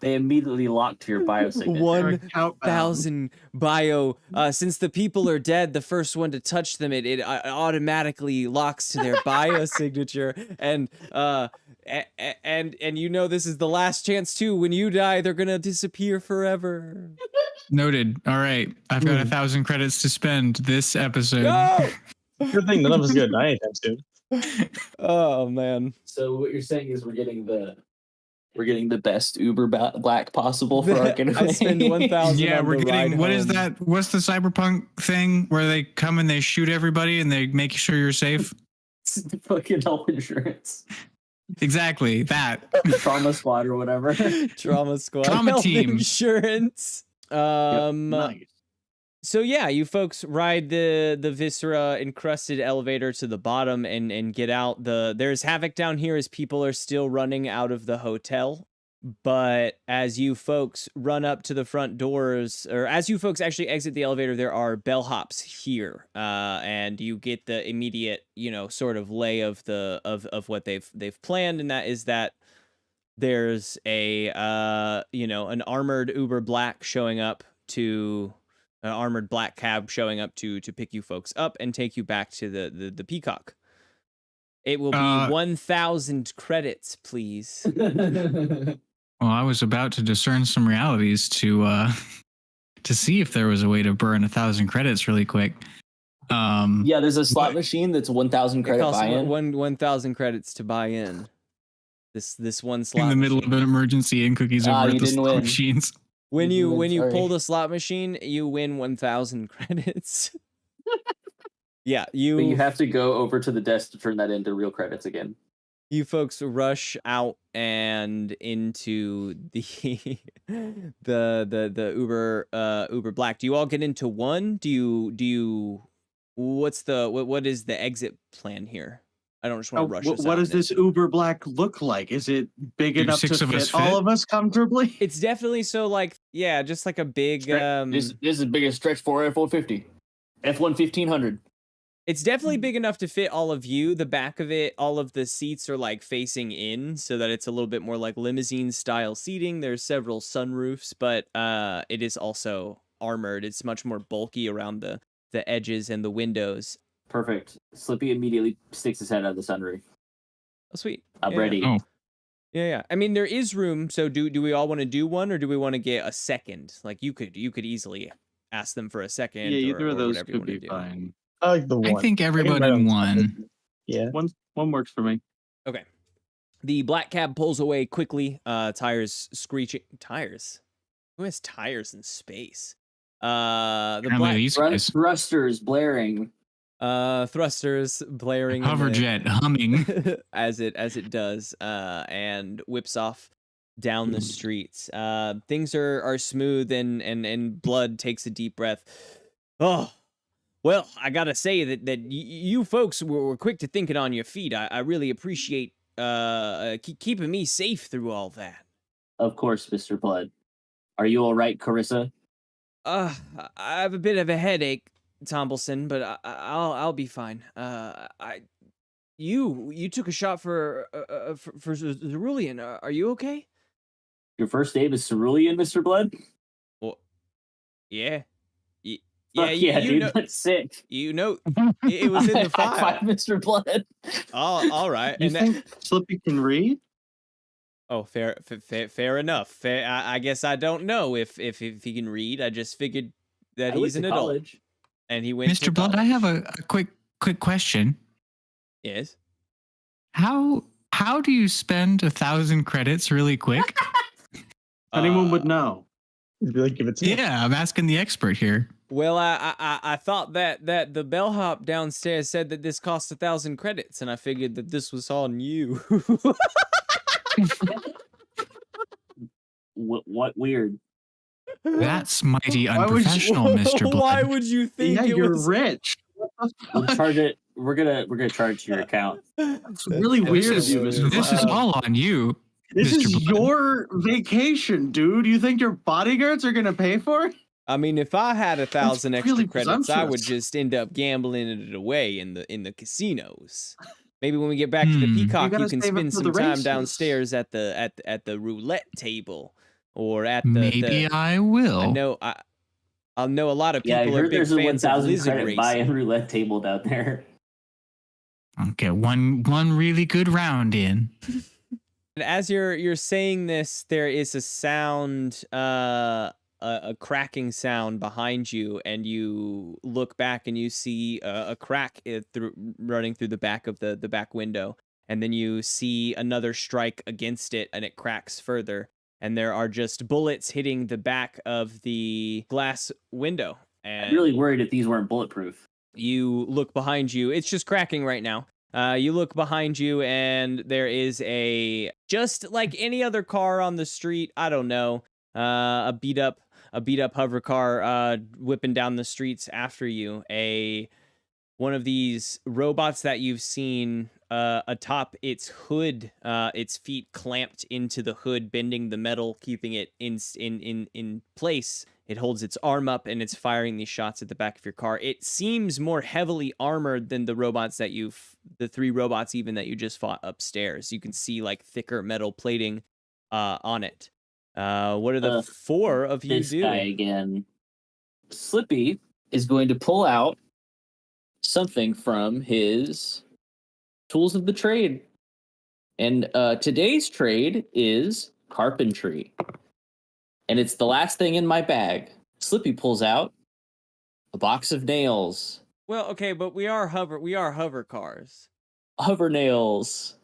They immediately locked to your biosignature. 1,000 bio. Since the people are dead, the first one to touch them, it automatically locks to their biosignature. And you know this is the last chance too. When you die, they're gonna disappear forever. Noted. All right, I've got 1,000 credits to spend this episode. No! Good thing none of us get to die anytime soon. Oh man. So what you're saying is we're getting the best Uber black possible for our getaway. I spend 1,000. Yeah, on we're the getting. ride What is home. that? What's the cyberpunk thing where they come and they shoot everybody and they make sure you're safe? Fucking health insurance. Exactly that. Trauma squad or whatever. Trauma squad. Trauma Health team. Insurance. Nice. So yeah, you folks ride the viscera encrusted elevator to the bottom and get out. There's havoc down here as people are still running out of the hotel. But as you folks run up to the front doors, or as you folks actually exit the elevator, there are bellhops here, and you get the immediate, sort of lay of what they've planned, and that is that there's a an armored Uber Black showing up to. An armored black cab showing up to pick you folks up and take you back to the Peacock. It will be 1,000 credits, please. Well, I was about to discern some realities to see if there was a way to burn 1,000 credits really quick. Yeah, there's a slot machine that's 1,000 It credit costs buy-in. 1,000 credits to buy in. This one slot In the middle machine. of an emergency, and Cookies Ah, over at you the didn't slot win. machines. When you Sorry. pull the slot machine, you win 1,000 credits. Yeah, But you you have to go over to the desk to turn that into real credits again. folks rush out and into the the Uber Black. Do you all get into one? Do you what is the exit plan here? I don't just want to rush us What out does in it. this Uber Black look like? Is it big Do enough to 6 of us fit all fit? of us comfortably? It's definitely so just like a big This is the biggest stretch for F-150. F-1500. It's definitely big enough to fit all of you. The back of it, all of the seats are like facing in so that it's a little bit more like limousine style seating. There's several sunroofs, but it is also armored. It's much more bulky around the edges and the windows. Perfect. Slippy immediately sticks his head out of the sunroof. Oh, sweet. I'm Yeah. ready. Oh. Yeah. I mean, there is room. So do we all want to do one, or do we want to get a second? Like you could easily ask them for a second. Yeah, or, either of or those whatever you could wanna be do. fine. I like the one. I think I can everybody ride on the won. Yeah. One works for me. Okay. The black cab pulls away quickly, tires screeching. Tires? Who has tires in space? The Apparently black these guys. Thrusters blaring. thrusters blaring in the- Hoverjet humming. as it does, and whips off down the streets. Things are smooth, and Blood takes a deep breath. Oh, well, I gotta say that you folks were quick to think it on your feet. I really appreciate keeping me safe through all that. Of course, Mr. Blood. Are you all right, Carissa? I have a bit of a headache, Tombleson, but I'll be fine. You took a shot for Cerulean. Are you okay? Your first name is Cerulean, Mr. Blood? Well, yeah. Fuck yeah, you dude, know, that's sick. you know, it was in the High file. five, Mr. Blood. All right. You think Slippy can read? Oh, fair enough. I guess I don't know if he can read. I just figured that he's an adult, college. and he went. Mr. Blood, I have a quick question. Yes. How do you spend 1,000 credits really quick? Anyone would know. You'd be like, give it to me. Yeah, I'm asking the expert here. Well, I thought that the bellhop downstairs said that this cost 1,000 credits, and I figured that this was on you. What weird? That's mighty Why would you- unprofessional, Mr. Blood. Why would you think Yeah, it you're was rich. We'll charge it. We're gonna charge your account. It's really This weird of is, you, Mr. this is Blood. all on you. This Mr. is Blood. your vacation, dude. You think your bodyguards are gonna pay for it? I mean, if I had 1,000 extra really credits, I would presumptuous. just end up gambling it away in the casinos. Maybe when we get back to the Hmm. Peacock, You you gotta can save it spend for some the time races. downstairs at the roulette table, or at the. Maybe I will. I know a lot of people Yeah, I are heard big there's a fans of 1,000 lizard credit racing. buy-in roulette table down there. I'll get one really good round in. And as you're saying this, there is a sound, a cracking sound behind you, and you look back and you see a crack running through the back of the back window, and then you see another strike against it, and it cracks further, and there are just bullets hitting the back of the glass window. And I'm really worried if these weren't bulletproof. you look behind you. It's just cracking right now. You look behind you, and there is just like any other car on the street. I don't know, a beat up hover car whipping down the streets after you. One of these robots that you've seen atop its hood, its feet clamped into the hood, bending the metal, keeping it in place. It holds its arm up, and it's firing these shots at the back of your car. It seems more heavily armored than the three robots even that you just fought upstairs. You can see like thicker metal plating on it. What are the four of you This doing? guy again. Slippy is going to pull out something from his tools of the trade. And today's trade is carpentry. And it's the last thing in my bag. Slippy pulls out a box of nails. Well, okay, but we are hover cars. Hover nails.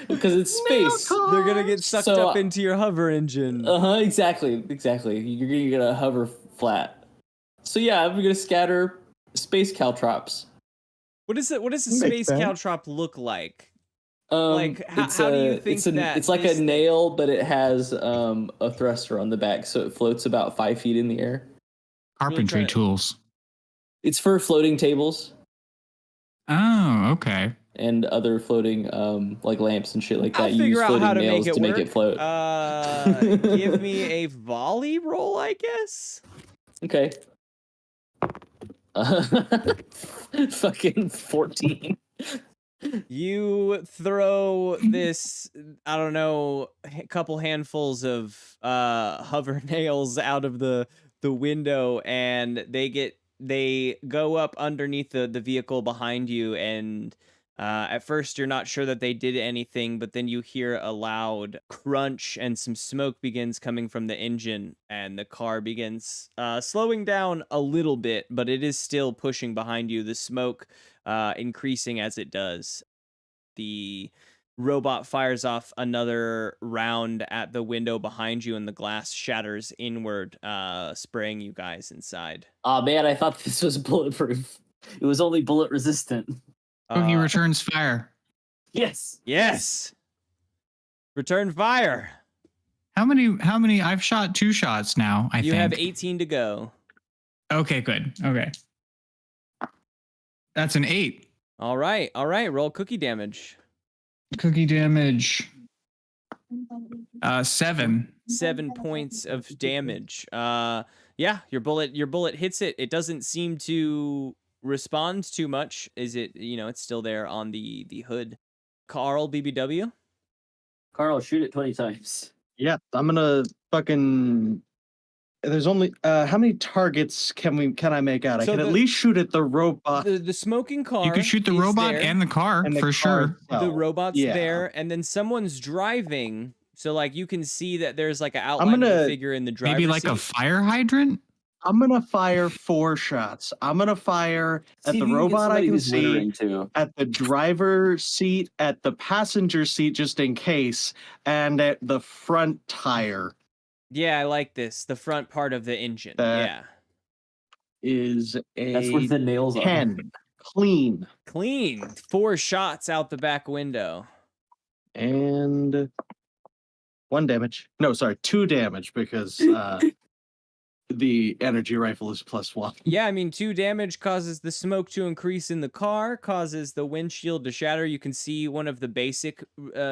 Because it's space. They're gonna get sucked So, up into your hover engine. Exactly. You're gonna hover flat. So yeah, I'm gonna scatter space caltrops. What does a Makes space sense. caltrop look like? Like, how do you think that it's like this- a nail, but it has a thruster on the back, so it floats about 5 feet in the air. Carpentry trying to- tools. It's for floating tables Oh, okay. and other floating like lamps and shit like that. I'll You use figure out floating how to nails make it to make work. it float. Give me a volley roll, I guess. Okay. Fucking 14. You throw this, I don't know, couple handfuls of hover nails out of the window, and they go up underneath the vehicle behind you, and at first you're not sure that they did anything, but then you hear a loud crunch and some smoke begins coming from the engine, and the car begins slowing down a little bit, but it is still pushing behind you, the smoke increasing as it does. The robot fires off another round at the window behind you, and the glass shatters inward, spraying you guys inside. Oh man, I thought this was bulletproof. It was only bullet resistant. Cookie returns fire. Yes. Yes. Return fire. How many? I've shot 2 shots now, I think. You have 18 to go. Okay, good. Okay. That's an 8. All right. Roll cookie damage. Cookie damage. 7. 7 points of damage. Yeah, your bullet hits it. It doesn't seem to respond too much. Is it, it's still there on the hood. Carl, BBW? Carl, shoot it 20 times. Yeah, I'm gonna fucking. There's only how many targets can I make out? I So can at the- least shoot at the robot. The smoking car. You could shoot the is robot there. and the car And the for car sure. itself. The robot's Yeah. there, and then someone's driving. So like you can see that there's like an outline of gonna- a figure in the driver's Maybe like seat. a fire hydrant. I'm gonna fire 4 shots. I'm gonna fire at See the if you can get robot I somebody can who's see, littering, too. at the driver's seat, at the passenger seat just in case, and at the front tire. Yeah, I like this. The front part of the engine. That- Yeah. Is a That's where the nails are. 10 clean Clean. 4 shots out the back window. and 1 damage. No, sorry, 2 damage because the energy rifle is +1. Yeah, I mean, 2 damage causes the smoke to increase in the car, causes the windshield to shatter. You can see one of the basic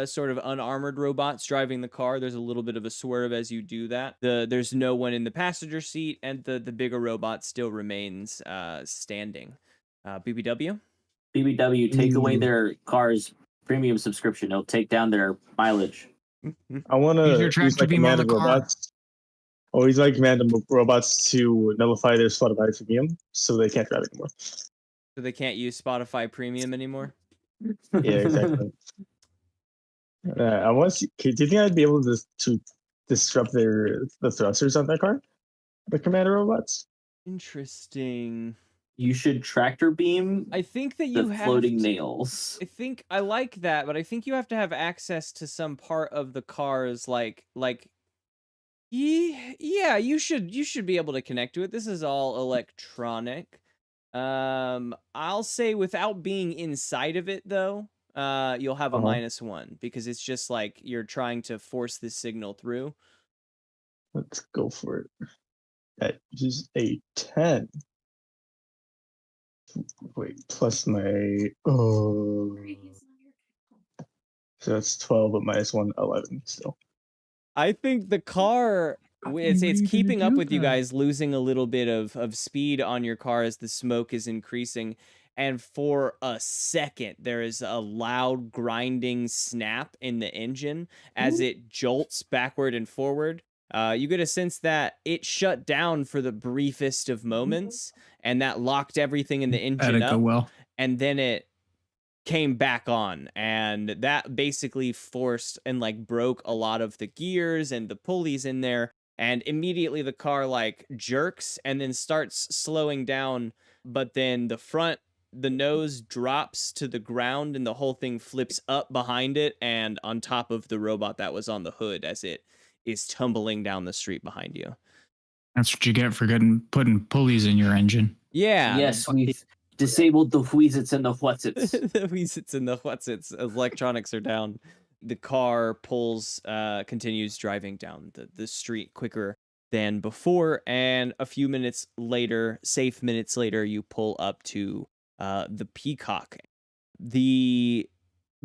sort of unarmored robots driving the car. There's a little bit of a swerve as you do that. There's no one in the passenger seat, and the bigger robot still remains standing. BBW? BBW, take away their car's premium subscription. It'll take down their mileage. I want Use to your tractor beam on the car. Always like command the robots to nullify their Spotify premium so they can't drive anymore. So they can't use Spotify Premium anymore? Yeah, exactly. I want to see, do you think I'd be able to disrupt the thrusters on that car? The commander robots? Interesting. You should tractor beam I think that the you have floating to- nails. I think I like that, but I think you have to have access to some part of the cars, like yeah, you should be able to connect to it. This is all electronic. I'll say without being inside of it though, you'll have a -1 because it's just like you're trying to force this signal through. Let's go for it. That is a 10. Wait, plus my so that's 12, but -1, 11 still. I think the car it's you gonna keeping up do with you that? guys, losing a little bit of speed on your car as the smoke is increasing. And for a second, there is a loud grinding snap in the engine as it jolts backward and forward. You get a sense that it shut down for the briefest of moments, and that locked everything in the engine That'd go up. well. And then it came back on, and that basically forced and like broke a lot of the gears and the pulleys in there, and immediately the car like jerks and then starts slowing down, but then the nose drops to the ground and the whole thing flips up behind it and on top of the robot that was on the hood as it is tumbling down the street behind you. That's what you get for putting pulleys in your engine. Yeah. Yes, we've disabled the wheezits and the whatsits. The wheezits and the whatsits. Electronics are down. The car continues driving down the street quicker than before, and a few minutes later, safe minutes later, you pull up to the Peacock. The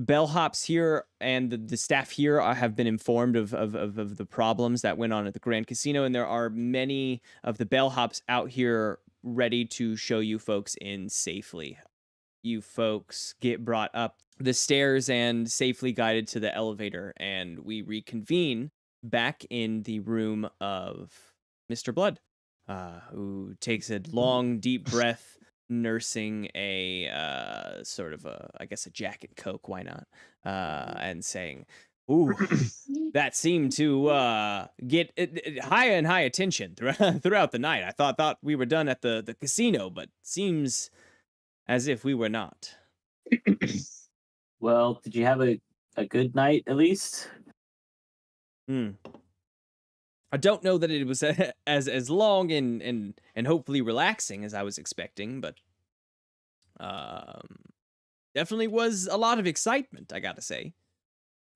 bellhops here and the staff here have been informed of the problems that went on at the Grand Casino, and there are many of the bellhops out here ready to show you folks in safely. You folks get brought up the stairs and safely guided to the elevator, and we reconvene back in the room of Mr. Blood, who takes a long, deep breath, nursing a sort of a Jack and Coke, why not, and saying, "Ooh, that seemed to get high and high attention throughout the night. I thought we were done at the casino, but seems as if we were not." Well, did you have a good night at least? I don't know that it was as long and hopefully relaxing as I was expecting, but definitely was a lot of excitement, I gotta say.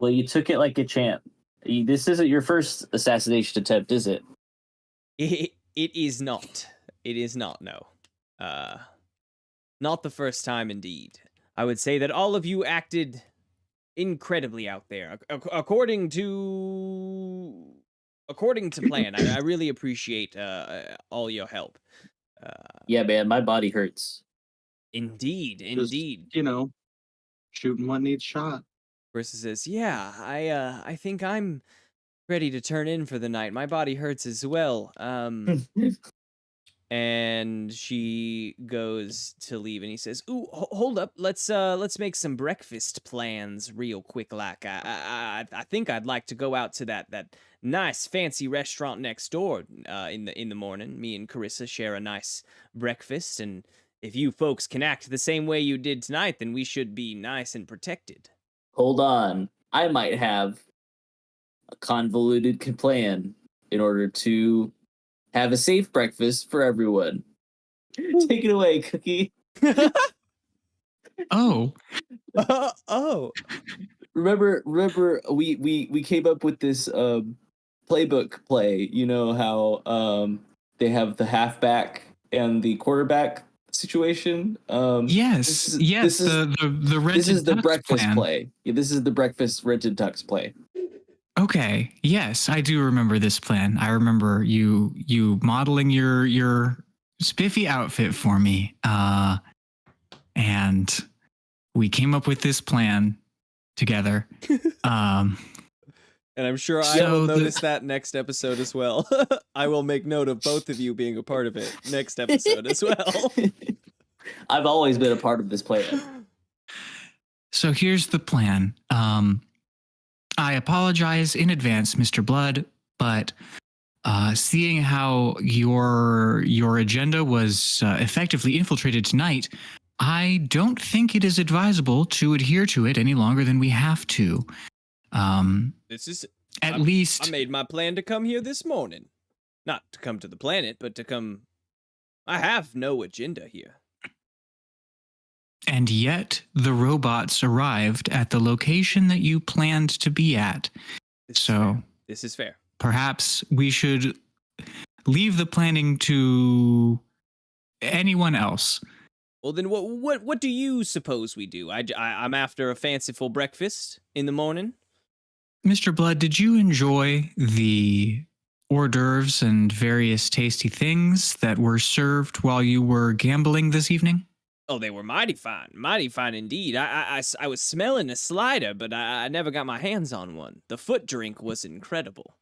Well, you took it like a champ. This isn't your first assassination attempt, is it? It is not. It is not, no. Not the first time, indeed. I would say that all of you acted incredibly out there, according to plan. I really appreciate all your help. Yeah, man, my body hurts. Indeed, Just, indeed. Shooting what needs shot. Versa says, "Yeah, I think I'm ready to turn in for the night. My body hurts as well." And she goes to leave, and he says, "Ooh, hold up. Let's make some breakfast plans real quick. Like, I think I'd like to go out to that nice fancy restaurant next door in the morning. Me and Carissa share a nice breakfast, and if you folks can act the same way you did tonight, then we should be nice and protected." Hold on. I might have a convoluted plan in order to have a safe breakfast for everyone. Take it away, Cookie. Oh, Oh. Remember we came up with this playbook play. You know how they have the halfback and the quarterback situation? yes. This is The rented this is the tux breakfast plan. play. Yeah, this is the breakfast rented tux play. Okay. Yes, I do remember this plan. I remember you modeling your spiffy outfit for me. And we came up with this plan together. And I'm sure I So will notice that next episode as well. I will make note of both of you being a part of it next episode as well. I've always been a part of this plan. So here's the plan. I apologize in advance, Mr. Blood, but seeing how your agenda was effectively infiltrated tonight, I don't think it is advisable to adhere to it any longer than we have to. This is At least I made my plan to come here this morning. Not to come to the planet, but to come. I have no agenda here. And yet the robots arrived at the location that you planned to be at. This is fair. Perhaps we should leave the planning to anyone else. Well, then what do you suppose we do? I'm after a fanciful breakfast in the morning. Mr. Blood, did you enjoy the hors d'oeuvres and various tasty things that were served while you were gambling this evening? Oh, they were mighty fine indeed. I was smelling a slider, but I never got my hands on one. The foot drink was incredible.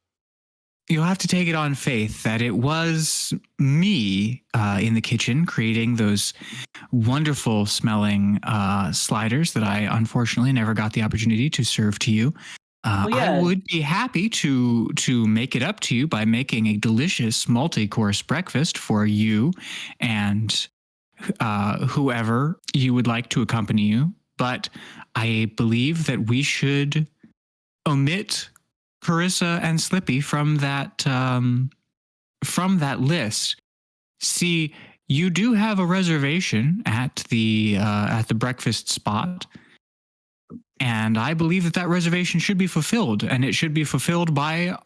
You'll have to take it on faith that it was me in the kitchen creating those wonderful smelling sliders that I unfortunately never got the opportunity to serve to you. I would be happy to make it up to you by making a delicious multi-course breakfast for you and whoever you would like to accompany you. But I believe that we should omit Carissa and Slippy from that list. See, you do have a reservation at the breakfast spot, and I believe that reservation should be fulfilled, and it should be fulfilled by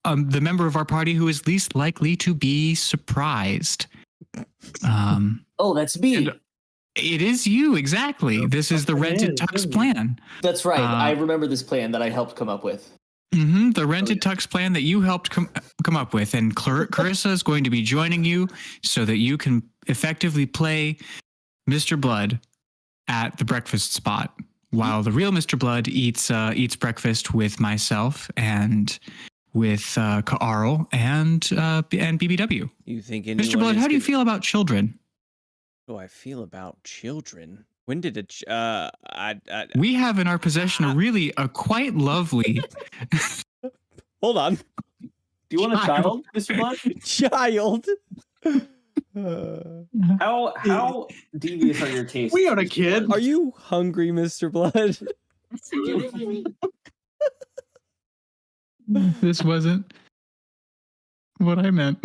the member of our party who is least likely to be surprised. Oh, that's me. It is you, exactly. This is the rented tux plan. That's right. I remember this plan that I helped come up with. The rented tux plan that you helped come up with. And Carissa is going to be joining you so that you can effectively play Mr. Blood at the breakfast spot while the real Mr. Blood eats breakfast with myself and with Carl and BBW. You think Mr. Blood, how do you feel about children? How do I feel about children? When did it? We have in our possession a quite lovely. Hold on. Do you want a child, Mr. Blood? Child. How devious are your tastes? We own a Mr. kid. Blood? Are you hungry, Mr. Blood? This wasn't what I meant.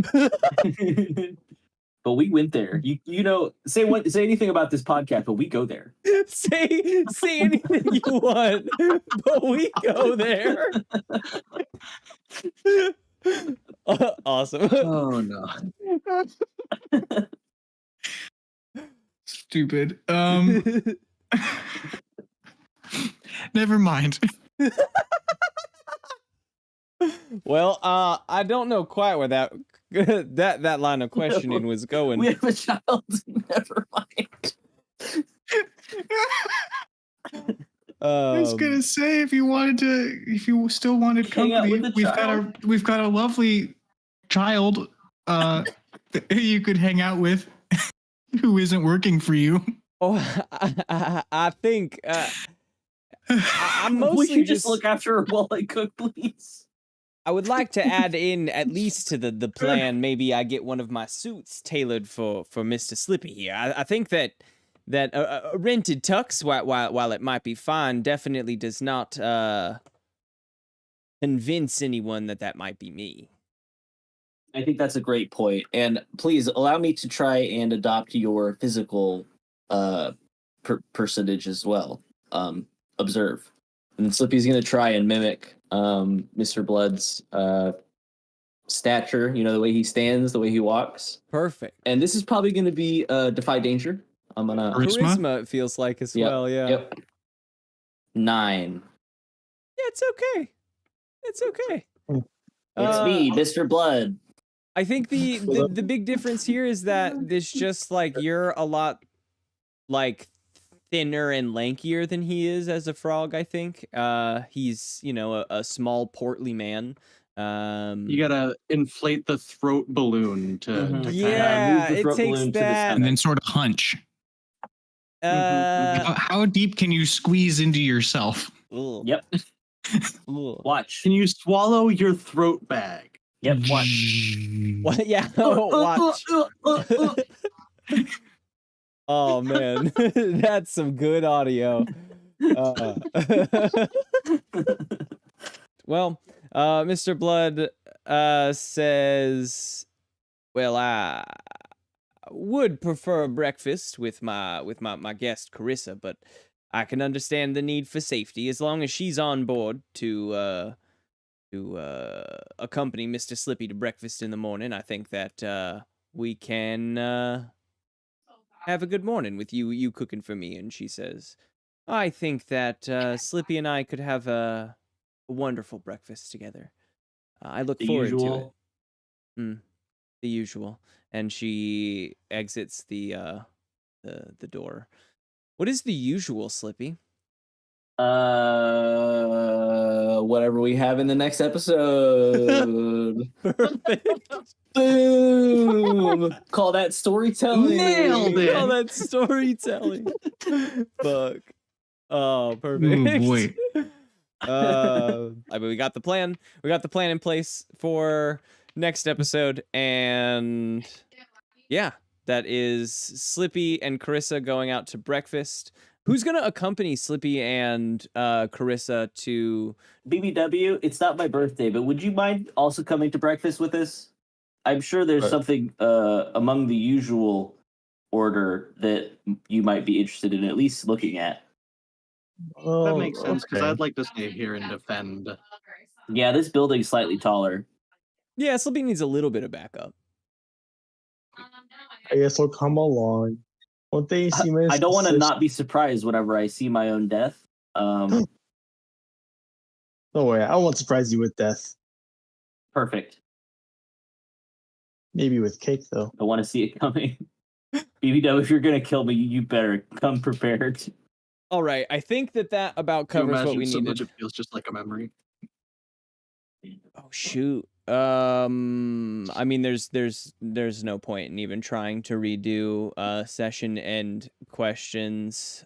But we went there. You know, say anything about this podcast, but we go there. say anything you want, but we go there. Awesome. Oh no. Stupid. Never mind. Well, I don't know quite where that that line of questioning was going. We have a child. Never mind. I was gonna say if you still wanted Hang out company, with the we've got a lovely child you could hang out with who isn't working for you. Oh, I think I'm Would mostly you just look after her while I cook, please? I would like to add in at least to the plan. Maybe I get one of my suits tailored for Mr. Slippy here. I think that a rented tux, while it might be fine, definitely does not convince anyone that might be me. I think that's a great point. And please allow me to try and adopt your physical percentage as well. Observe. And Slippy's going to try and mimic Mr. Blood's stature, you know, the way he stands, the way he walks. Perfect. And this is probably going to be Defy Danger. I'm going to... Charisma, it feels like as well, yeah. Yep. 9. Yeah, it's okay. It's okay. It's me, Mr. Blood. I think the big difference here is that it's just like you're a lot like thinner and lankier than he is as a frog. I think he's a small portly man. You gotta inflate the throat balloon to yeah, it takes that and then sort of hunch. How deep can you squeeze into yourself? Yep. Watch. Can you swallow your throat bag? Yep. Watch. What? Yeah. Watch. Oh man, that's some good audio. Well, Mr. Blood says, "Well, I would prefer breakfast with my guest Carissa, but I can understand the need for safety as long as she's on board to accompany Mr. Slippy to breakfast in the morning. I think that we can have a good morning with you cooking for me." And she says, "I think that Slippy and I could have a wonderful breakfast together. I look forward to it." The usual. And she exits the door. What is the usual, Slippy? Whatever we have in the next episode. Perfect. Boom! Call that storytelling. Nailed it. Call that storytelling. Fuck. Oh, perfect. Oh boy. I mean, we got the plan. We got the plan in place for next episode, and yeah, that is Slippy and Carissa going out to breakfast. Who's gonna accompany Slippy and Carissa to BBW? It's not my birthday, but would you mind also coming to breakfast with us? I'm sure there's something among the usual order that you might be interested in at least looking at. That makes sense because I'd like to stay here and defend. Yeah, this building's slightly taller. Yeah, Slippy needs a little bit of backup. I guess I'll come along. Won't they see my I don't want to not be surprised whenever I see my own death. No way, I won't surprise you with death. Perfect. Maybe with cake, though. I want to see it coming. BBW, if you're going to kill me, you better come prepared. All right, I think that about Can you covers what imagine we so needed. much it feels just like a memory. Oh shoot. I mean, there's no point in even trying to redo session end questions.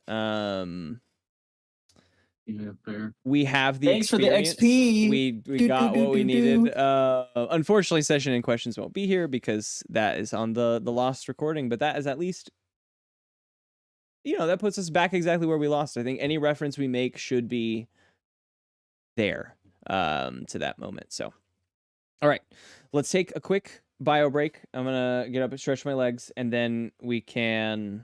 Yeah, fair. We have the Thanks for the experience. XP. We got what we needed. Unfortunately, session and questions won't be here because that is on the lost recording, but that is at least, that puts us back exactly where we lost. I think any reference we make should be there to that moment. So, all right, let's take a quick bio break. I'm gonna get up and stretch my legs, and then we can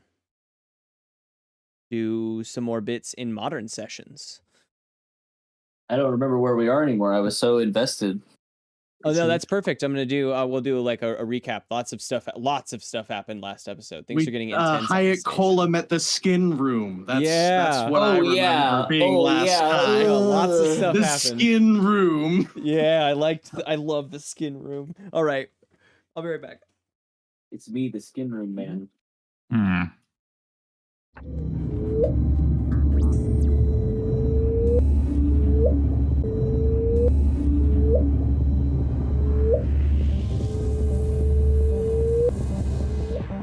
do some more bits in modern sessions. I don't remember where we are anymore. I was so invested. Oh no, that's perfect. I'm gonna do. We'll do like a recap. Lots of stuff happened last episode. Things are getting intense. at Hyatt this station. Cola met the skin room. That's what I remember being last time. Yeah, lots of stuff The happened. skin room. Yeah, I love the skin room. All right, I'll be right back. It's me, the skin room man. Hmm.